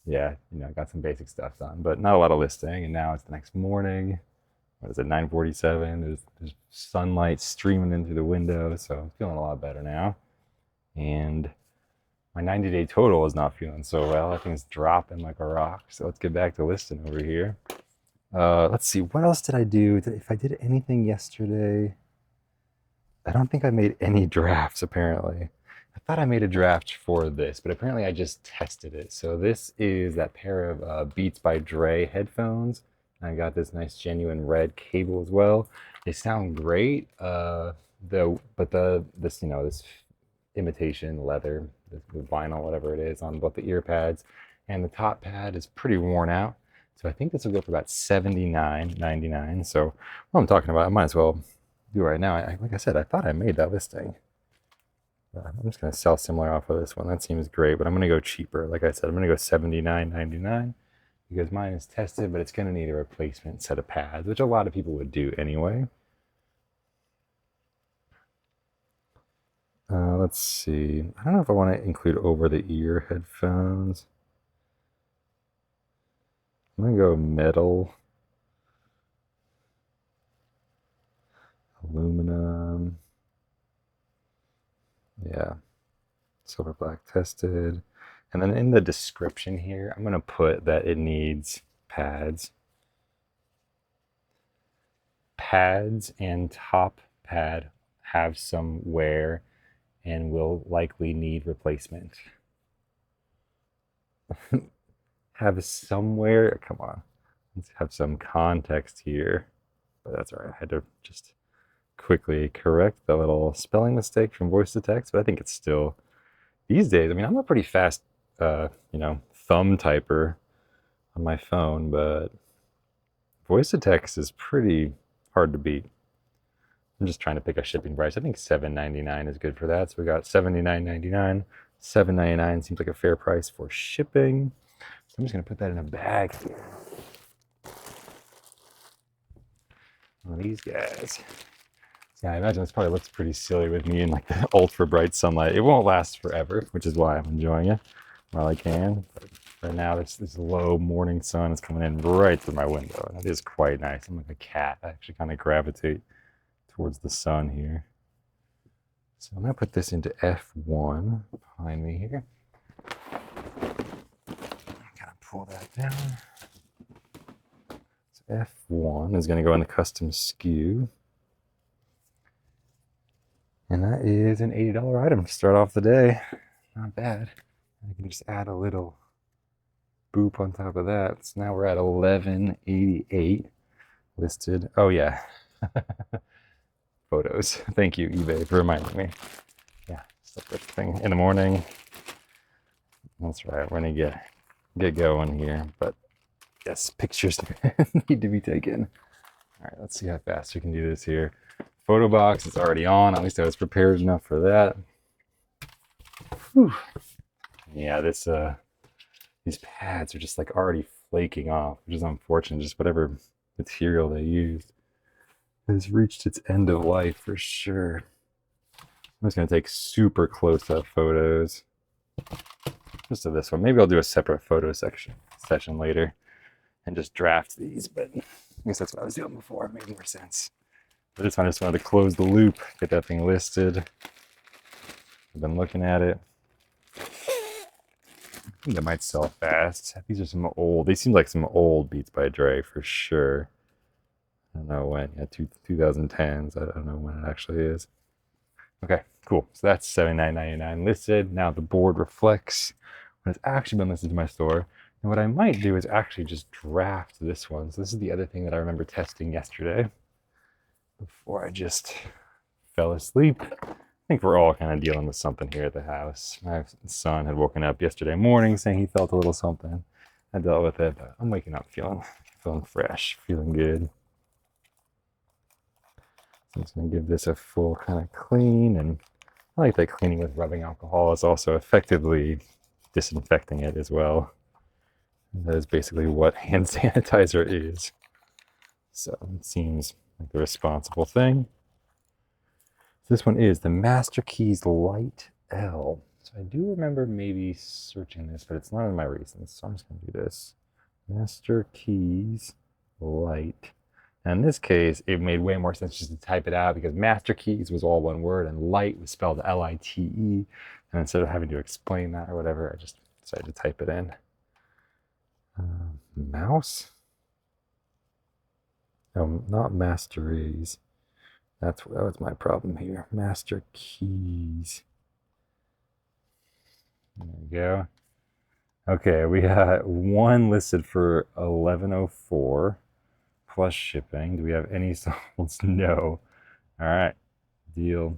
yeah, got some basic stuff done, but not a lot of listing. And now it's the next morning. What is it, 9:47? There's sunlight streaming in through the window, so I'm feeling a lot better now. And my 90-day total is not feeling so well. I think it's dropping like a rock. So let's get back to listing over here. Let's see, what else did I do? If I did anything yesterday, I don't think I made any drafts apparently. I thought I made a draft for this, but apparently I just tested it. So this is that pair of Beats by Dre headphones. I got this nice genuine red cable as well. They sound great. This imitation leather, this vinyl, whatever it is, on both the ear pads and the top pad is pretty worn out. So I think this will go for about $79.99. So what I'm talking about, I might as well do right now. Like I said, I thought I made that listing. I'm just going to sell similar off of this one. That seems great, but I'm going to go cheaper. Like I said, I'm going to go $79.99. because mine is tested, but it's going to need a replacement set of pads, which a lot of people would do anyway. Let's see. I don't know if I want to include over-the-ear headphones. I'm going to go metal, aluminum. Yeah, silver black tested. And then in the description here, I'm going to put that it needs pads. Pads and top pad have some wear and will likely need replacement. Have somewhere, come on, let's have some context here. But that's all right. I had to just quickly correct the little spelling mistake from voice to text, but I think it's still, these days, I mean, I'm a pretty fast, thumb typer on my phone, but voice to text is pretty hard to beat. I'm just trying to pick a shipping price. I think $7.99 is good for that. So we got $79.99. $7.99 seems like a fair price for shipping. So I'm just gonna put that in a bag here. One of these guys. Yeah, I imagine this probably looks pretty silly with me in like the ultra bright sunlight. It won't last forever, which is why I'm enjoying it while I can. But right now, this low morning sun is coming in right through my window, and it is quite nice. I'm like a cat. I actually kind of gravitate towards the sun here. So I'm gonna put this into F1 behind me here. Gotta pull that down. So F1 is gonna go in the custom SKU. And that is an $80 item to start off the day. Not bad. I can just add a little boop on top of that. So now we're at $11.88 listed. Oh yeah. Photos. Thank you, eBay, for reminding me. Yeah, stuff this thing in the morning. That's right. We're gonna get going here. But yes, pictures need to be taken. All right, let's see how fast we can do this here. Photo box is already on. At least I was prepared enough for that. Whew. Yeah, these pads are just like already flaking off, which is unfortunate. Just whatever material they used has reached its end of life for sure. I'm just gonna take super close-up photos. Just of this one. Maybe I'll do a separate photo session later and just draft these, but I guess that's what I was doing before. It made more sense. But this one, I just wanted to close the loop, get that thing listed. I've been looking at it. I think it might sell fast. These are some old, they seem like some old Beats by Dre for sure. I don't know when, yeah, 2010s. I don't know when it actually is. Okay, cool. So that's $79.99 listed. Now the board reflects when it's actually been listed to my store. And what I might do is actually just draft this one. So this is the other thing that I remember testing yesterday before I just fell asleep. I think we're all kind of dealing with something here at the house. My son had woken up yesterday morning saying he felt a little something. I dealt with it, but I'm waking up feeling fresh, feeling good. So I'm just gonna give this a full kind of clean, and I like that cleaning with rubbing alcohol is also effectively disinfecting it as well. And that is basically what hand sanitizer is. So it seems like the responsible thing. So this one is the Master Keys Light L. So I do remember maybe searching this, but it's not in my recents. So I'm just gonna do this. Master Keys Light. Now in this case, it made way more sense just to type it out because Master Keys was all one word and light was spelled L-I-T-E. And instead of having to explain that or whatever, I just decided to type it in. Mouse? Oh, not masteries. That was my problem here. Master Keys. There we go. Okay, we got one listed for $11.04 plus shipping. Do we have any solds? No. All right, deal.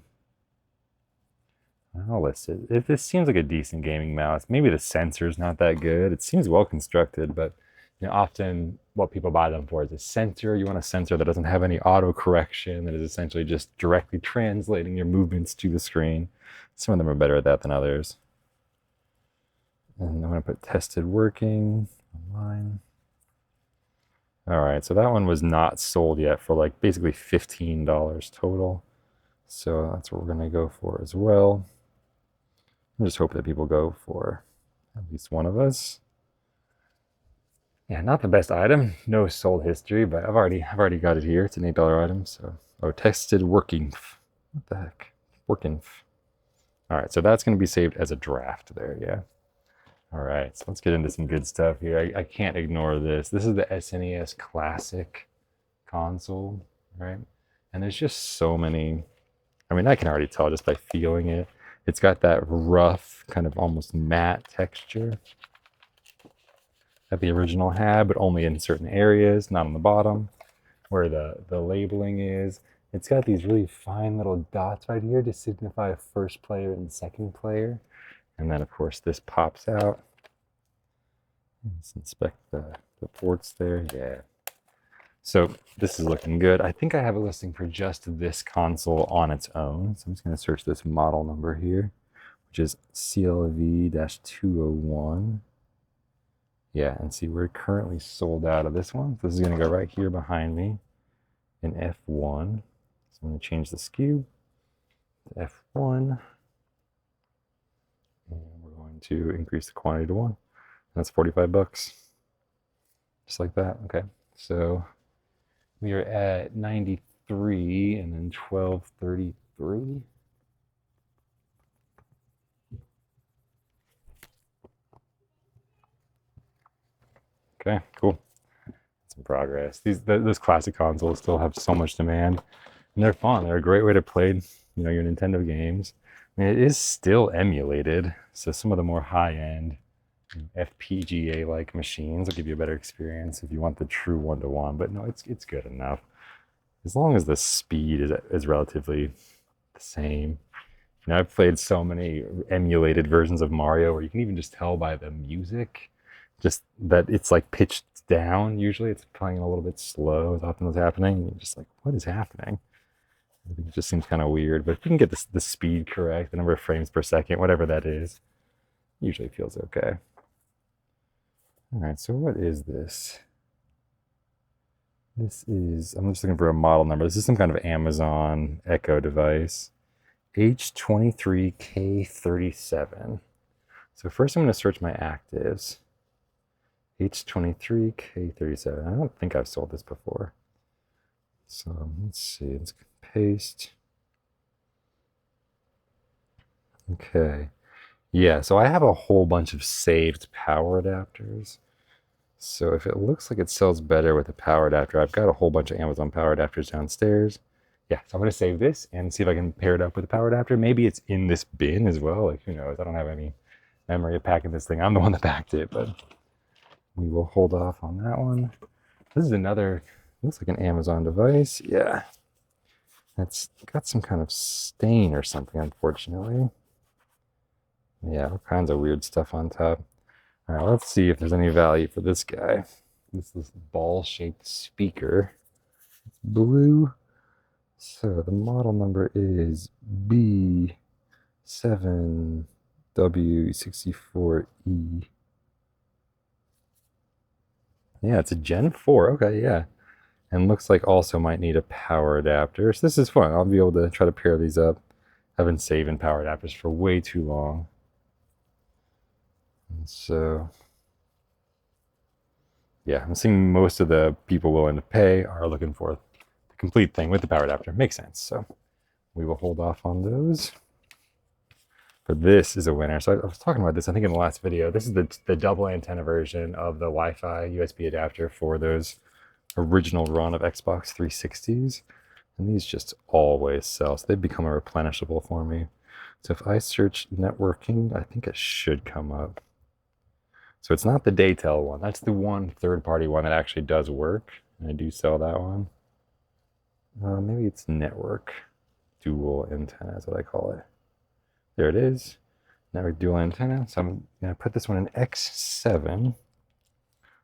I'll list it. If this seems like a decent gaming mouse, maybe the sensor's not that good. It seems well constructed, but often what people buy them for is a sensor. You want a sensor that doesn't have any auto correction, that is essentially just directly translating your movements to the screen. Some of them are better at that than others. And I'm going to put tested working online. All right, so that one was not sold yet for like basically $15 total. So that's what we're gonna go for as well. I just hope that people go for at least one of us. Yeah, not the best item. No sold history, but I've already got it here. It's an $8 item. So tested working. What the heck? Working. All right, so that's gonna be saved as a draft there. Yeah. All right, so let's get into some good stuff here. I can't ignore this. This is the SNES Classic console, right? And there's just so many. I mean, I can already tell just by feeling it. It's got that rough, kind of almost matte texture that the original had, but only in certain areas, not on the bottom where the labeling is. It's got these really fine little dots right here to signify first player and second player. And then, of course, this pops out. Let's inspect the ports there. Yeah. So this is looking good. I think I have a listing for just this console on its own. So I'm just going to search this model number here, which is CLV-201. Yeah, and see, we're currently sold out of this one. So this is going to go right here behind me in F1. So I'm going to change the SKU to F1. And we're going to increase the quantity to 1. That's 45 bucks. Just like that. Okay. So we are at 93 and then 1233. Okay, cool. Some progress. Those classic consoles still have so much demand, and they're fun. They're a great way to play, your Nintendo games. I mean, it is still emulated, so some of the more high-end FPGA-like machines will give you a better experience if you want the true one-to-one. But no, it's good enough as long as the speed is relatively the same. I've played so many emulated versions of Mario where you can even just tell by the music, just that it's like pitched down. Usually, it's playing a little bit slow. Is often what's happening. And you're just like, what is happening? It just seems kind of weird. But if you can get the speed correct, the number of frames per second, whatever that is, usually feels okay. All right, so what is this? This is, I'm just looking for a model number. This is some kind of Amazon Echo device. H23K37. So first I'm going to search my actives. H23K37. I don't think I've sold this before. So let's see, let's paste. Okay. Yeah, so I have a whole bunch of saved power adapters. So if it looks like it sells better with a power adapter, I've got a whole bunch of Amazon power adapters downstairs. Yeah, so I'm going to save this and see if I can pair it up with a power adapter. Maybe it's in this bin as well. Like, who knows? I don't have any memory of packing this thing. I'm the one that packed it, but we will hold off on that one. This is another, looks like an Amazon device. Yeah. It's got some kind of stain or something, unfortunately. Yeah, all kinds of weird stuff on top. All right, let's see if there's any value for this guy. This is ball-shaped speaker. It's blue. So the model number is B7W64E. Yeah, it's a Gen 4. Okay, yeah. And looks like also might need a power adapter. So this is fun. I'll be able to try to pair these up. I've been saving power adapters for way too long. And so, yeah, I'm seeing most of the people willing to pay are looking for the complete thing with the power adapter. Makes sense. So we will hold off on those. But this is a winner. So I was talking about this, I think, in the last video. This is the double antenna version of the Wi-Fi USB adapter for those original run of Xbox 360s. And these just always sell. So they've become a replenishable for me. So if I search networking, I think it should come up. So it's not the Daytel one. That's the one third-party one that actually does work. And I do sell that one. Maybe it's network dual antenna is what I call it. There it is. Network dual antenna. So I'm going to put this one in X7.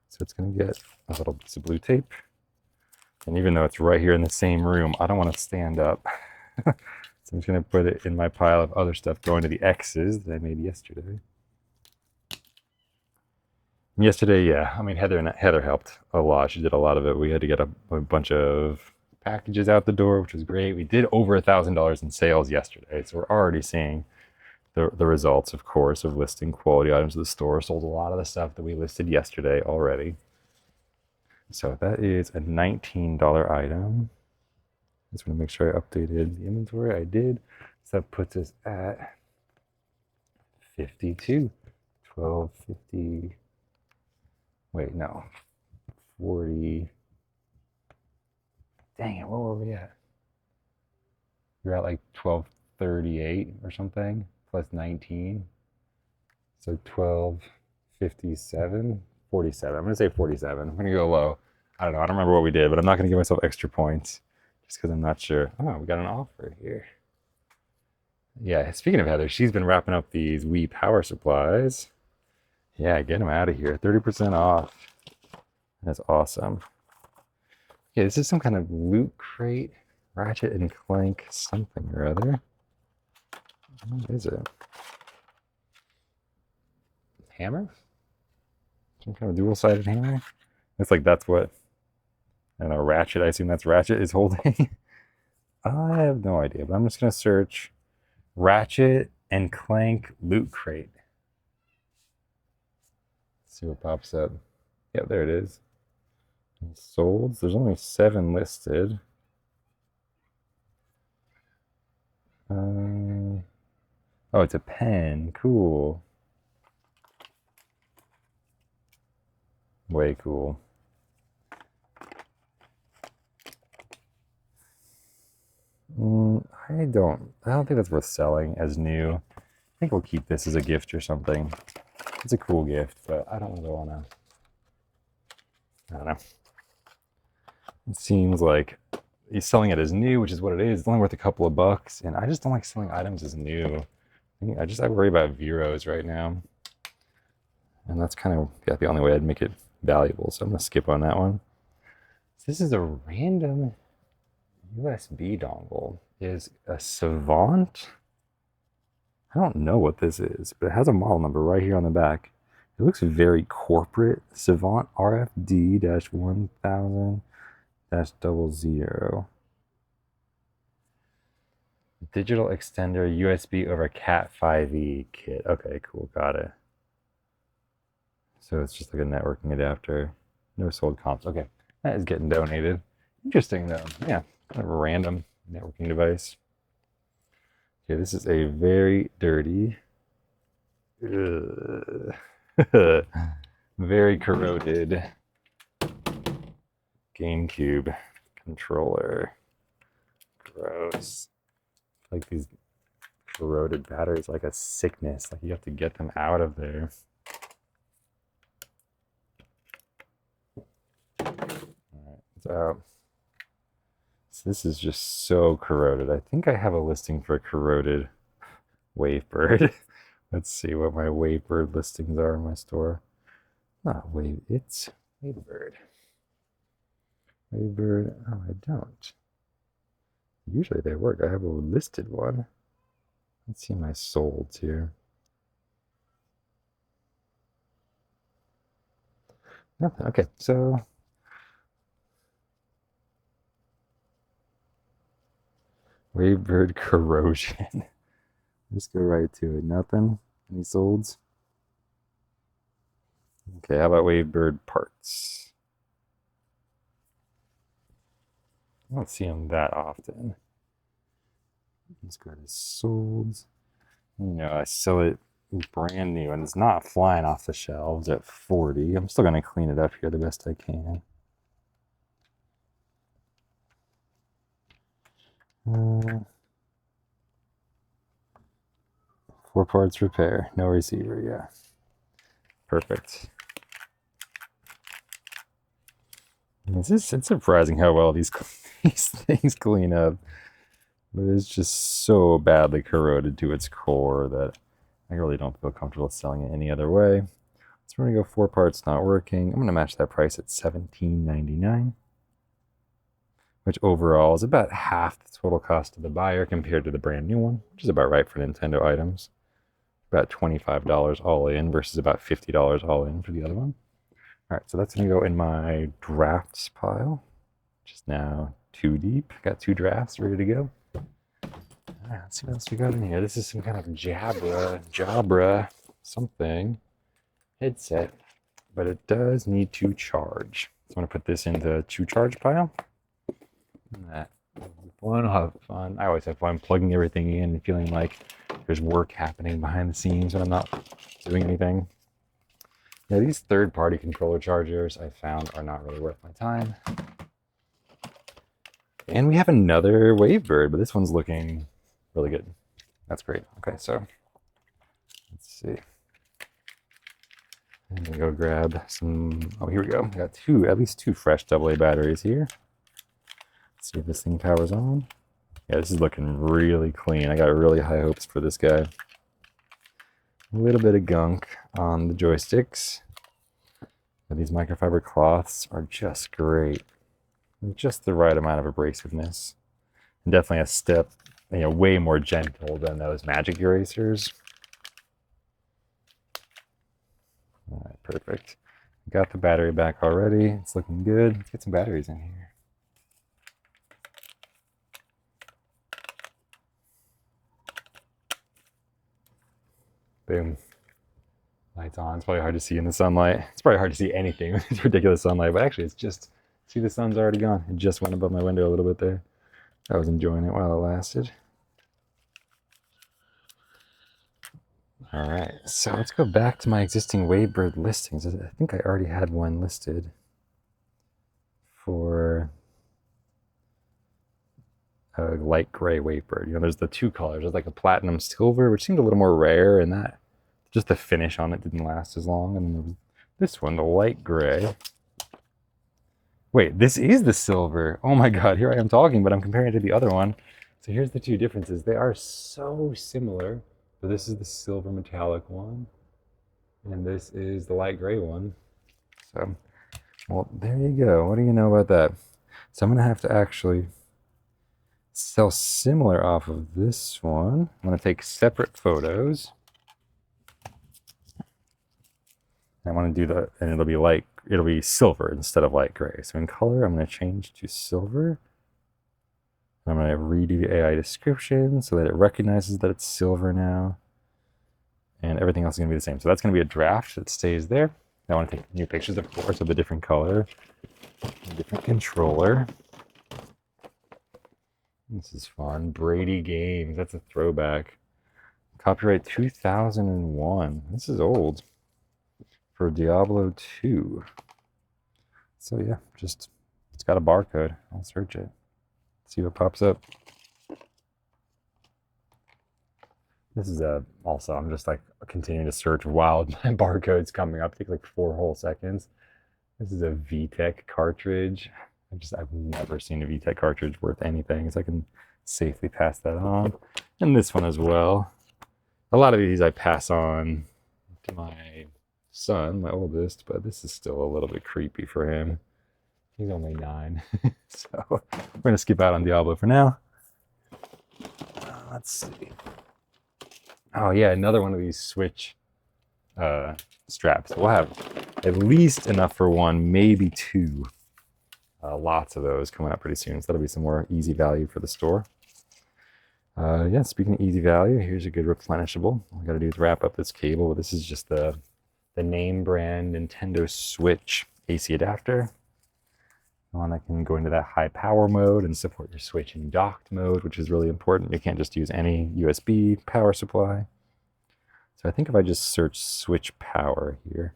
So it's going to get a little piece of blue tape. And even though it's right here in the same room, I don't want to stand up. So I'm just going to put it in my pile of other stuff going to the X's that I made yesterday. Yesterday, yeah. I mean, Heather helped a lot. She did a lot of it. We had to get a bunch of packages out the door, which was great. We did over $1,000 in sales yesterday, so we're already seeing the results, of course, of listing quality items at the store. Sold a lot of the stuff that we listed yesterday already. So that is a $19 item. Just want to make sure I updated the inventory. I did. So that puts us at 52. 1250. Wait, no. 40. Dang it, what were we at? We're at like 1238 or something, plus 19. So 1257, 47. I'm gonna say 47. I'm gonna go low. I don't know. I don't remember what we did, but I'm not gonna give myself extra points just because I'm not sure. Oh, we got an offer here. Yeah, speaking of Heather, she's been wrapping up these Wii power supplies. Yeah, get them out of here. 30% off. That's awesome. Yeah, this is some kind of loot crate, Ratchet and Clank something or other. What is it? Hammer? Some kind of dual-sided hammer? It's like that's what, I don't know, Ratchet, I assume that's Ratchet is holding. I have no idea, but I'm just going to search Ratchet and Clank loot crate. Let's see what pops up. Yeah, there it is. Sold. There's only 7 listed. Oh, it's a pen. Cool. Way cool. I don't think that's worth selling as new. I think we'll keep this as a gift or something. It's a cool gift, but I don't really want to. I don't know. It seems like he's selling it as new, which is what it is. It's only worth a couple of bucks, and I just don't like selling items as new. I worry about Veros right now, and that's kind of the only way I'd make it valuable. So I'm gonna skip on that one. So this is a random USB dongle. Is a Savant. I don't know what this is, but it has a model number right here on the back. It looks very corporate. Savant RFD-1000-00. Digital extender USB over Cat 5e kit. Okay, cool, got it. So it's just like a networking adapter. No sold comps. Okay, that is getting donated. Interesting though. Yeah, kind of a random networking device. Okay, this is a very dirty, very corroded GameCube controller. Gross. Like these corroded batteries, like a sickness. Like you have to get them out of there. Alright, it's out. So this is just so corroded. I think I have a listing for a corroded Wavebird. Let's see what my Wavebird listings are in my store. Not Wave, it's Wavebird. Wavebird, oh, I don't. Usually they work. I have a listed one. Let's see my solds here. Nothing. Okay, so Wavebird corrosion. Let's go right to it. Nothing. Any solds? Okay, how about Wavebird parts? I don't see them that often. Let's go to solds. You know, I sell it brand new and it's not flying off the shelves at 40. I'm still going to clean it up here the best I can. 4 parts repair, no receiver, yeah. Perfect. It's surprising how well these things clean up. But it's just so badly corroded to its core that I really don't feel comfortable selling it any other way. So we're gonna go 4 parts not working. I'm gonna match that price at $17.99, which overall is about half the total cost of the buyer compared to the brand new one, which is about right for Nintendo items. About $25 all in versus about $50 all in for the other one. All right, so that's gonna go in my drafts pile, which is now 2 deep. Got 2 drafts ready to go. All right, let's see what else we got in here. This is some kind of Jabra something headset, but it does need to charge. So I'm gonna put this in the to charge pile. That fun, I'll have fun. I always have fun plugging everything in and feeling like there's work happening behind the scenes when I'm not doing anything. Yeah, these third-party controller chargers I found are not really worth my time. And we have another Wavebird, but this one's looking really good. That's great. Okay, so let's see. I'm gonna go grab some. Oh, here we go. Got at least two fresh AA batteries here. Let's see if this thing powers on. Yeah, this is looking really clean. I got really high hopes for this guy. A little bit of gunk on the joysticks. But these microfiber cloths are just great. Just the right amount of abrasiveness. And definitely a step, way more gentle than those magic erasers. All right, perfect. Got the battery back already. It's looking good. Let's get some batteries in here. Boom. Lights on. It's probably hard to see in the sunlight. It's probably hard to see anything with this ridiculous sunlight, but actually it's just, see, the sun's already gone. It just went above my window a little bit there. I was enjoying it while it lasted. All right, so let's go back to my existing Wavebird listings. I think I already had one listed for a light gray Wavebird. There's the 2 colors. There's like a platinum silver, which seemed a little more rare, and that just the finish on it didn't last as long. And then there was this one, the light gray. Wait, this is the silver. Oh my God, here I am talking, but I'm comparing it to the other one. So here's the 2 differences. They are so similar. So this is the silver metallic one, and this is the light gray one. So, well, there you go. What do you know about that? So I'm gonna have to actually sell similar off of this one. I'm gonna take separate photos. I want to do that, and it'll be silver instead of light gray. So in color, I'm going to change to silver. I'm going to redo the AI description so that it recognizes that it's silver now. And everything else is going to be the same. So that's going to be a draft that stays there. I want to take new pictures, of course, of the different color, a different controller. This is fun. Brady Games. That's a throwback. Copyright 2001. This is old. For Diablo 2. So yeah, it's got a barcode. I'll search it. See what pops up. This is also, I'm just like continuing to search while my barcode's coming up. Take like 4 whole seconds. This is a VTech cartridge. I've never seen a VTech cartridge worth anything, so I can safely pass that on. And this one as well. A lot of these I pass on to my son, my oldest, but this is still a little bit creepy for him. He's only 9. So we're going to skip out on Diablo for now. Let's see. Oh yeah, another one of these Switch straps. We'll have at least enough for 1, maybe 2. Lots of those coming up pretty soon. So that'll be some more easy value for the store. Yeah, speaking of easy value, here's a good replenishable. All I got to do is wrap up this cable. This is just the name brand Nintendo Switch AC adapter. One that can go into that high power mode and support your Switch in docked mode, which is really important. You can't just use any USB power supply. So I think if I just search Switch power here,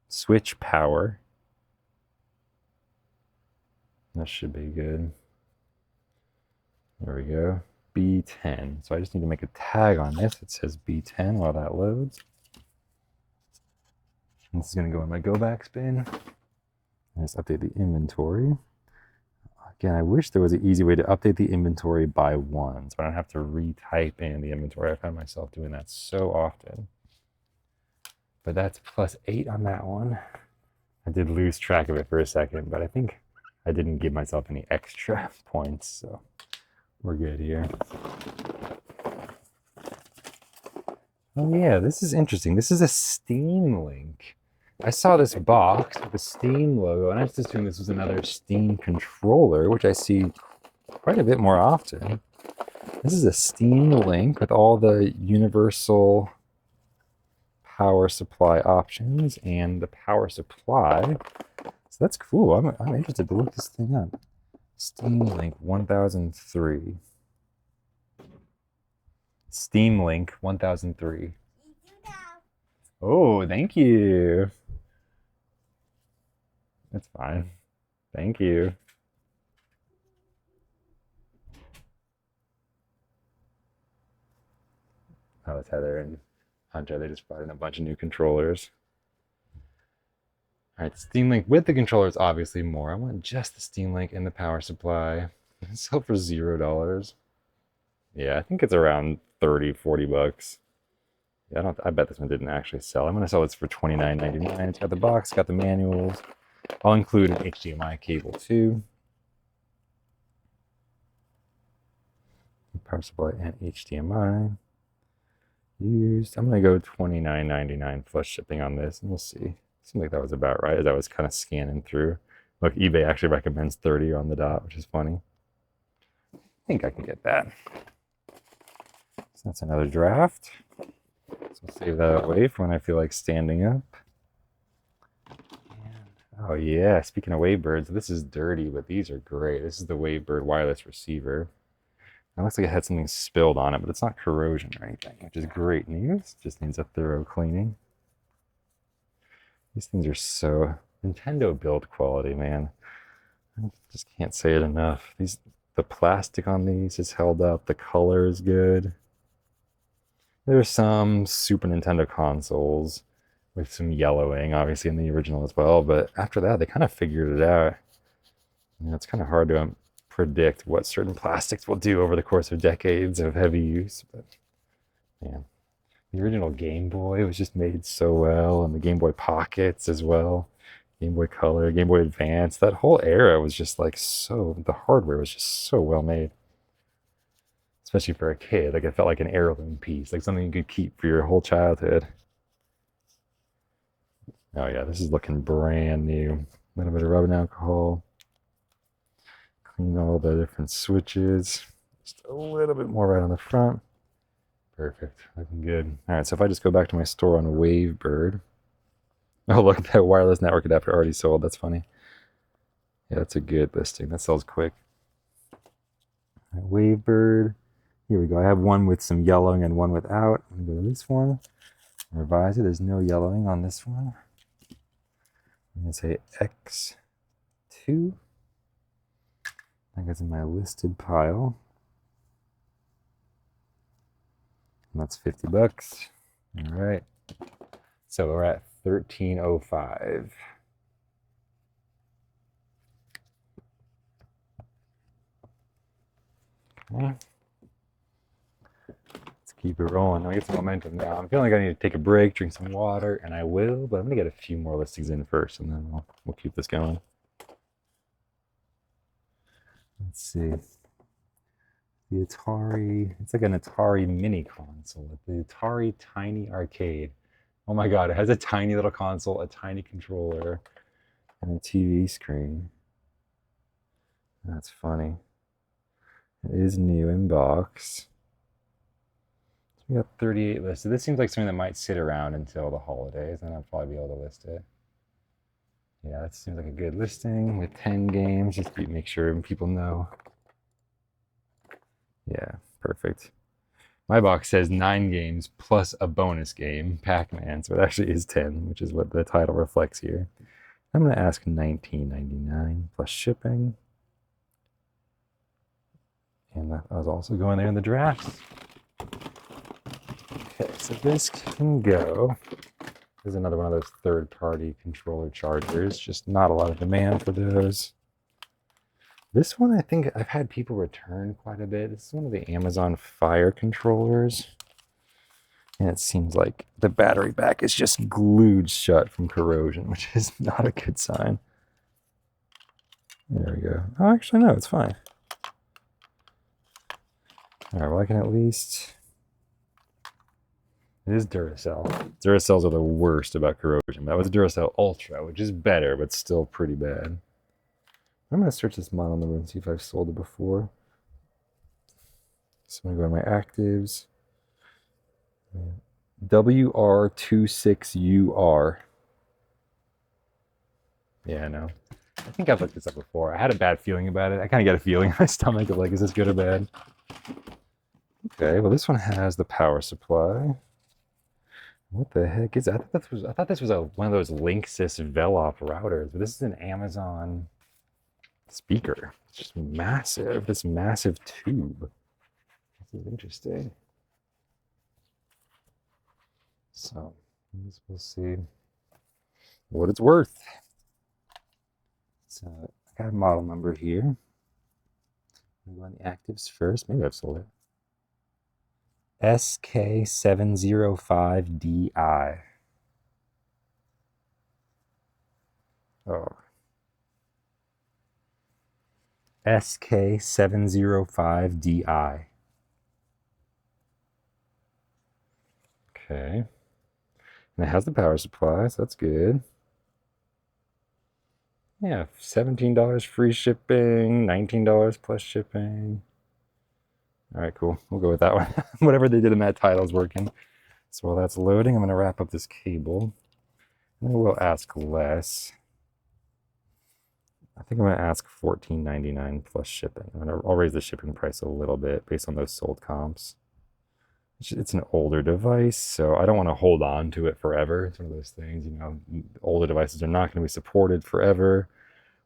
Switch power, that should be good. There we go, B10. So I just need to make a tag on this. It says B10 while that loads. This is going to go in my go back bin. Let's update the inventory. Again, I wish there was an easy way to update the inventory by 1, so I don't have to retype in the inventory. I found myself doing that so often. But that's +8 on that one. I did lose track of it for a second, but I think I didn't give myself any extra points, so we're good here. Oh yeah, this is interesting. This is a Steam link. I saw this box with the Steam logo, and I just assumed this was another Steam controller, which I see quite a bit more often. This is a Steam Link with all the universal power supply options and the power supply. So that's cool. I'm interested to look this thing up. Steam Link 1003. Steam Link 1003. Oh, thank you. That's fine. Thank you. Oh, it's Heather and Hunter. They just brought in a bunch of new controllers. All right, Steam Link with the controllers, obviously more. I want just the Steam Link and the power supply. It's sell for $0. Yeah, I think it's around 30, 40 bucks. Yeah, I bet this one didn't actually sell. I'm gonna sell this for $29.99. It's got the box, got the manuals. I'll include an HDMI cable too. Power supply and HDMI. Used. I'm gonna go $29.99 plus shipping on this, and we'll see. Seemed like that was about right as I was kind of scanning through. Look, eBay actually recommends 30 on the dot, which is funny. I think I can get that. So that's another draft. So I'll save that away for when I feel like standing up. And, oh yeah, speaking of Wavebirds, this is dirty, but these are great. This is the Wavebird wireless receiver. It looks like it had something spilled on it, but it's not corrosion or anything, which is great news. Just needs a thorough cleaning. These things are so Nintendo build quality, man. I just can't say it enough. The plastic on these is held up. The color is good. There's some Super Nintendo consoles with some yellowing, obviously in the original as well. But after that, they kind of figured it out. It's kind of hard to predict what certain plastics will do over the course of decades of heavy use. But yeah, the original Game Boy was just made so well, and the Game Boy Pockets as well. Game Boy Color, Game Boy Advance, that whole era was just like the hardware was just so well made. Especially for a kid, like it felt like an heirloom piece, like something you could keep for your whole childhood. Oh yeah, this is looking brand new. A little bit of rubbing alcohol. Clean all the different switches. Just a little bit more right on the front. Perfect, looking good. All right, so if I just go back to my store on Wavebird. Oh, look at that wireless network adapter already sold. That's funny. Yeah, that's a good listing. That sells quick. All right, Wavebird. Here we go. I have one with some yellowing and one without. I'm going to go to this one. Revise it. There's no yellowing on this one. I'm going to say X2. That goes in my listed pile. And that's 50 bucks. All right. So we're at 1305. Okay. Let's keep it rolling. I get some momentum now. I'm feeling like I need to take a break, drink some water, and I will, but I'm gonna get a few more listings in first, and then we'll keep this going. Let's see. The Atari, it's like an Atari mini console. The Atari Tiny Arcade. Oh my God, it has a tiny little console, a tiny controller, and a TV screen. That's funny. It is new in box. We got 38 listed. This seems like something that might sit around until the holidays, and I'll probably be able to list it. Yeah, that seems like a good listing with 10 games, just to make sure people know. Yeah, perfect. My box says 9 games plus a bonus game, Pac-Man, so it actually is 10, which is what the title reflects here. I'm going to ask $19.99 plus shipping. And that was also going there in the draft. Okay, so this can go. There's another one of those third-party controller chargers. Just not a lot of demand for those. This one, I think I've had people return quite a bit. This is one of the Amazon Fire controllers. And it seems like the battery back is just glued shut from corrosion, which is not a good sign. There we go. Oh, actually, no, it's fine. All right, well, I can at least It is Duracell. Duracells are the worst about corrosion. That was Duracell Ultra, which is better, but still pretty bad. I'm going to search this model number and see if I've sold it before. So I'm going to go to my actives. WR26UR. Yeah, no. I think I've looked this up before. I had a bad feeling about it. I kind of get a feeling in my stomach of like, is this good or bad? Okay, well this one has the power supply. What the heck is that? I thought this was one of those Linksys Veloff routers, but this is an Amazon speaker. It's just massive. This massive tube. This is interesting. So we'll see what it's worth. So I got a model number here. I'm going to go on the actives first. Maybe I've sold it. SK705DI. Oh. SK705DI. Okay. And it has the power supply, so that's good. Yeah, $17 free shipping, $19 plus shipping. All right, cool. We'll go with that one. Whatever they did in that title is working. So while that's loading, I'm going to wrap up this cable. And I will ask less. I think I'm going to ask $14.99 plus shipping. I'll raise the shipping price a little bit based on those sold comps. It's an older device, so I don't want to hold on to it forever. It's one of those things, you know, older devices are not going to be supported forever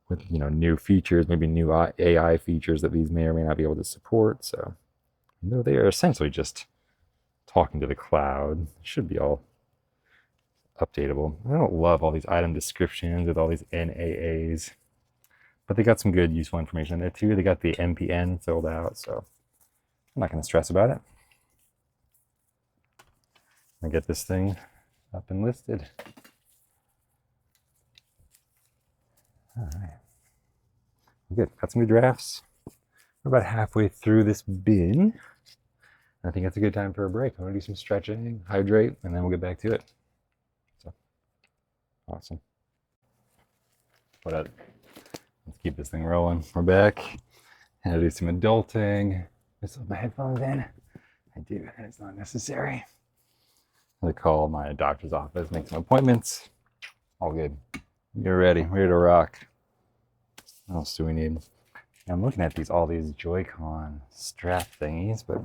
with, you know, new features, maybe new AI features that these may or may not be able to support. So, you know, they are essentially just talking to the cloud. It should be all updatable. I don't love all these item descriptions with all these NAAs, but they got some good useful information in there too. They got the MPN filled out, so I'm not going to stress about it. I get this thing up and listed. All right. Good. Got some good drafts. We're about halfway through this bin. I think it's a good time for a break. I'm going to do some stretching, hydrate, and then we'll get back to it. So, awesome. What up? Let's keep this thing rolling. We're back. And I'll do some adulting. Just put my headphones in. I do, and it's not necessary. I call my doctor's office, make some appointments. All good. You're ready to rock. What else do we need? I'm looking at all these Joy-Con strap thingies, but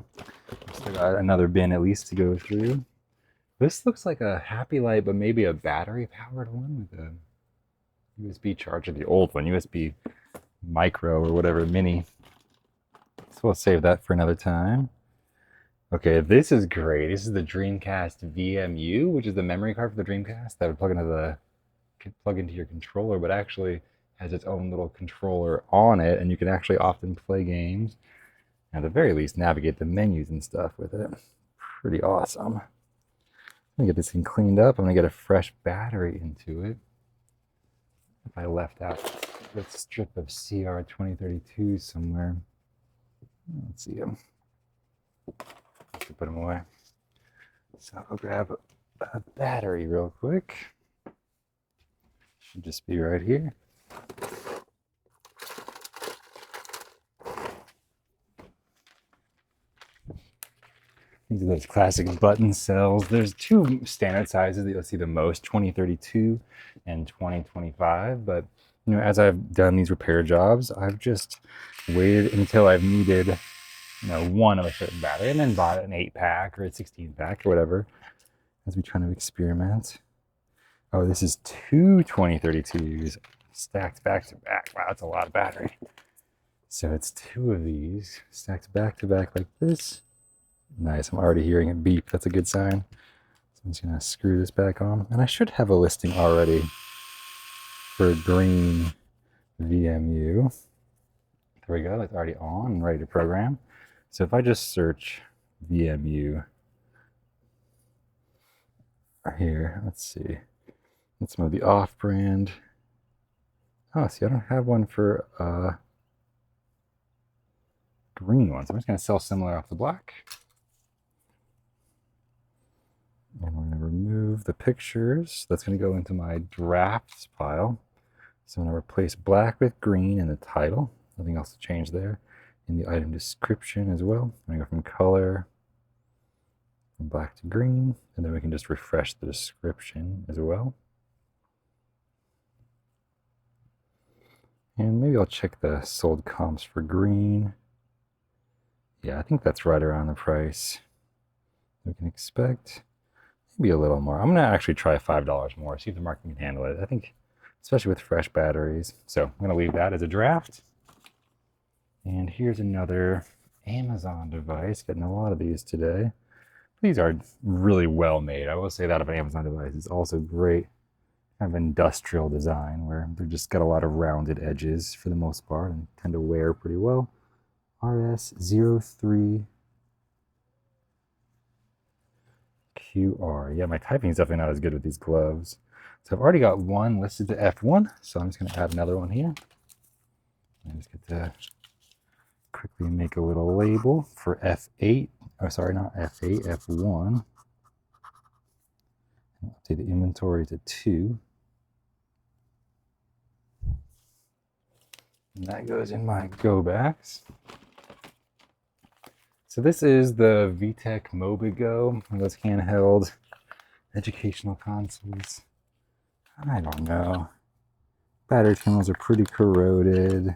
I've still got another bin at least to go through. This looks like a Happy Light, but maybe a battery-powered one with a USB charger. The old one, USB Micro or whatever, Mini. So we'll save that for another time. Okay, this is great. This is the Dreamcast VMU, which is the memory card for the Dreamcast that would plug into your controller, but actually has its own little controller on it, and you can actually often play games, and at the very least navigate the menus and stuff with it. Pretty awesome. I'm gonna get this thing cleaned up. I'm gonna get a fresh battery into it. If I left out this strip of CR2032 somewhere, let's see them. Put them away. So I'll grab a battery real quick. Should just be right here. These are those classic button cells. There's two standard sizes that you'll see the most, 2032 and 2025. But you know, as I've done these repair jobs, I've just waited until I've needed, you know, one of a certain battery, and then bought an 8-pack or a 16-pack or whatever as we try to experiment. Oh, this is two 2032s stacked back to back. Wow, that's a lot of battery. So it's two of these stacked back to back like this. Nice, I'm already hearing it beep. That's a good sign. So I'm just gonna screw this back on. And I should have a listing already for a green VMU. There we go, it's already on and ready to program. So if I just search VMU here, let's see. Let's move the off-brand. Oh, see, I don't have one for green one. So I'm just going to sell similar off the block. remove the pictures. That's going to go into my drafts pile. So I'm going to replace black with green in the title. Nothing else to change there. In the item description as well. I'm going to go from color, from black to green, and then we can just refresh the description as well. And maybe I'll check the sold comps for green. Yeah, I think that's right around the price we can expect. Maybe a little more. I'm going to actually try $5 more, see if the market can handle it. I think, especially with fresh batteries. So I'm going to leave that as a draft. And here's another Amazon device. Getting a lot of these today. These are really well made. I will say that of an Amazon device. It's also great kind of industrial design where they're just got a lot of rounded edges for the most part and tend to wear pretty well. RS03 QR. Yeah, my typing is definitely not as good with these gloves. So I've already got one listed to F1, so I'm just going to add another one here. I just get to quickly make a little label for F8. Oh, sorry, not F8, F1. I'll take the inventory to 2. And that goes in my go backs. So this is the VTech Mobigo, one of those handheld educational consoles. I don't know. Battery terminals are pretty corroded.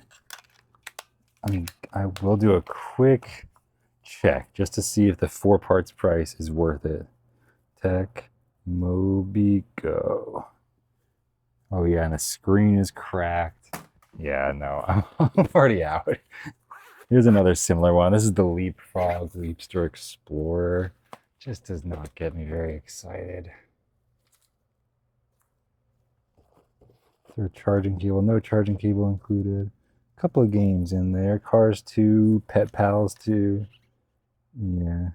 I mean, I will do a quick check just to see if the 4 parts price is worth it. Tech Mobigo. Oh yeah, and the screen is cracked. Yeah, no, I'm already out. Here's another similar one. This is the Leapfrog Leapster Explorer. Just does not get me very excited. Is there a charging cable? No charging cable included. A couple of games in there. Cars 2, Pet Pals 2. Yeah.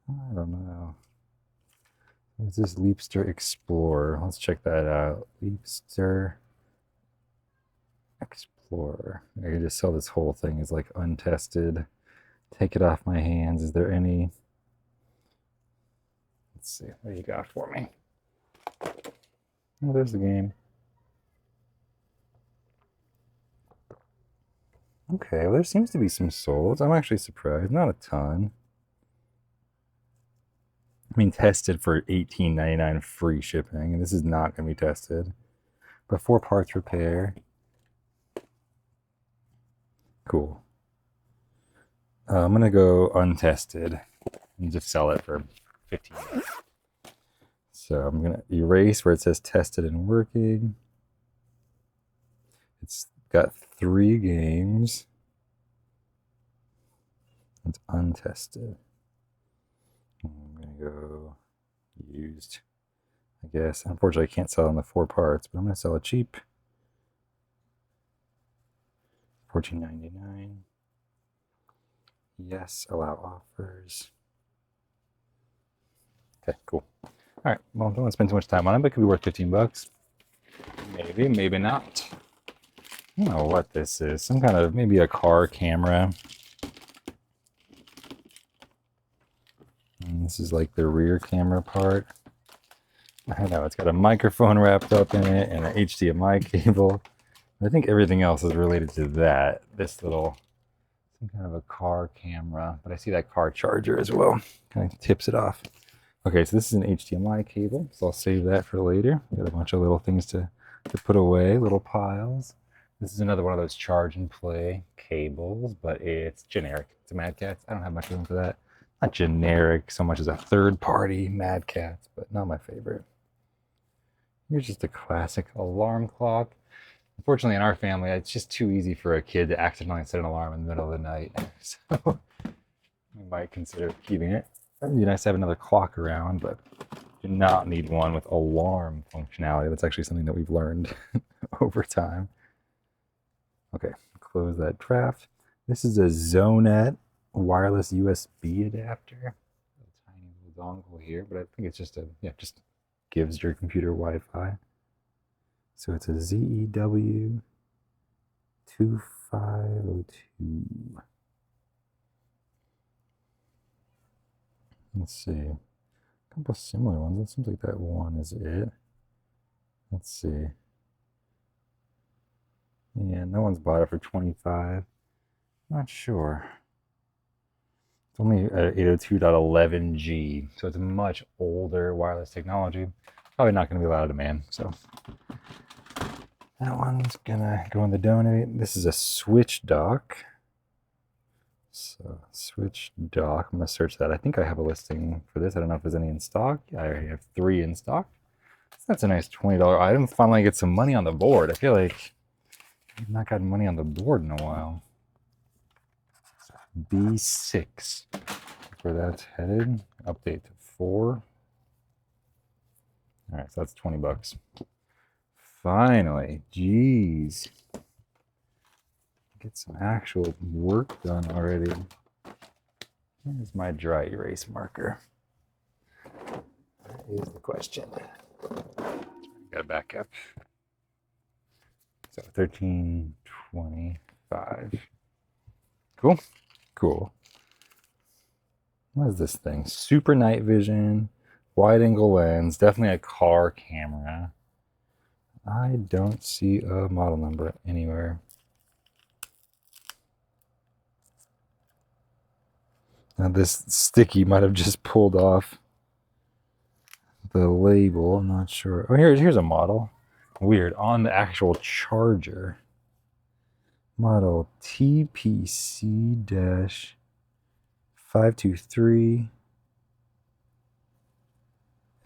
I don't know. What's this Leapster Explorer? Let's check that out. Leapster Explorer. I could just sell this whole thing as like untested. Take it off my hands. Is there any? Let's see. What do you got for me? Oh, there's the game. Okay, well, there seems to be some sold. I'm actually surprised. Not a ton. I mean, tested for $18.99 free shipping, and this is not going to be tested. But 4 parts repair. Cool. I'm going to go untested and just sell it for 15 bucks. So I'm going to erase where it says tested and working. It's got 3 games. It's untested. I'm going to go used, I guess. Unfortunately, I can't sell on the 4 parts, but I'm going to sell it cheap. $14.99. Yes, allow offers. Okay, cool. All right, well, don't want to spend too much time on it, but it could be worth 15 bucks. Maybe, maybe not. I don't know what this is. Some kind of, maybe a car camera. And this is like the rear camera part. I know, it's got a microphone wrapped up in it and an HDMI cable. I think everything else is related to that. This little, some kind of a car camera, but I see that car charger as well. Kind of tips it off. Okay, so this is an HDMI cable, so I'll save that for later. Got a bunch of little things to put away, little piles. This is another one of those charge and play cables, but it's generic. It's a Mad Catz. I don't have much room for that. Not generic so much as a third-party Mad Catz, but not my favorite. Here's just a classic alarm clock. Unfortunately, in our family, it's just too easy for a kid to accidentally set an alarm in the middle of the night. So we might consider keeping it. It'd be nice to have another clock around, but do not need one with alarm functionality. That's actually something that we've learned over time. Okay, close that draft. This is a Zonet wireless USB adapter. A tiny little dongle here, but I think it's just just gives your computer Wi-Fi. So it's a ZEW 2502. Let's see. A couple similar ones. It seems like that one is it. Let's see. Yeah, no one's bought it for 25. Not sure. It's only 802.11G, so it's a much older wireless technology. Probably not going to be a lot of demand. So that one's gonna go in the donate. This is a switch dock. So switch dock. I'm gonna search that. I think I have a listing for this. I don't know if there's any in stock. I already have 3 in stock. So that's a nice $20 item. Finally get some money on the board. I feel like I've not gotten money on the board in a while. B6. Where that's headed. Update to 4. All right, so that's 20 bucks. Finally, jeez. Get some actual work done already. Here's my dry erase marker. That is the question. Gotta back up. So 1325. Cool. Cool. What is this thing? Super night vision, wide angle lens, definitely a car camera. I don't see a model number anywhere. Now this sticky might have just pulled off the label. I'm not sure. Oh, here's a model. Weird. On the actual charger. Model TPC-523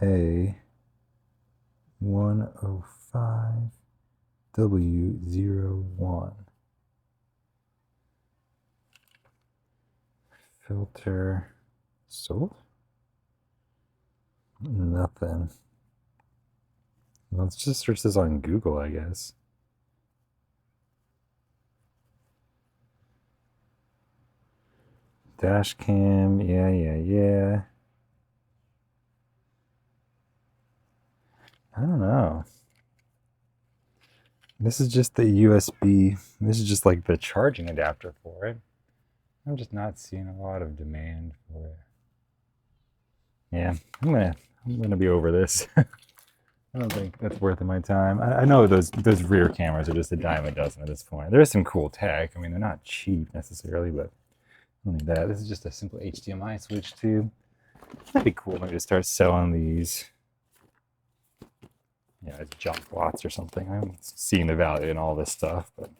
A105W01. Filter sold? Nothing. Let's just search this on Google, I guess. Dash cam, yeah. I don't know. This is just the USB. This is just like the charging adapter for it. I'm just not seeing a lot of demand for it. Yeah, I'm gonna be over this. I don't think that's worth my time. I know those rear cameras are just a dime a dozen at this point. There is some cool tech. I mean, they're not cheap necessarily, but only that. This is just a simple HDMI switch tube. That'd be cool maybe to start selling these. Yeah, as junk lots or something. I'm seeing the value in all this stuff, but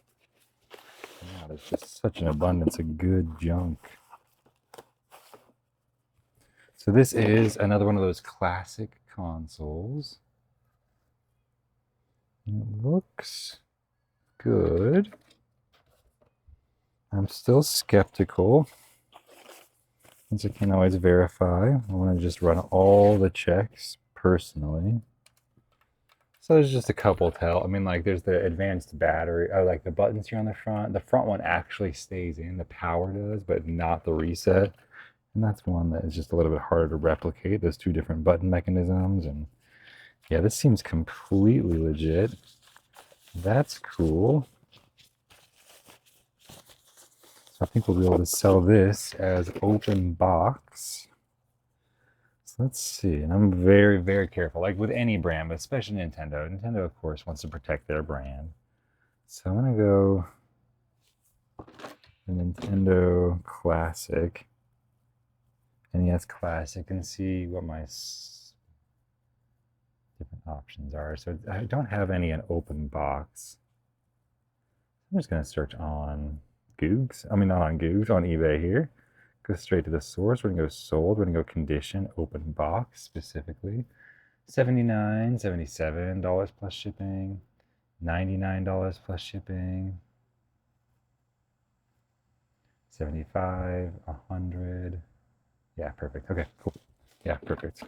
yeah, there's just such an abundance of good junk. So this is another one of those classic consoles. It looks good. I'm still skeptical, since I can't always verify. I want to just run all the checks personally. So there's just a couple tell. I mean, like there's the advanced battery, like the buttons here on the front. The front one actually stays in, the power does, but not the reset. And that's one that is just a little bit harder to replicate, those 2 different button mechanisms. And yeah, this seems completely legit. That's cool. So I think we'll be able to sell this as open box. So let's see. And I'm very, very careful, like with any brand, but especially Nintendo. Nintendo, of course, wants to protect their brand. So I'm going to go the Nintendo Classic. NES Classic, and see what my different options are. So I don't have any in open box. I'm just going to search on Googs. I mean, not on Googs, on eBay here. Go straight to the source. We're going to go sold. We're going to go condition, open box specifically. $79, $77 plus shipping. $99 plus shipping. 75, 100. Yeah, perfect. Okay, cool. Yeah, perfect. I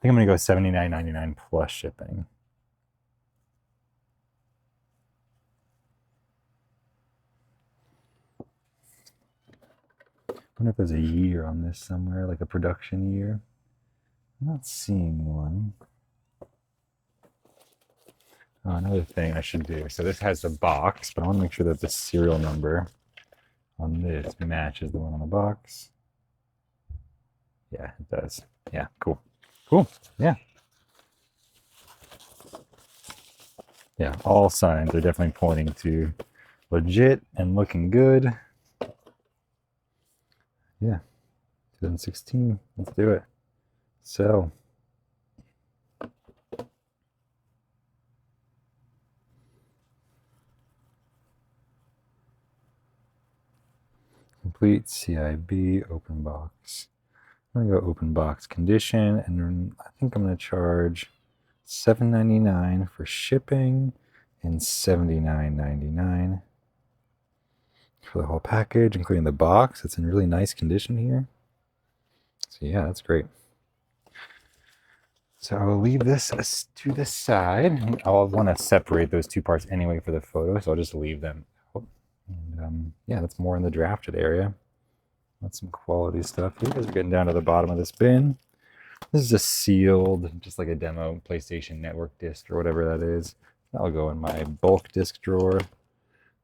think I'm gonna go $79.99 plus shipping. I wonder if there's a year on this somewhere, like a production year. I'm not seeing one. Oh, another thing I should do. So this has a box, but I want to make sure that the serial number on this matches the one on the box. Yeah, it does. Yeah, cool. Cool. Yeah. Yeah. All signs are definitely pointing to legit and looking good. Yeah. 2016. Let's do it. Sell. Complete CIB open box. I'm gonna go open box condition, and I think I'm gonna charge $7.99 for shipping and $79.99 for the whole package, including the box. It's in really nice condition here. So yeah, that's great. So I will leave this to the side. I'll want to separate those two parts anyway for the photo, so I'll just leave them out. And yeah, that's more in the drafted area. That's some quality stuff. You guys are getting down to the bottom of this bin. This is just sealed, just like a demo PlayStation Network disc or whatever that is. That'll go in my bulk disc drawer.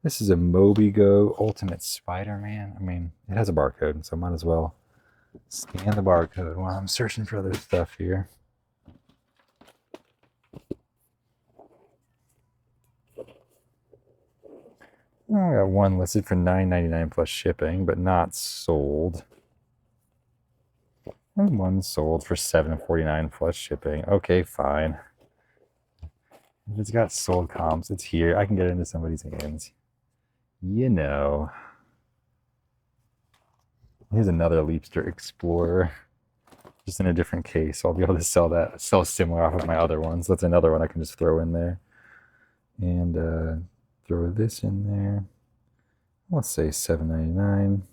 This is a MobiGo Ultimate Spider-Man. I mean, it has a barcode, so I might as well scan the barcode while I'm searching for other stuff here. I got one listed for $9.99 plus shipping, but not sold. And one sold for $7.49 plus shipping. Okay, fine. If it's got sold comps, it's here. I can get it into somebody's hands. You know. Here's another Leapster Explorer. Just in a different case. I'll be able to sell similar off of my other ones. That's another one I can just throw in there. And throw this in there. Let's say $7.99.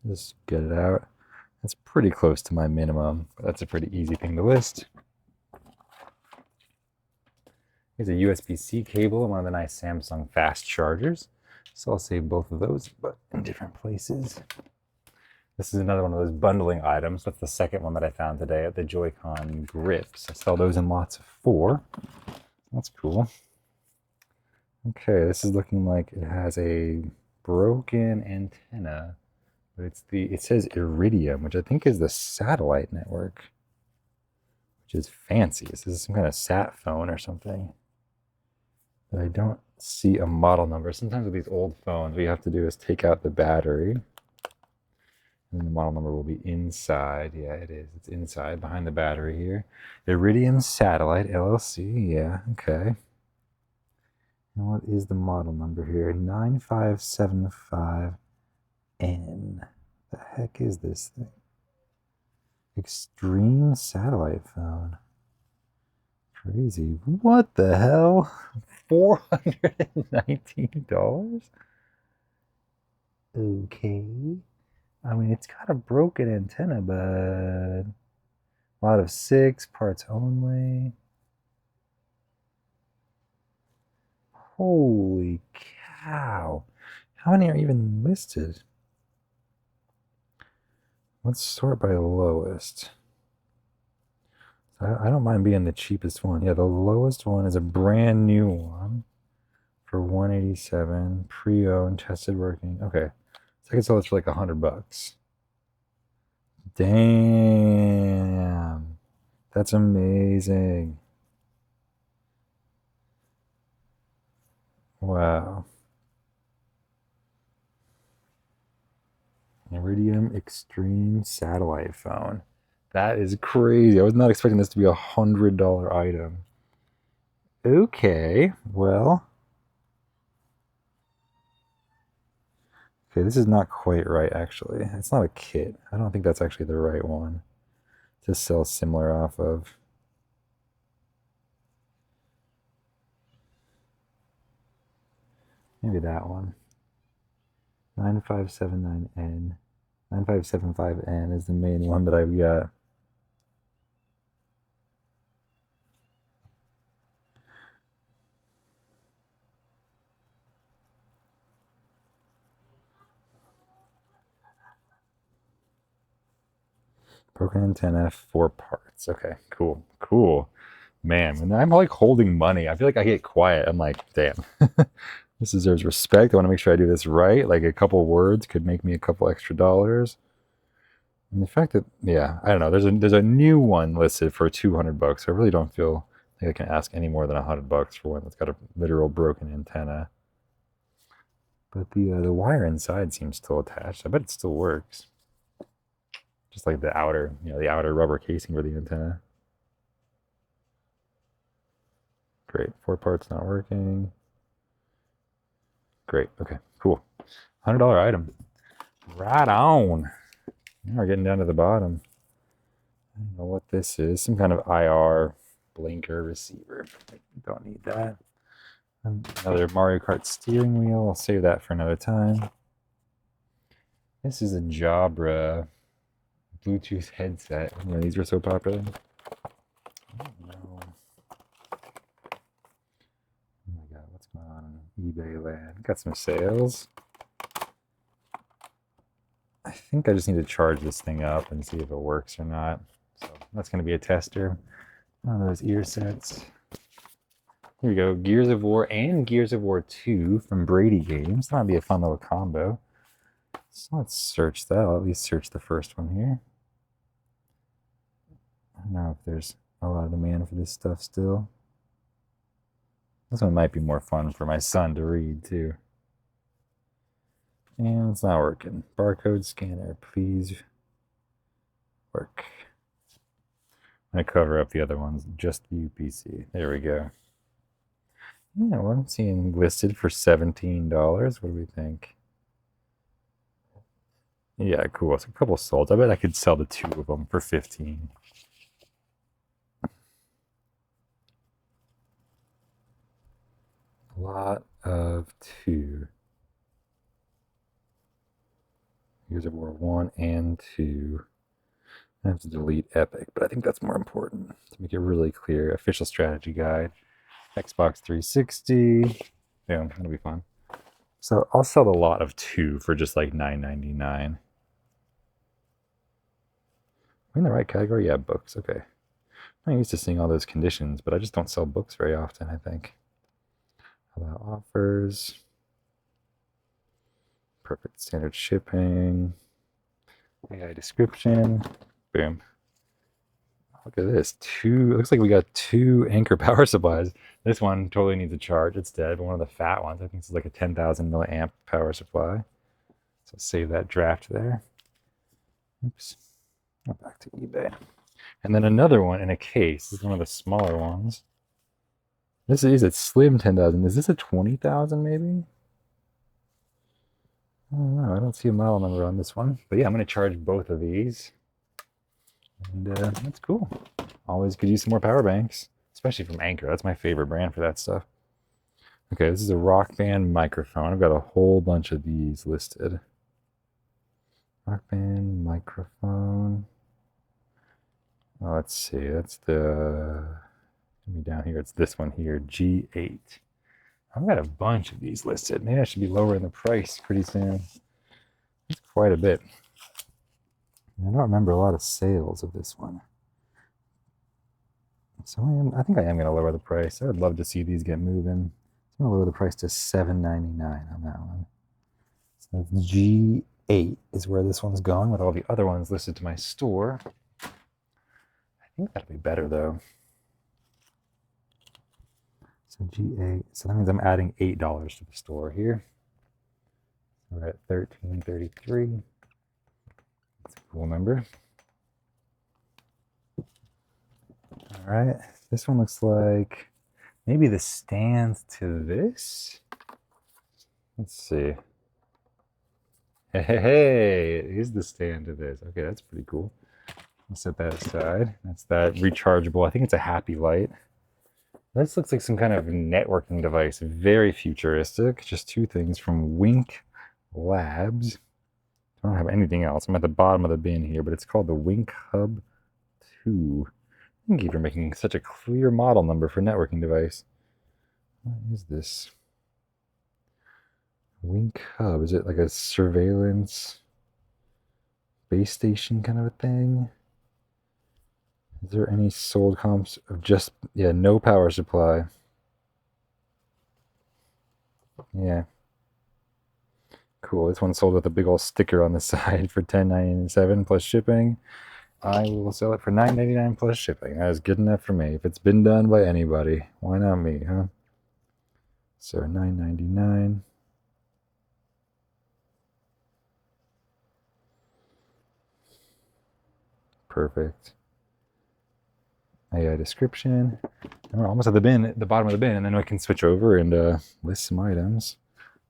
Just get it out. That's pretty close to my minimum, but that's a pretty easy thing to list. Here's a USB-C cable and one of the nice Samsung fast chargers. So I'll save both of those, but in different places. This is another one of those bundling items. That's the second one that I found today at the Joy-Con grips. I sell those in lots of 4. That's cool. Okay, this is looking like it has a broken antenna, but it says Iridium, which I think is the satellite network, which is fancy. This is some kind of sat phone or something. But I don't see a model number. Sometimes with these old phones, what you have to do is take out the battery, and the model number will be inside. Yeah, it is. It's inside behind the battery here. Iridium Satellite LLC. Yeah, okay. And what is the model number here? 9575N. The heck is this thing? Extreme satellite phone. Crazy. What the hell? $419? Okay. I mean, it's got a broken antenna, but a lot of 6 parts only. Holy cow. How many are even listed? Let's sort by lowest. I don't mind being the cheapest one. Yeah, the lowest one is a brand new one for $187, pre-owned, tested, working. Okay, so I can sell this for like $100. Damn, that's amazing. Wow. Iridium Extreme Satellite Phone. That is crazy. I was not expecting this to be $100 item. Okay, well. Okay, this is not quite right, actually. It's not a kit. I don't think that's actually the right one to sell similar off of. Maybe that one. 9579N. 9575N is the main one that I've got. Broken antenna, 4 parts. Okay, cool, cool. Man, when I'm like holding money, I feel like I get quiet. I'm like, damn, this deserves respect. I want to make sure I do this right. Like a couple words could make me a couple extra dollars. And the fact that, yeah, I don't know. There's a new one listed for 200 bucks. I really don't feel like I can ask any more than 100 bucks for one that's got a literal broken antenna. But the wire inside seems still attached. I bet it still works. Just like the outer, the outer rubber casing for the antenna. Great. 4 parts not working. Great. Okay. Cool. $100 item. Right on. Now we're getting down to the bottom. I don't know what this is. Some kind of IR blinker receiver. Don't need that. Another Mario Kart steering wheel. I'll save that for another time. This is a Jabra Bluetooth headset. These were so popular. I don't know. Oh my god, what's going on in eBay land? Got some sales. I think I just need to charge this thing up and see if it works or not. So that's going to be a tester. One of those ear sets. Here we go. Gears of War and Gears of War 2 from Brady Games. That might be a fun little combo. So let's search that. I'll at least search the first one here. I don't know if there's a lot of demand for this stuff still. This one might be more fun for my son to read too. And it's not working. Barcode scanner, please work. I'm going to cover up the other ones, just the UPC. There we go. Yeah, well, I'm seeing listed for $17. What do we think? Yeah, cool. It's a couple sold. I bet I could sell the 2 of them for 15. A lot of 2. Gears of War 1 and 2. I have to delete Epic, but I think that's more important to make it really clear. Official strategy guide. Xbox 360. Yeah, that'll be fun. So I'll sell a lot of 2 for just like $9.99. Am I in the right category? Yeah, books. Okay. I'm not used to seeing all those conditions, but I just don't sell books very often, I think. Allow offers. Perfect standard shipping. AI description. Boom. Look at this. It looks like we got 2 Anchor power supplies. This one totally needs a charge. It's dead, but one of the fat ones, I think this is like a 10,000 milliamp power supply. So save that draft there. Oops. Go back to eBay. And then another one in a case. This is one of the smaller ones. This is a slim 10,000. Is this a 20,000 maybe? I don't know. I don't see a model number on this one. But yeah, I'm going to charge both of these. And that's cool. Always could use some more power banks, especially from Anchor. That's my favorite brand for that stuff. Okay, this is a Rock Band microphone. I've got a whole bunch of these listed. Rock Band microphone. Oh, let's see. That's down here. It's this one here, G8. I've got a bunch of these listed. Maybe I should be lowering the price pretty soon. It's quite a bit. I don't remember a lot of sales of this one. So I think I am going to lower the price. I would love to see these get moving. I'm going to lower the price to $7.99 on that one. So G8 is where this one's going with all the other ones listed to my store. I think that'll be better though. So G8. So that means I'm adding $8 to the store here. We're at $13.33. That's a cool number. All right, this one looks like maybe the stand to this. Let's see. Hey, it is the stand to this. Okay, that's pretty cool. I'll set that aside. That's that rechargeable. I think it's a happy light. This looks like some kind of networking device. Very futuristic. Just 2 things from Wink Labs. I don't have anything else. I'm at the bottom of the bin here, but it's called the Wink Hub 2. Thank you for making such a clear model number for networking device. What is this? Wink Hub. Is it like a surveillance base station kind of a thing? Is there any sold comps of just, yeah, no power supply? Yeah. Cool. This one sold with a big old sticker on the side for $10.97 plus shipping. I will sell it for $9.99 plus shipping. That is good enough for me. If it's been done by anybody, why not me, huh? So $9.99. Perfect. A description. And we're almost at the bin, at the bottom of the bin, and then we can switch over and list some items.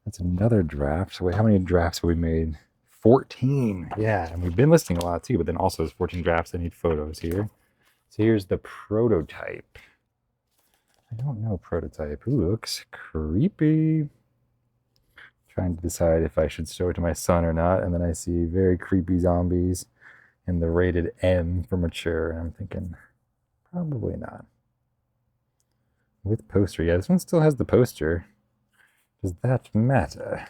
That's another draft. So wait, how many drafts have we made? 14. Yeah, and we've been listing a lot too, but then also there's 14 drafts. I need photos here. So here's the prototype. I don't know prototype. Ooh, looks creepy. Trying to decide if I should show it to my son or not, and then I see very creepy zombies in the rated M for mature, and I'm thinking, probably not. With poster, yeah, this one still has the poster. Does that matter?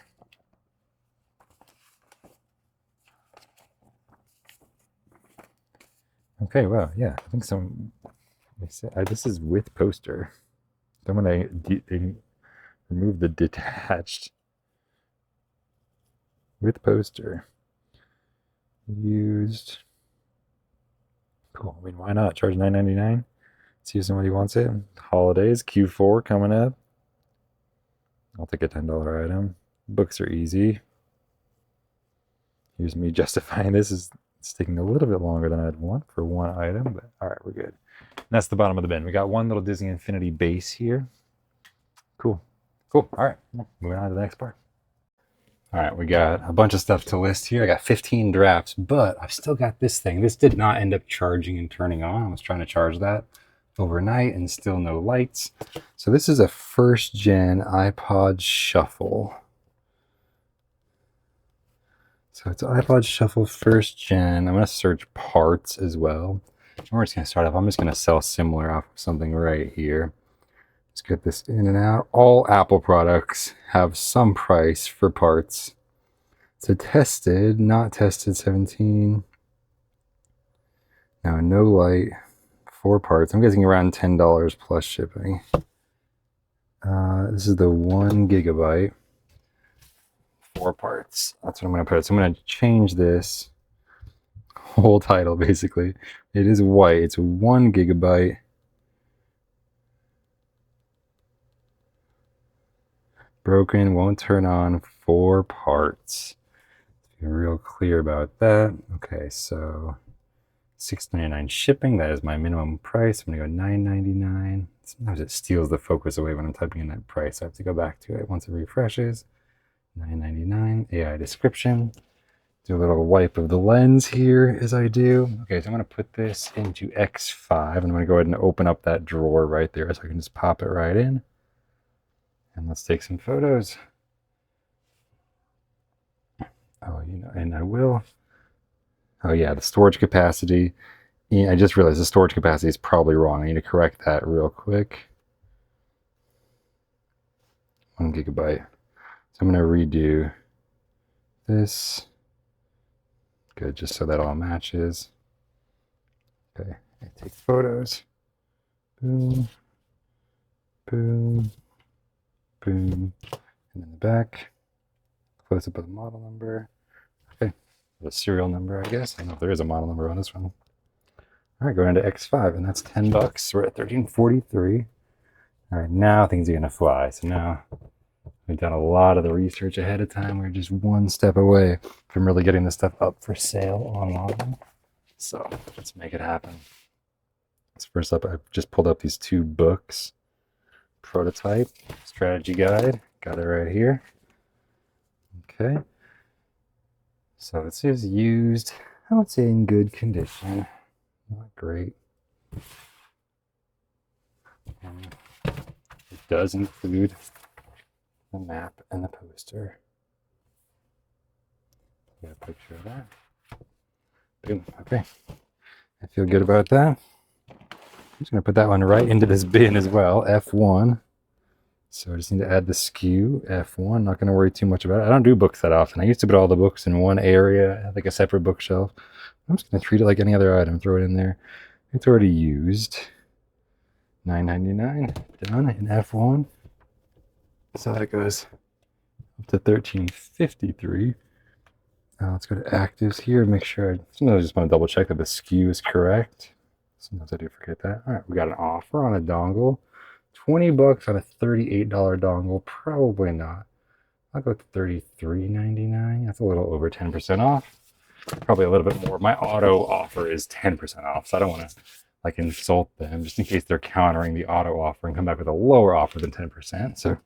Okay, well, yeah, I think some. This is with poster. Then when I remove the detached with poster, used. Cool. I mean, why not charge $9.99? See if somebody wants it. Holidays, Q4 coming up. I'll take a $10 item. Books are easy. Here's me justifying this. It's taking a little bit longer than I'd want for one item, but all right, we're good. And that's the bottom of the bin. We got one little Disney Infinity base here. Cool. Cool. All right, moving on to the next part. All right, we got a bunch of stuff to list here. I got 15 drafts, but I've still got this thing. This did not end up charging and turning on. I was trying to charge that overnight and still no lights. So this is a first gen iPod Shuffle. So it's iPod Shuffle first gen. I'm going to search parts as well. And we're just going to start off. I'm just going to sell similar off of something right here. Let's get this in and out. All Apple products have some price for parts. So tested, not tested, 17. Now no light, 4 parts. I'm guessing around $10 plus shipping. This is the 1 gigabyte. 4 parts. That's what I'm going to put. So I'm going to change this whole title basically. It is white. It's 1 gigabyte. Broken, won't turn on, 4 parts. Be real clear about that. Okay, so $6.99 shipping. That is my minimum price. I'm gonna go $9.99. Sometimes it steals the focus away when I'm typing in that price. I have to go back to it once it refreshes. $9.99. AI description. Do a little wipe of the lens here as I do. Okay, so I'm gonna put this into X5 and I'm gonna go ahead and open up that drawer right there so I can just pop it right in. And let's take some photos. Oh, and I will. Oh yeah, the storage capacity. Yeah, I just realized the storage capacity is probably wrong. I need to correct that real quick. 1 gigabyte. So I'm going to redo this. Good, just so that all matches. Okay, I take photos. Boom, boom, boom. And then the back. Close up of the model number. Okay, the serial number, I guess. I don't know if there is a model number on this one. All right, going into X5, and that's $10. We're at $13.43. All right, now things are gonna fly. So now we've done a lot of the research ahead of time. We're just one step away from really getting this stuff up for sale online. So let's make it happen. So first up, I've just pulled up these 2 books. Prototype, strategy guide, got it right here. Okay. So this is used, I would say in good condition. Not great. And it does include the map and the poster. Get a picture of that. Boom. Okay. I feel good about that. I'm just going to put that one right into this bin as well, F1. So I just need to add the SKU, F1. Not going to worry too much about it. I don't do books that often. I used to put all the books in one area, like a separate bookshelf. I'm just going to treat it like any other item, throw it in there. It's already used. $9.99, done in F1. So that goes up to 1353. Now let's go to actives here and make sure. Sometimes I just want to double check that the SKU is correct. Sometimes I do forget that. All right, we got an offer on a dongle. 20 bucks on a $38 dongle. Probably not. I'll go with $33.99. That's a little over 10% off. Probably a little bit more. My auto offer is 10% off, so I don't want to like insult them just in case they're countering the auto offer and come back with a lower offer than 10%. So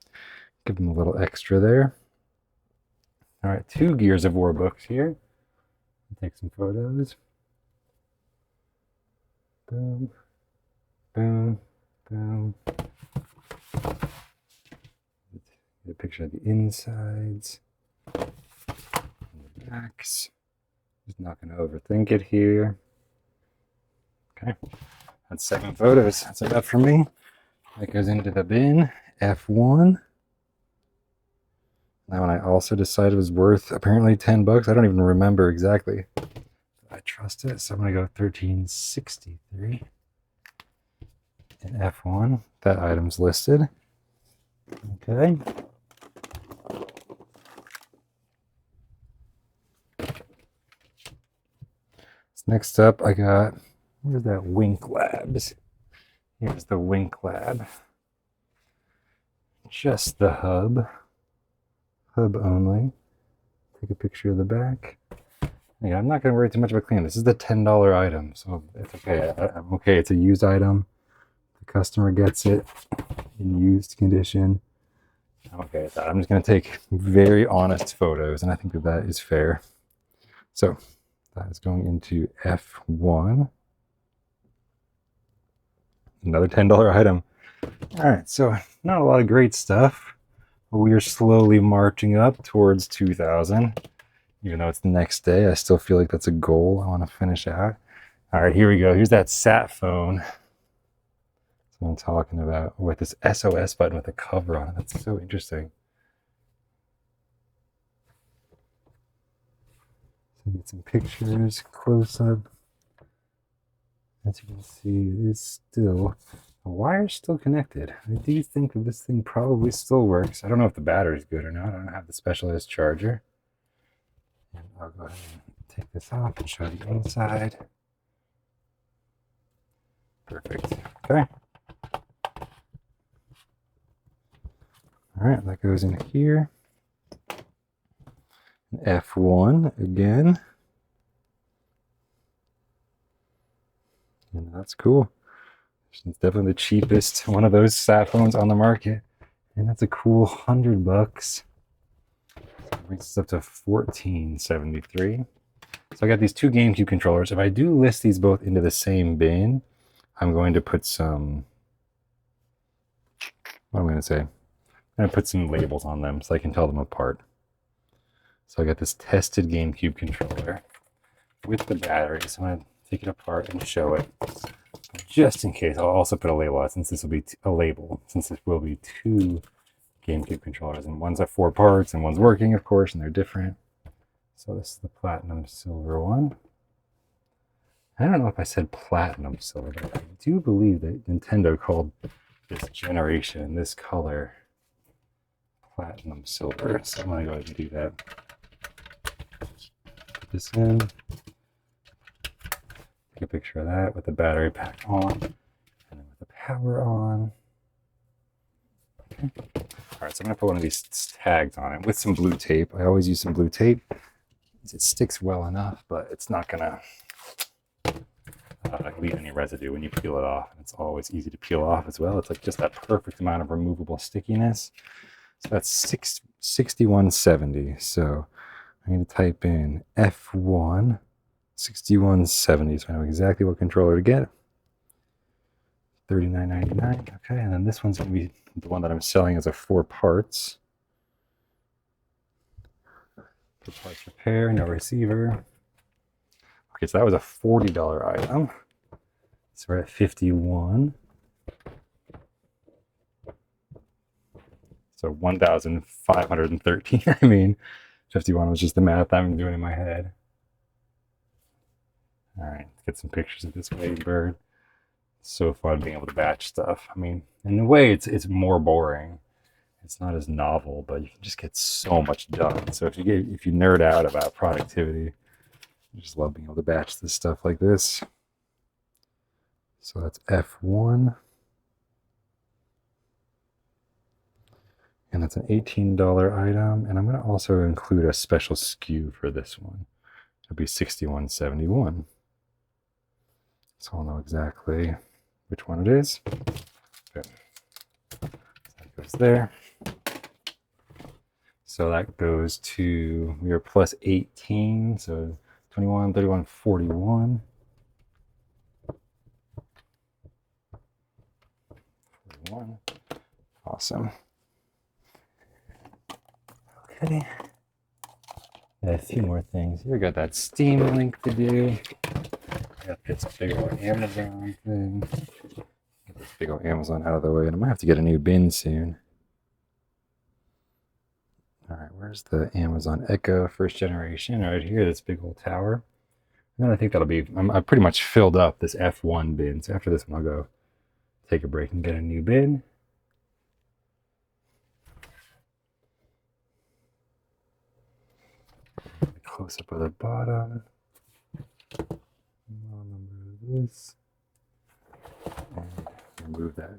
give them a little extra there. All right, 2 Gears of War books here. Take some photos. Boom, boom, boom. Get a picture of the insides and the backs. Just not going to overthink it here. Okay, that's 7 photos. That's enough for me. That goes into the bin. F1. That one I also decided was worth apparently 10 bucks. I don't even remember exactly. I trust it, so I'm gonna go 1363 in F1. That item's listed. Okay. So next up, I got, where's that Wink Labs? Here's the Wink Lab. Just the hub only. Take a picture of the back. Yeah, I'm not going to worry too much about cleaning. This is the $10 item, so it's okay. I'm okay. It's a used item. The customer gets it in used condition. I'm okay with that. I'm just going to take very honest photos, and I think that that is fair. So that is going into F1. Another $10 item. All right, so not a lot of great stuff. We are slowly marching up towards 2,000. Even though it's the next day, I still feel like that's a goal I want to finish out. All right, here we go. Here's that sat phone. That's what I'm talking about, with this SOS button with a cover on it. That's so interesting. So get some pictures, close up. As you can see, it is still, the wire's still connected. I do think that this thing probably still works. I don't know if the battery's good or not. I don't have the specialized charger. And I'll go ahead and take this off and show the inside. Perfect. Okay. All right, that goes in here. F1 again. And that's cool. It's definitely the cheapest one of those sat phones on the market. And that's a cool 100 bucks. That brings us up to $14.73. So I got these 2 GameCube controllers. If I do list these both into the same bin, I'm going to put some, what am I going to say? I'm going to put some labels on them so I can tell them apart. So I got this tested GameCube controller with the battery. So I'm going to take it apart and show it. Just in case, I'll also put a label on it, since this will be a label, since this will be 2 GameCube controllers, and one's at 4 parts and one's working, of course, and they're different. So this is the platinum silver one. I don't know if I said platinum silver, but I do believe that Nintendo called this generation, this color, platinum silver. So I'm gonna go ahead and do that. Put this in. Take a picture of that with the battery pack on, and then with the power on. Okay. All right, so I'm gonna put one of these tags on it with some blue tape. I always use some blue tape. It sticks well enough, but it's not gonna leave any residue when you peel it off. It's always easy to peel off as well. It's like just that perfect amount of removable stickiness. So that's 6170. So I'm going to type in F1 6170, so I know exactly what controller to get. $39.99. Okay, and then this one's going to be the one that I'm selling as a 4 parts. 4 parts repair, no receiver. Okay, so that was a $40 item. So we're at 51. So 1,513. I mean, 51 was just the math I'm doing in my head. All right, let's get some pictures of this wave bird. It's so fun being able to batch stuff. I mean, in a way, it's more boring. It's not as novel, but you can just get so much done. So if you nerd out about productivity, I just love being able to batch this stuff like this. So that's F1. And that's an $18 item. And I'm going to also include a special SKU for this one. It'll be $61.71. So I'll know exactly which one it is. Okay. So that goes there. So that goes to, we are plus 18. So 21, 31, 41. 41. Awesome. Okay. A few more things. Here we got that Steam link to do. I got this big old Amazon thing. Get this big old Amazon out of the way, and I might have to get a new bin soon. All right, where's the Amazon Echo first generation? Right here, this big old tower. And then I think that'll be, I pretty much filled up this F1 bin. So after this one, I'll go take a break and get a new bin. Close up of the bottom. Model number of this. And remove that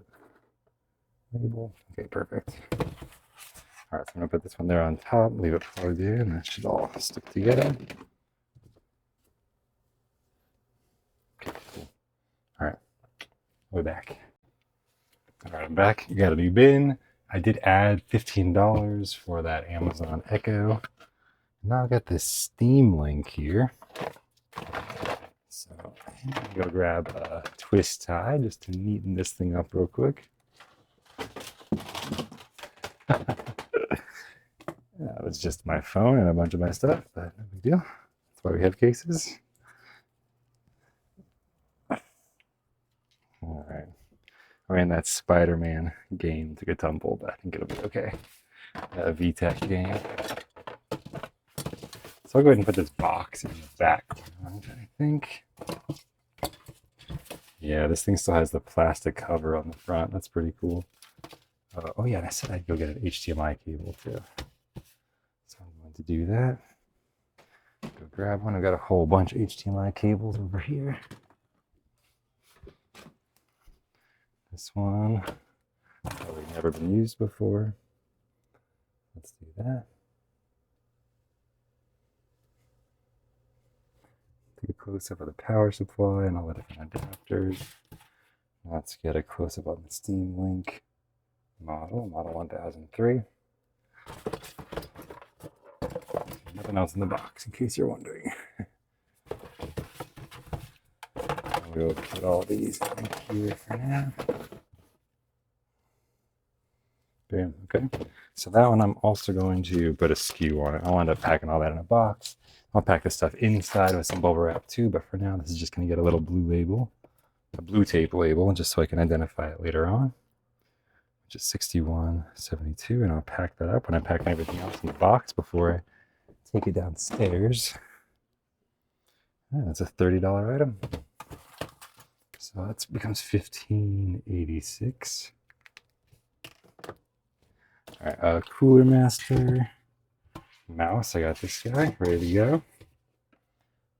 label. Okay, perfect. All right, so I'm gonna put this one there on top, leave it plugged in. That should all stick together. Okay, cool. All right, we're back. All right, I'm back. You got a new bin. I did add $15 for that Amazon Echo. Now I've got this Steam link here. So I'm gonna go grab a twist tie just to neaten this thing up real quick. That was just my phone and a bunch of my stuff, but no big deal. That's why we have cases. All right. I ran that Spider-Man game, took a tumble, but I think it'll be okay. A VTech game. So I'll go ahead and put this box in the background, I think. Yeah, this thing still has the plastic cover on the front. That's pretty cool. Oh yeah, and I said I'd go get an HDMI cable too. So I'm going to do that. Go grab one. I've got a whole bunch of HDMI cables over here. This one, probably never been used before. Let's do that. Take a close-up of the power supply and all the different adapters. Let's get a close-up on the Steam Link model 1003. Nothing else in the box, in case you're wondering. We'll put all these in here for now. Boom, okay. So that one I'm also going to put a SKU on it. I'll end up packing all that in a box. I'll pack the stuff inside with some bubble wrap too, but for now this is just going to get a little blue label, a blue tape label, just so I can identify it later on, which is 6172, and I'll pack that up when I pack everything else in the box before I take it downstairs. And that's a $30 item. So that becomes $15.86. All right, Cooler Master mouse. I got this guy ready to go.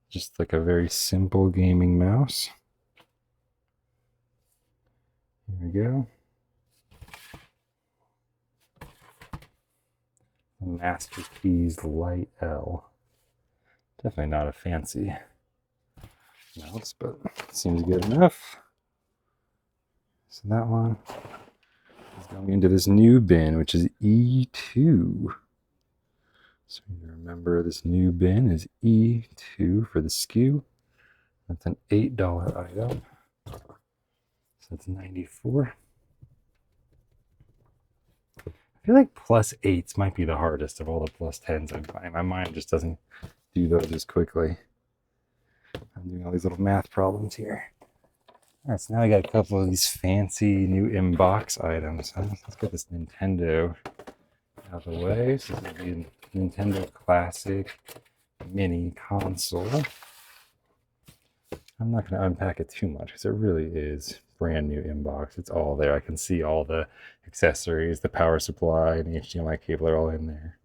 Just like a very simple gaming mouse. Here we go. The Masterpiece Light L. Definitely not a fancy mouse, but it seems good enough. So that one is going into this new bin, which is E2. So you remember this new bin is E2 for the SKU. That's an $8 item. So that's 94. I feel like plus 8s might be the hardest of all the plus 10s I'm finding. My mind just doesn't do those as quickly. I'm doing all these little math problems here. All right, so now I got a couple of these fancy new inbox items. Let's get this Nintendo out of the way. So this is the Nintendo Classic Mini Console. I'm not going to unpack it too much because it really is brand new inbox. It's all there. I can see all the accessories, the power supply, and the HDMI cable are all in there.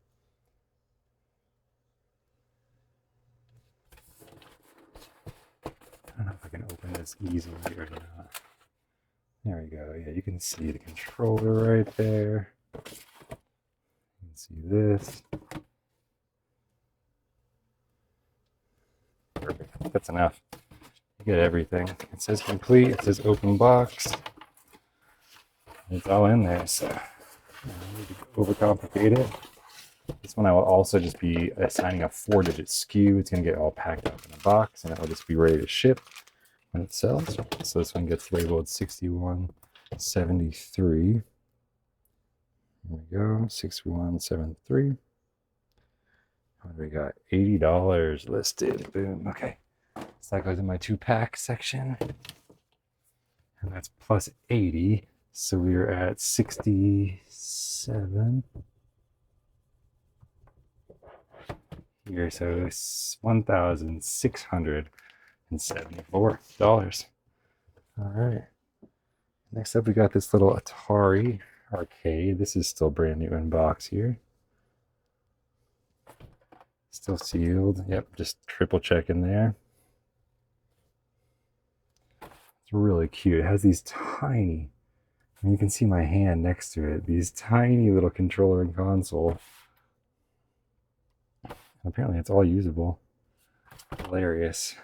I don't know if I can open this easily or not. There we go. Yeah, you can see the controller right there. You can see this. Perfect. That's enough. You get everything. It says complete. It says open box. It's all in there, so I don't need to overcomplicate it. This one I will also just be assigning a 4-digit SKU. It's going to get all packed up in a box, and it'll just be ready to ship when it sells. So this one gets labeled 6173. Here we go, 6173. What do we got? $80 listed. Boom. Okay. So that goes in my 2-pack section. And that's plus 80. So we are at 67. Here, so it's $1,674. All right. Next up, we got this little Atari arcade. This is still brand new in box here. Still sealed. Yep, just triple checking there. It's really cute. It has these tiny, and you can see my hand next to it, these tiny little controller and console. Apparently it's all usable. Hilarious.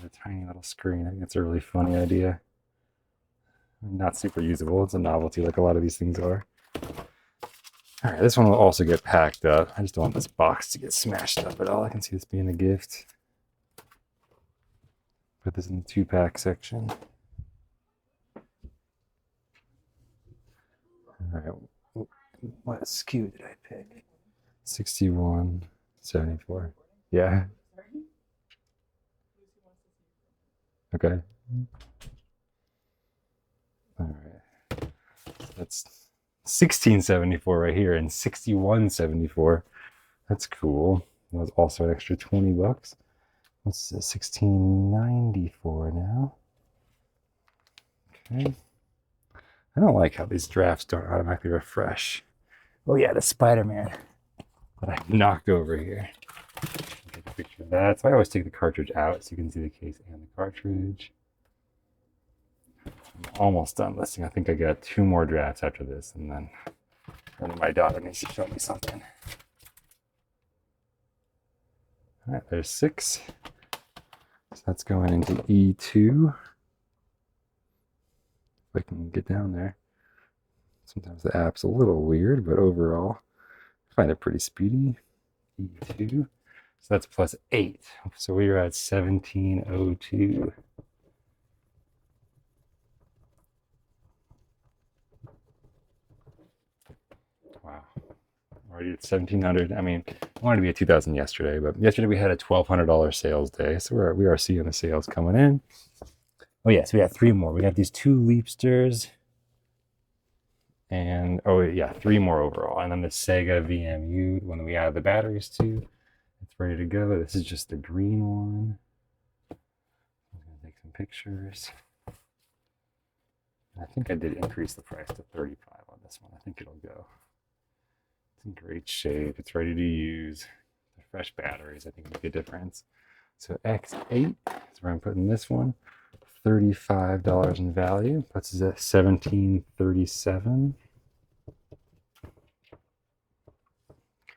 A tiny little screen. I think that's a really funny idea. Not super usable. It's a novelty like a lot of these things are. All right, this one will also get packed up. I just don't want this box to get smashed up at all. I can see this being a gift. Put this in the 2-pack section. All right, what SKU did I pick? 6174. Yeah. Okay. All right. That's 1674 right here and 6174. That's cool. That was also an extra $20. What's this? 1694 now. Okay. I don't like how these drafts don't automatically refresh. Oh yeah, the Spider-Man that I knocked over here. Take a picture of that. So I always take the cartridge out so you can see the case and the cartridge. I'm almost done listing. I think I got 2 more drafts after this, and then my daughter needs to show me something. All right, there's 6. So that's going into E2. If I can get down there. Sometimes the app's a little weird, but overall, I find it pretty speedy. E2. So that's plus 8. So we are at 1702. Wow. Already at 1700. I mean, I wanted to be at 2000 yesterday, but yesterday we had a $1,200 sales day. So we are seeing the sales coming in. Oh, yes, we got 3 more. We got these 2 Leapsters. And, oh, yeah, 3 more overall. And then the Sega VMU, one that we added the batteries to. It's ready to go. This is just the green one. I'm going to take some pictures. I think I did increase the price to 35 on this one. I think it'll go. It's in great shape. It's ready to use. The fresh batteries, I think, make a difference. So X8 is where I'm putting this one. $35 in value. Puts us at $1737.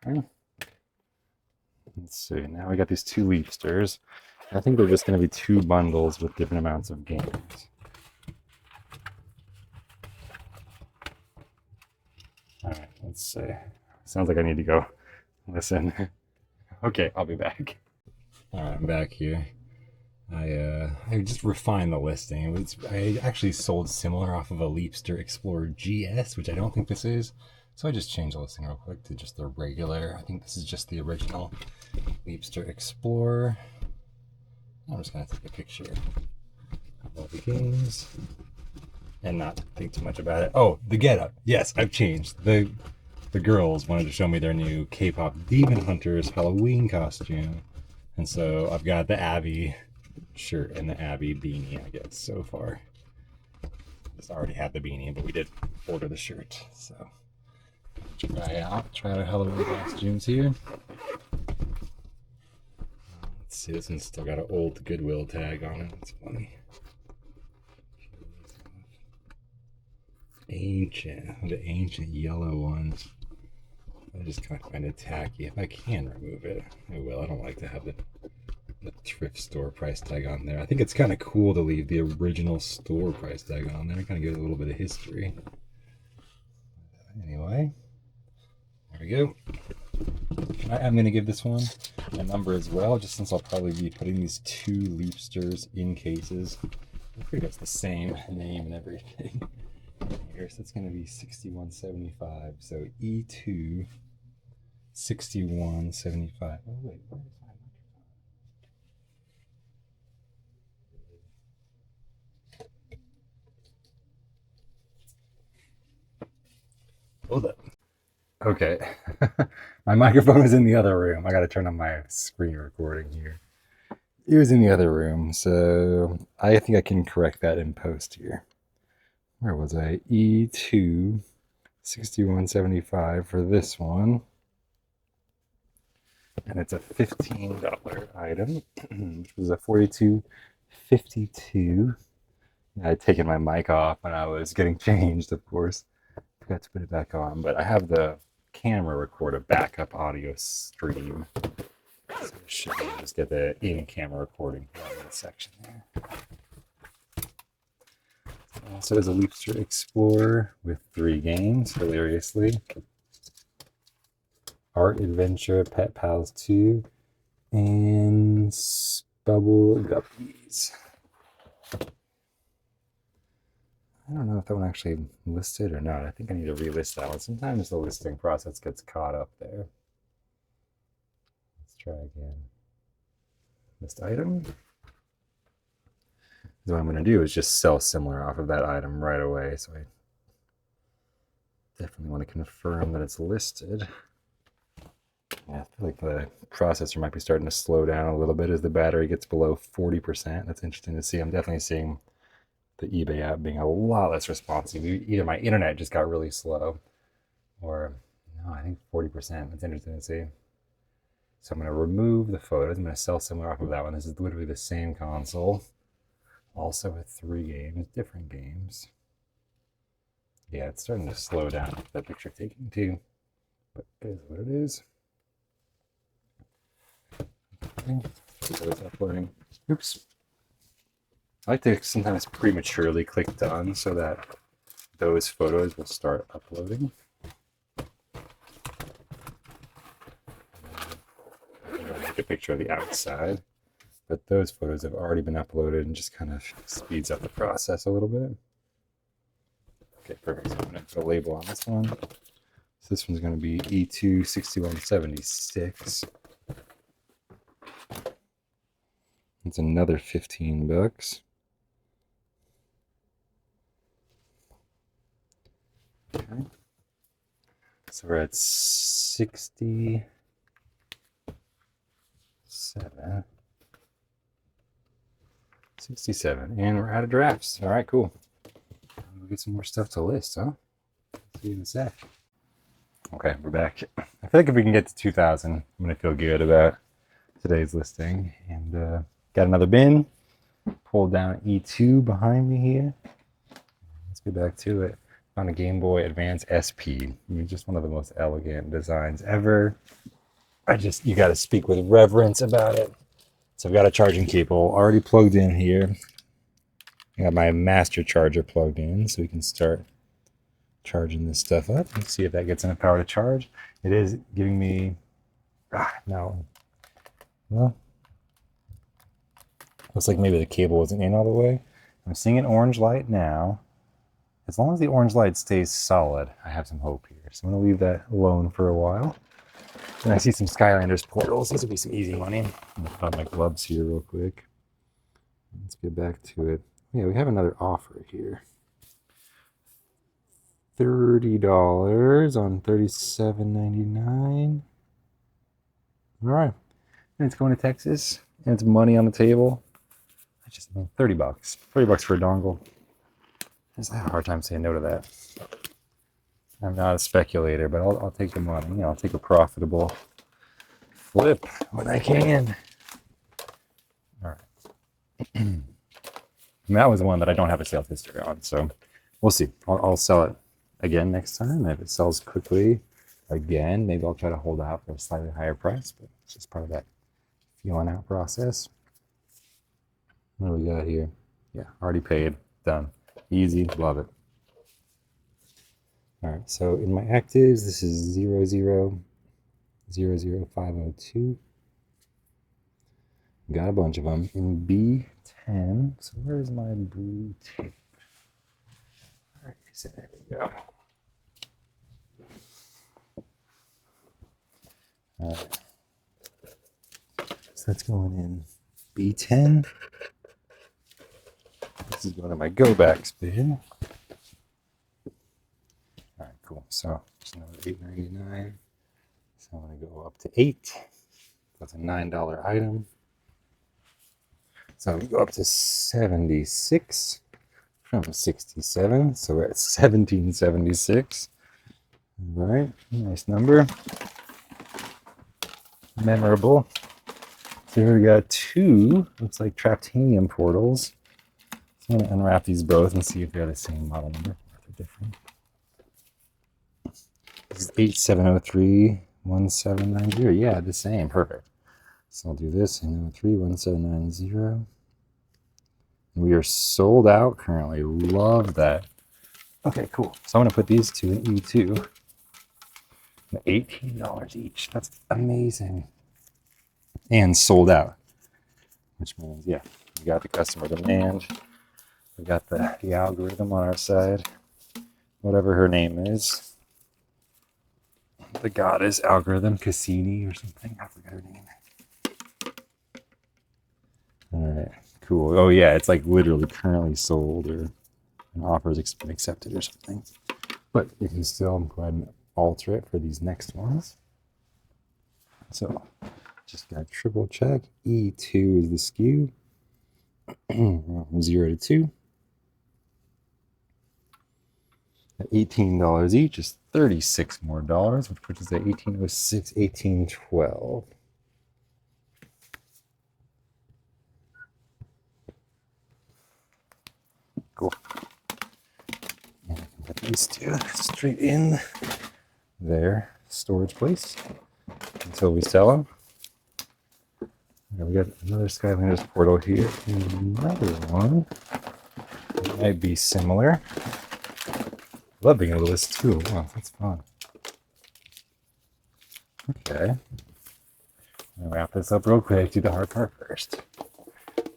Okay. Let's see. Now we got these 2 Leapsters. I think they're just going to be 2 bundles with different amounts of games. All right, let's see. Sounds like I need to go listen. Okay, I'll be back. All right, I'm back here. I just refined the listing. I actually sold similar off of a Leapster Explorer GS, which I don't think this is. So I just changed the listing real quick to just the regular. I think this is just the original Leapster Explorer. I'm just gonna take a picture of all the games and not think too much about it. Oh, the getup. Yes, I've changed. The girls wanted to show me their new K-pop Demon Hunters Halloween costume. And so I've got the Abby shirt and the Abby beanie, I guess, so far. Just already had the beanie, but we did order the shirt. So try out Halloween costumes here. Let's see, this one's still got an old Goodwill tag on it. That's funny. The ancient yellow ones. I just kind of find it tacky. If I can remove it, I will. I don't like to have the thrift store price tag on there. I think it's kind of cool to leave the original store price tag on there. It kind of gives a little bit of history. Anyway, there we go. I'm going to give this one a number as well, just since I'll probably be putting these 2 Leapsters in cases. I think it's the same name and everything. Here, so it's going to be 6175. So E2 6175. Oh wait, where is my microphone? Hold up. Okay, my microphone was in the other room. I got to turn on my screen recording here. It was in the other room, so I think I can correct that in post here. Where was I? E2 6175 for this one. And it's a $15 item, which was a $42.52. I had taken my mic off when I was getting changed, of course. Forgot to put it back on, but I have the camera record a backup audio stream. So I should be able to just get the in-camera recording in the section there. So there's a Leapster Explorer with 3 games, hilariously. Art Adventure, Pet Pals 2, and Bubble Guppies. I don't know if that one actually listed or not. I think I need to relist that one. Sometimes the listing process gets caught up there. Let's try again. List item. So what I'm going to do is just sell similar off of that item right away. So I definitely want to confirm that it's listed. Yeah, I feel like the processor might be starting to slow down a little bit as the battery gets below 40%. That's interesting to see. I'm definitely seeing the eBay app being a lot less responsive. Either my internet just got really slow, or no, I think 40%. That's interesting to see. So I'm going to remove the photos. I'm going to sell similar off of that one. This is literally the same console, also with 3 games, different games. Yeah, it's starting to slow down with that picture taking too, but it is what it is. Okay. So it's uploading. Oops. I like to sometimes prematurely click done so that those photos will start uploading. Take a picture of the outside, but those photos have already been uploaded and just kind of speeds up the process a little bit. Okay, perfect. So I'm going to put a label on this one. So this one's going to be E2 6176. It's another $15. Okay. So we're at 67. 67. And we're out of drafts. All right, cool. We'll get some more stuff to list, huh? See you in a sec. Okay, we're back. I feel like if we can get to 2,000, I'm going to feel good about today's listing. And got another bin. Pulled down E2 behind me here. Let's get back to it. On a Game Boy Advance SP. Just one of the most elegant designs ever. You got to speak with reverence about it. So I've got a charging cable already plugged in here. I got my master charger plugged in so we can start charging this stuff up. Let's see if that gets enough power to charge. It is giving me, no. Well, looks like maybe the cable wasn't in all the way. I'm seeing an orange light now. As long as the orange light stays solid, I have some hope here. So I'm going to leave that alone for a while. And I see some Skylanders portals. This will be some easy money. I'm going to put on my gloves here real quick. Let's get back to it. Yeah, we have another offer here. $30 on $37.99. All right. And it's going to Texas. And it's money on the table. Just 30 bucks. 30 bucks for a dongle. I have a hard time saying no to that. I'm not a speculator, but I'll take the money. You know, I'll take a profitable flip when I can. All right. And that was the one that I don't have a sales history on, so we'll see. I'll sell it again next time. If it sells quickly again, maybe I'll try to hold out for a slightly higher price, but it's just part of that feeling out process. What do we got here? Yeah, already paid. Done. Easy. Love it. All right, so in my actives, this is 0000502. Got a bunch of them. In B10, so where's my blue tape? All right, so there we go. All right. So that's going in B10. This is going to my go back spin. All right, cool. So just another $8.99. So I'm going to go up to 8. That's a $9 item. So I'm going to go up to 76 from 67. So we're at 1776. All right, nice number. Memorable. So here we got 2, looks like Traptanium portals. So I'm going to unwrap these both and see if they're the same model number or if they're different. This is 87031790. Yeah, the same. Perfect. So I'll do this. 9031790. We are sold out currently. Love that. Okay, cool. So I'm going to put these two in E2. $18 each. That's amazing. And sold out. Which means, yeah, we got the customer demand. We got the algorithm on our side. Whatever her name is. The goddess algorithm, Cassini or something. I forgot her name. All right, cool. Oh yeah, it's like literally currently sold or an offer is accepted or something. But you can still go ahead and alter it for these next ones. So just gotta triple check. E2 is the skew. From 0 to 2. At $18 each is $36 more, which puts us at 1806, 1812. Cool. And I can put these two straight in their storage place until we sell them. And we got another Skylanders portal here. And another one that might be similar. Love being able to list 2 at once. That's fun. Okay. I'll wrap this up real quick. Do the hard part first.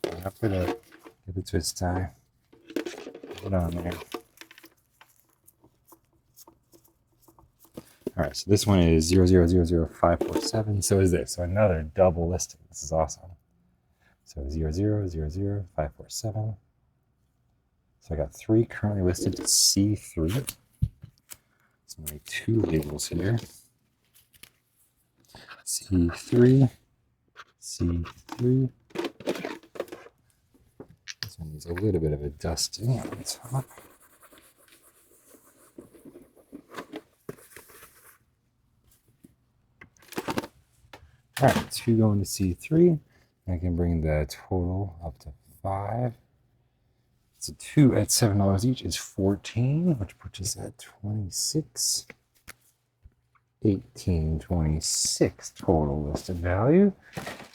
Wrap it up. Get the twist tie. Put it on there. All right, so this one is 0000547. So is this. So another double listing. This is awesome. So 0000547. So I got 3 currently listed to C3. So I'm going to make 2 labels here. C3, C3. This one needs a little bit of a dusting on the top. All right, 2 going to C3. I can bring the total up to 5. So 2 at $7 each is 14, which puts us at 26. 1826 total listed value.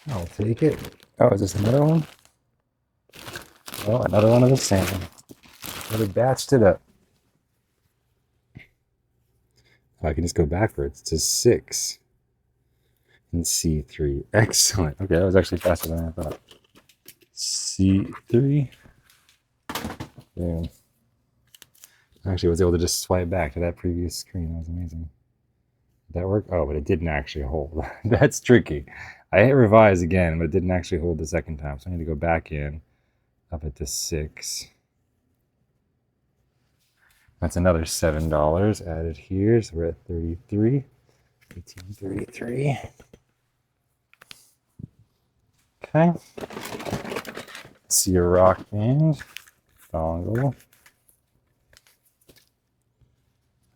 I'll take it. Oh, is this another one? Oh, another one of the same. But it batched it up. Oh, I can just go backwards to 6 and C3. Excellent. Okay, that was actually faster than I thought. C3. Boom. Actually, I was able to just swipe back to that previous screen. That was amazing. Did that work? Oh, but it didn't actually hold. That's tricky. I hit revise again, but it didn't actually hold the second time. So I need to go back in, up it to 6. That's another $7 added here. So we're at 33. 1833. Okay. See a rock band dongle.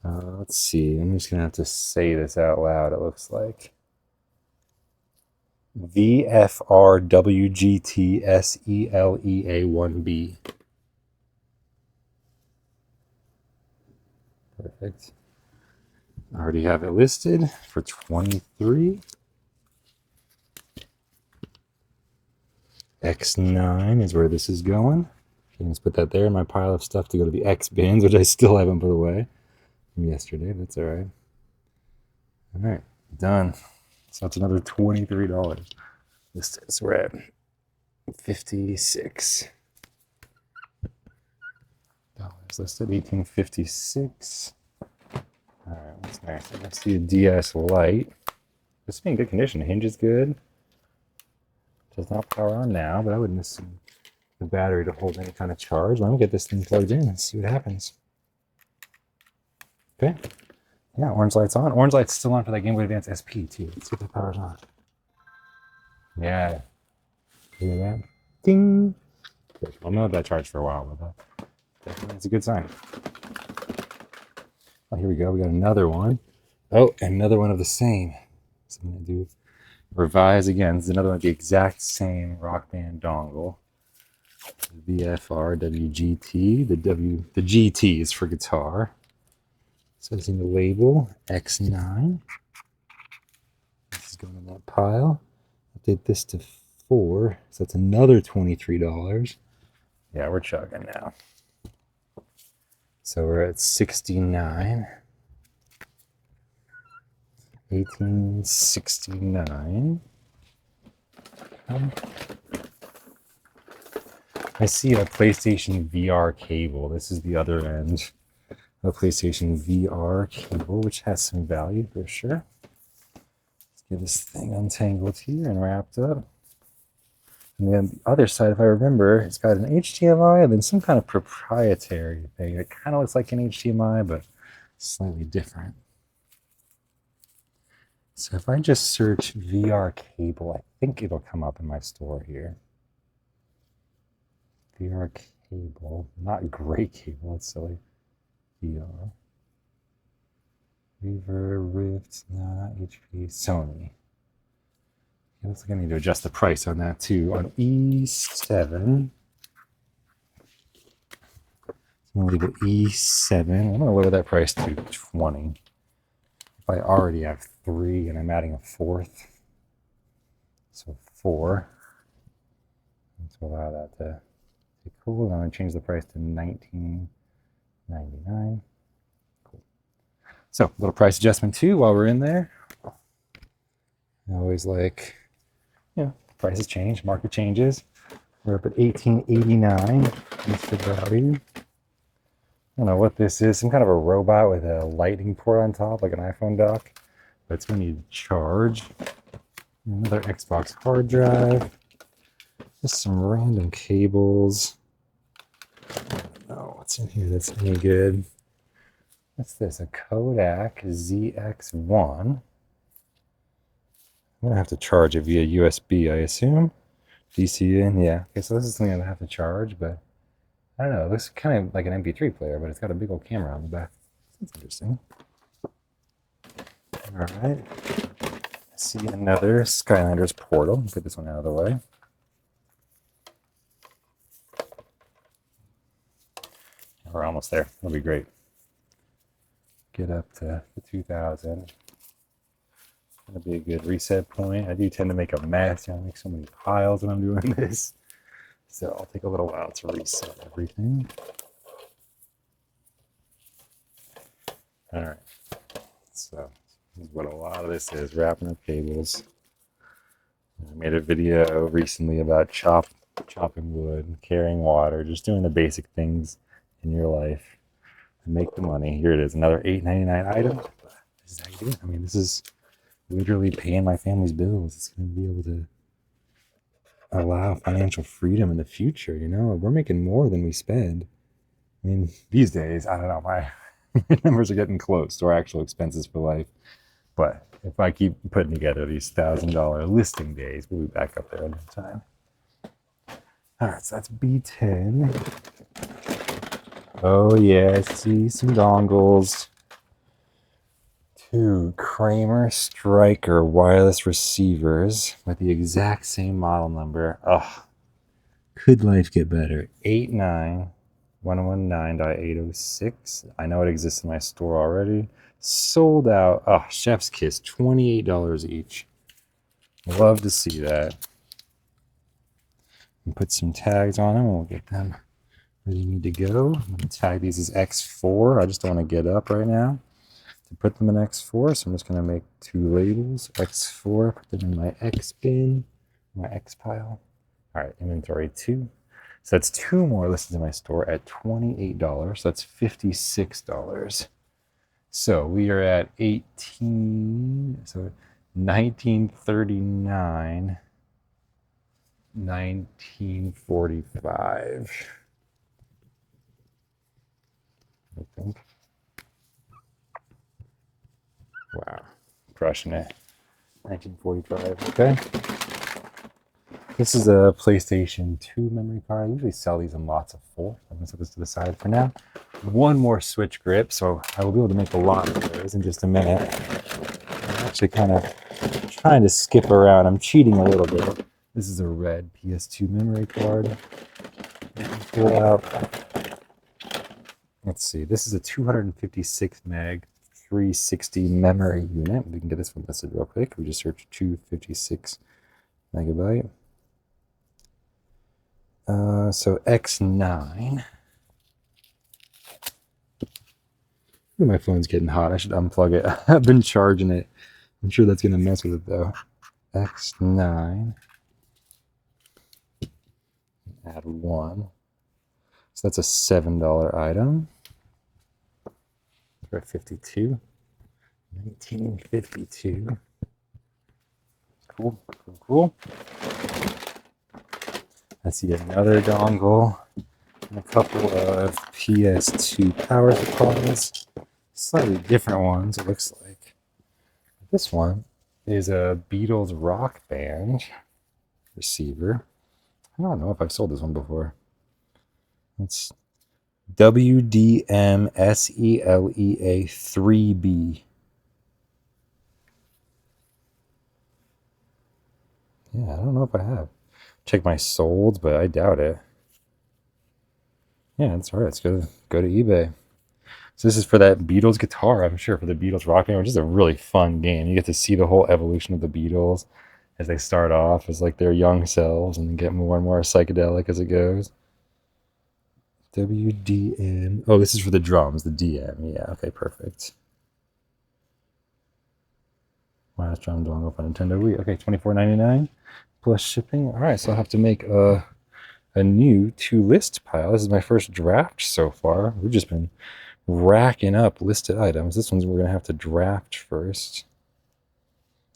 Let's see. I'm just gonna have to say this out loud. It looks like VFRWGTSELEA1B. Perfect. I already have it listed for 23. X9 is where this is going. Can just put that there in my pile of stuff to go to the X bins, which I still haven't put away from yesterday. That's all right. All right, done. So that's another $23. So we're at 56 dollars listed. 1856. All right, what's next? Let's see a DS Lite. This is in good condition. The hinge is good. Does not power on now, but I wouldn't assume the battery to hold any kind of charge. Let me get this thing plugged in and see what happens. Okay. Yeah, orange light's on. Orange light's still on for that Game Boy Advance SP too. Let's see if the power's on. Yeah. Hear that? Ding. Good. I'll know that charged for a while, but definitely it's a good sign. Oh, here we go. We got another one. Oh, another one of the same. So I'm gonna do revise again. This is another one of the exact same Rock Band dongle. VFR WGT. The GT is for guitar. Says in the label X9. This is going in that pile. Update this to 4, so that's another $23. Yeah, we're chugging now. So we're at 69. 1869. I see a PlayStation VR cable. This is the other end of a PlayStation VR cable, which has some value for sure. Let's get this thing untangled here and wrapped up. And then the other side, if I remember, it's got an HDMI and then some kind of proprietary thing. It kind of looks like an HDMI, but slightly different. So if I just search VR cable, I think it'll come up in my store here. VR cable, not gray cable, that's silly. VR. Reverb, Rift, no, not HP, Sony. It looks like I need to adjust the price on that too. On E7, I'm gonna leave it E7. I'm gonna lower that price to 20. If I already have 3 and I'm adding a 4th, so 4. Let's allow that to be cool. I'm gonna change the price to $19.99. Cool. So a little price adjustment too while we're in there. I always like, prices change, market changes. We're up at $18.89. That's good value. I don't know what this is. Some kind of a robot with a lightning port on top, like an iPhone dock. But it's going to need charge. Another Xbox hard drive. Just some random cables. I don't know what's in here that's any good. What's this? A Kodak ZX1. I'm going to have to charge it via USB, I assume. DC in, yeah. Okay, so this is something I'm going to have to charge, but I don't know. It looks kind of like an MP3 player, but it's got a big old camera on the back. That's interesting. All right. I see another Skylanders portal. Get this one out of the way. We're almost there. That'll be great. Get up to the 2000. That'll be a good reset point. I do tend to make a mess. I make so many piles when I'm doing this. So I'll take a little while to reset everything. All right. So this is what a lot of this is, wrapping up cables. I made a video recently about chopping wood, carrying water, just doing the basic things in your life to make the money. Here it is, another $8.99 item. This is how you do it. I mean, this is literally paying my family's bills. It's going to be able to allow financial freedom in the future. We're making more than we spend. I mean, these days, I don't know, my numbers are getting close to our actual expenses for life. But if I keep putting together these $1,000 listing days, we'll be back up there in no time. All right, so that's B10. Oh yeah, I see some dongles. Two Kramer Striker wireless receivers with the exact same model number. Oh, could life get better? 89119.806. I know it exists in my store already. Sold out. Oh, chef's kiss. $28 each. Love to see that. And put some tags on them and we'll get them where they need to go. I'm going to tag these as X4. I just don't want to get up right now to put them in X4. So I'm just going to make two labels. X4, put them in my X bin, my X pile. All right, inventory 2. So that's 2 more listed in my store at $28. So that's $56. So we are at 1939, 1945. I think. Wow, crushing it. 1945. Okay. This is a PlayStation 2 memory card. I usually sell these in lots of 4. I'm going to set this to the side for now. One more switch grip, so I will be able to make a lot of those in just a minute. I'm actually kind of trying to skip around. I'm cheating a little bit. This is a red PS2 memory card. Pull out. Let's see. This is a 256 meg 360 memory unit. We can get this one listed real quick. We just search 256 megabyte. So X9. Ooh, my phone's getting hot. I should unplug it. I've been charging it. I'm sure that's going to mess with it though. X9. Add 1. So that's a $7 item. We're at 52. 1952. Cool, cool, cool. I see another dongle and a couple of PS2 power supplies. Slightly different ones, it looks like. This one is a Beatles Rock Band receiver. I don't know if I've sold this one before. It's WDMSELEA 3B. Yeah, I don't know if I have. Check my solds, but I doubt it. Yeah, that's all right. Let's go to eBay. So this is for that Beatles guitar, I'm sure, for the Beatles Rock Band, which is a really fun game. You get to see the whole evolution of the Beatles as they start off as like their young selves and then get more and more psychedelic as it goes. WDM. Oh, this is for the drums, the DM. Yeah, okay, perfect. Last drum dongle for Nintendo Wii. Okay, $24.99 plus shipping. All right, so I'll have to make a new to list pile. This is my first draft so far. We've just been racking up listed items. This one's we're gonna have to draft first.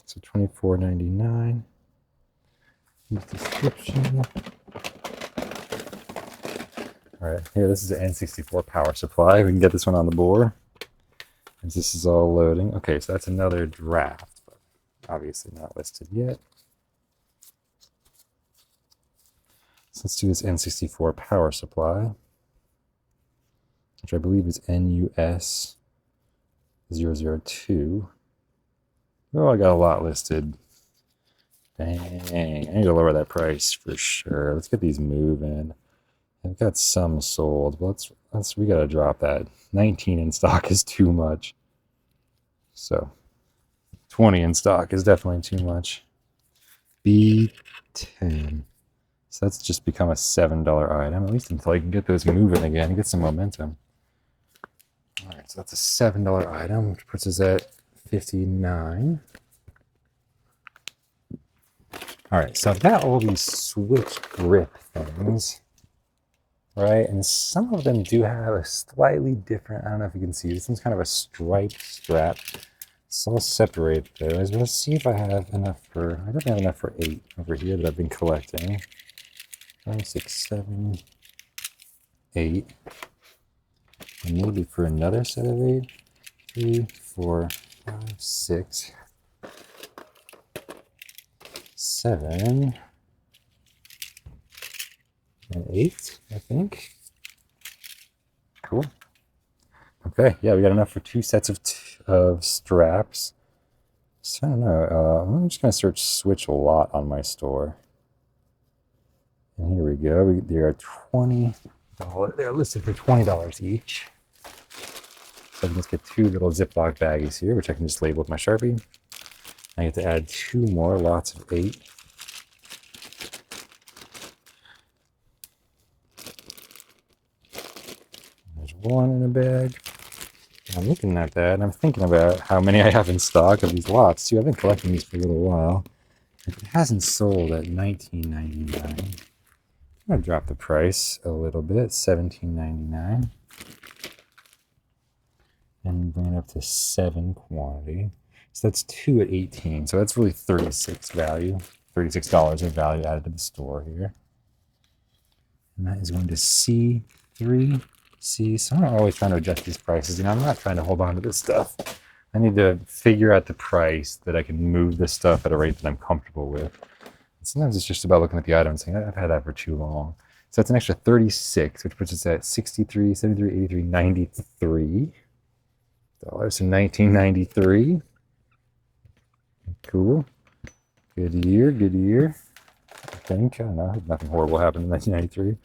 So $24.99. Use description. All right, here, this is an N64 power supply. We can get this one on the board as this is all loading. Okay, so that's another draft, but obviously not listed yet. So let's do this N64 power supply, which I believe is NUS 002. Oh, I got a lot listed. Dang, I need to lower that price for sure. Let's get these moving. I've got some sold, but we gotta drop that. 19 in stock is too much. So 20 in stock is definitely too much. B10. So that's just become a $7 item, at least until I can get those moving again and get some momentum. All right, so that's a $7 item, which puts us at 59. All right, so I've got all these switch grip things, right? And some of them do have a slightly different, I don't know if you can see, this one's kind of a striped strap. So I'll separate those. Let's see if I have enough for, I definitely have enough for 8 over here that I've been collecting. 5, 6, 7, 8. And maybe for another set of 8. 3, 4, 5, 6, 7, an 8, I think. Cool. Okay, yeah, we got enough for 2 sets of straps. So I don't know. I'm just gonna search Switch a lot on my store. And here we go. They are $20. They're listed for $20 each. So I can just get 2 little Ziploc baggies here, which I can just label with my Sharpie. I get to add 2 more lots of 8. There's 1 in a bag. I'm looking at that and I'm thinking about how many I have in stock of these lots too. I've been collecting these for a little while. It hasn't sold at $19.99. I'm gonna drop the price a little bit, $17.99, and bring it up to 7 quantity. So that's 2 at 18. So that's really $36 of value added to the store here. And that is going to C3. So I'm always trying to adjust these prices. I'm not trying to hold on to this stuff. I need to figure out the price that I can move this stuff at a rate that I'm comfortable with. And sometimes it's just about looking at the item and saying, I've had that for too long. So that's an extra 36, which puts us at 63, 73, 83, 93 dollars. So 1993. Cool. Good year, good year. I think. I don't know. Nothing horrible happened in 1993.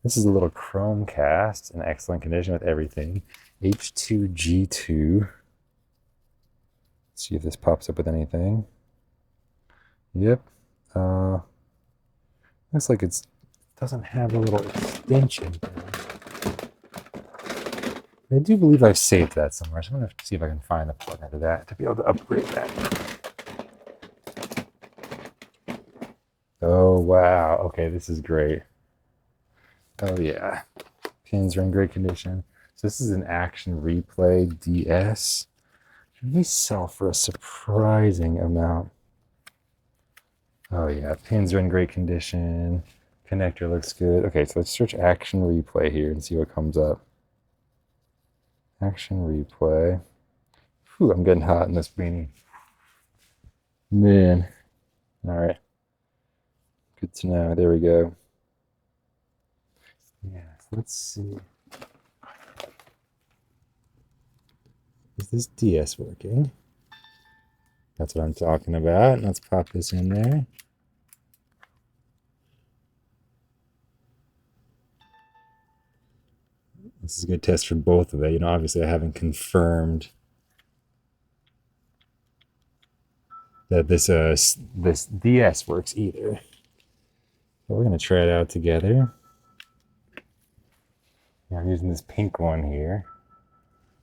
This is a little chrome cast in excellent condition with everything. H2G2. Let's see if this pops up with anything. Yep. Looks like it doesn't have a little extension. I do believe I've saved that somewhere, so I'm going to see if I can find the plug into that to be able to upgrade that. Oh, wow. Okay, this is great. Oh, yeah. Pins are in great condition. So this is an Action Replay DS. They sell for a surprising amount. Oh, yeah. Pins are in great condition. Connector looks good. Okay, so let's search Action Replay here and see what comes up. Action Replay. Whew, I'm getting hot in this beanie. Man. All right. Good to know. There we go. Yeah, let's see. Is this DS working? That's what I'm talking about. Let's pop this in there. This is a good test for both of it. Obviously I haven't confirmed that this DS works either. But we're gonna try it out together. I'm using this pink one here.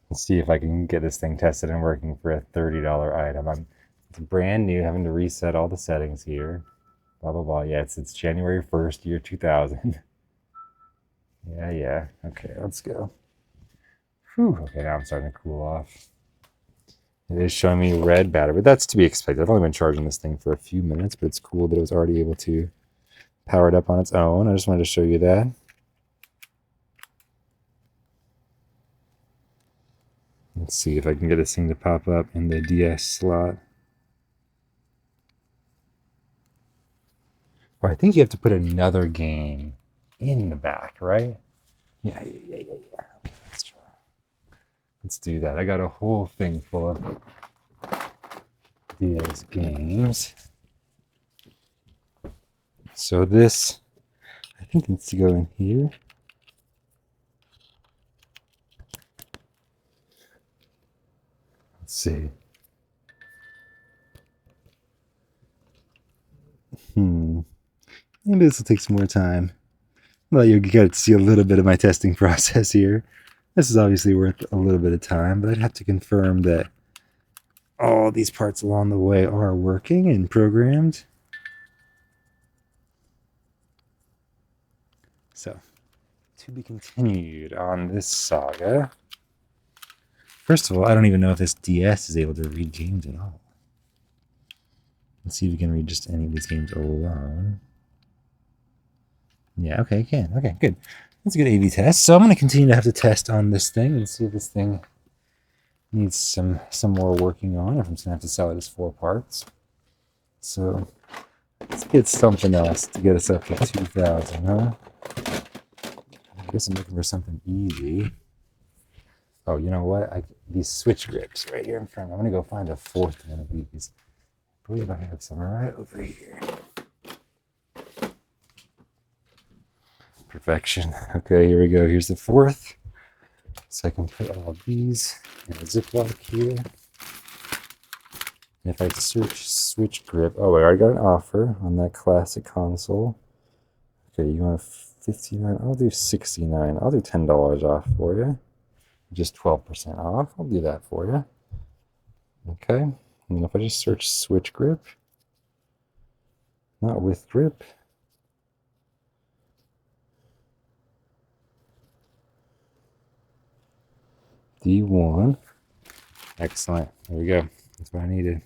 Let's see if I can get this thing tested and working for a $30 item. It's brand new, having to reset all the settings here. Blah, blah, blah. Yeah, it's January 1st, year 2000. Yeah. Okay, let's go. Whew. Okay, now I'm starting to cool off. It is showing me red battery, but that's to be expected. I've only been charging this thing for a few minutes, but it's cool that it was already able to power it up on its own. I just wanted to show you that. Let's see if I can get this thing to pop up in the DS slot. Well, I think you have to put another game in the back, right? Yeah. Okay, let's try. Let's do that. I got a whole thing full of DS games. So this, I think, needs to go in here. Let's see. Maybe this will take some more time. Well, you got to see a little bit of my testing process here. This is obviously worth a little bit of time, but I'd have to confirm that all these parts along the way are working and programmed. So, to be continued on this saga. First of all, I don't even know if this DS is able to read games at all. Let's see if we can read just any of these games alone. Yeah, okay, it can. Okay, good. That's a good A/B test. So I'm going to continue to have to test on this thing and see if this thing needs some more working on, or if I'm just going to have to sell it as 4 parts. So Let's get something else to get us up to 2,000, huh? I guess I'm looking for something easy. Oh, you know what? These switch grips right here in front. I'm gonna go find a fourth one of these. I believe I have some right over here. Perfection. Okay, here we go. Here's the fourth. So I can put all of these in a Ziploc here. And if I search switch grip, oh, I already got an offer on that classic console. Okay, you want 59? I'll do 69. I'll do $10 off for you. Just 12% off. I'll do that for you. Okay. And if I just search switch grip, not with grip. D1. Excellent. There we go. That's what I needed.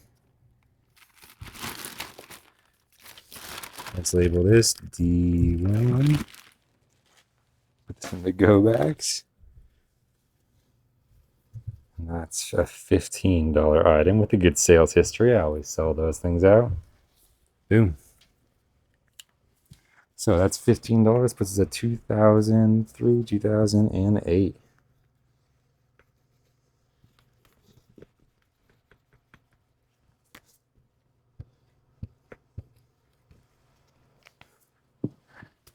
Let's label this D1. Put this in the go bags. And that's a $15 item with a good sales history. I always sell those things out. Boom. So that's $15. Puts us at 2003, 2008.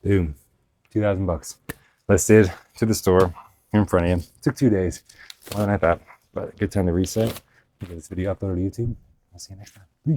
Boom. 2,000 bucks. Listed to the store in front of you. Took 2 days. More than I thought. But good time to reset. Get this video uploaded to YouTube. I'll see you next time. Peace.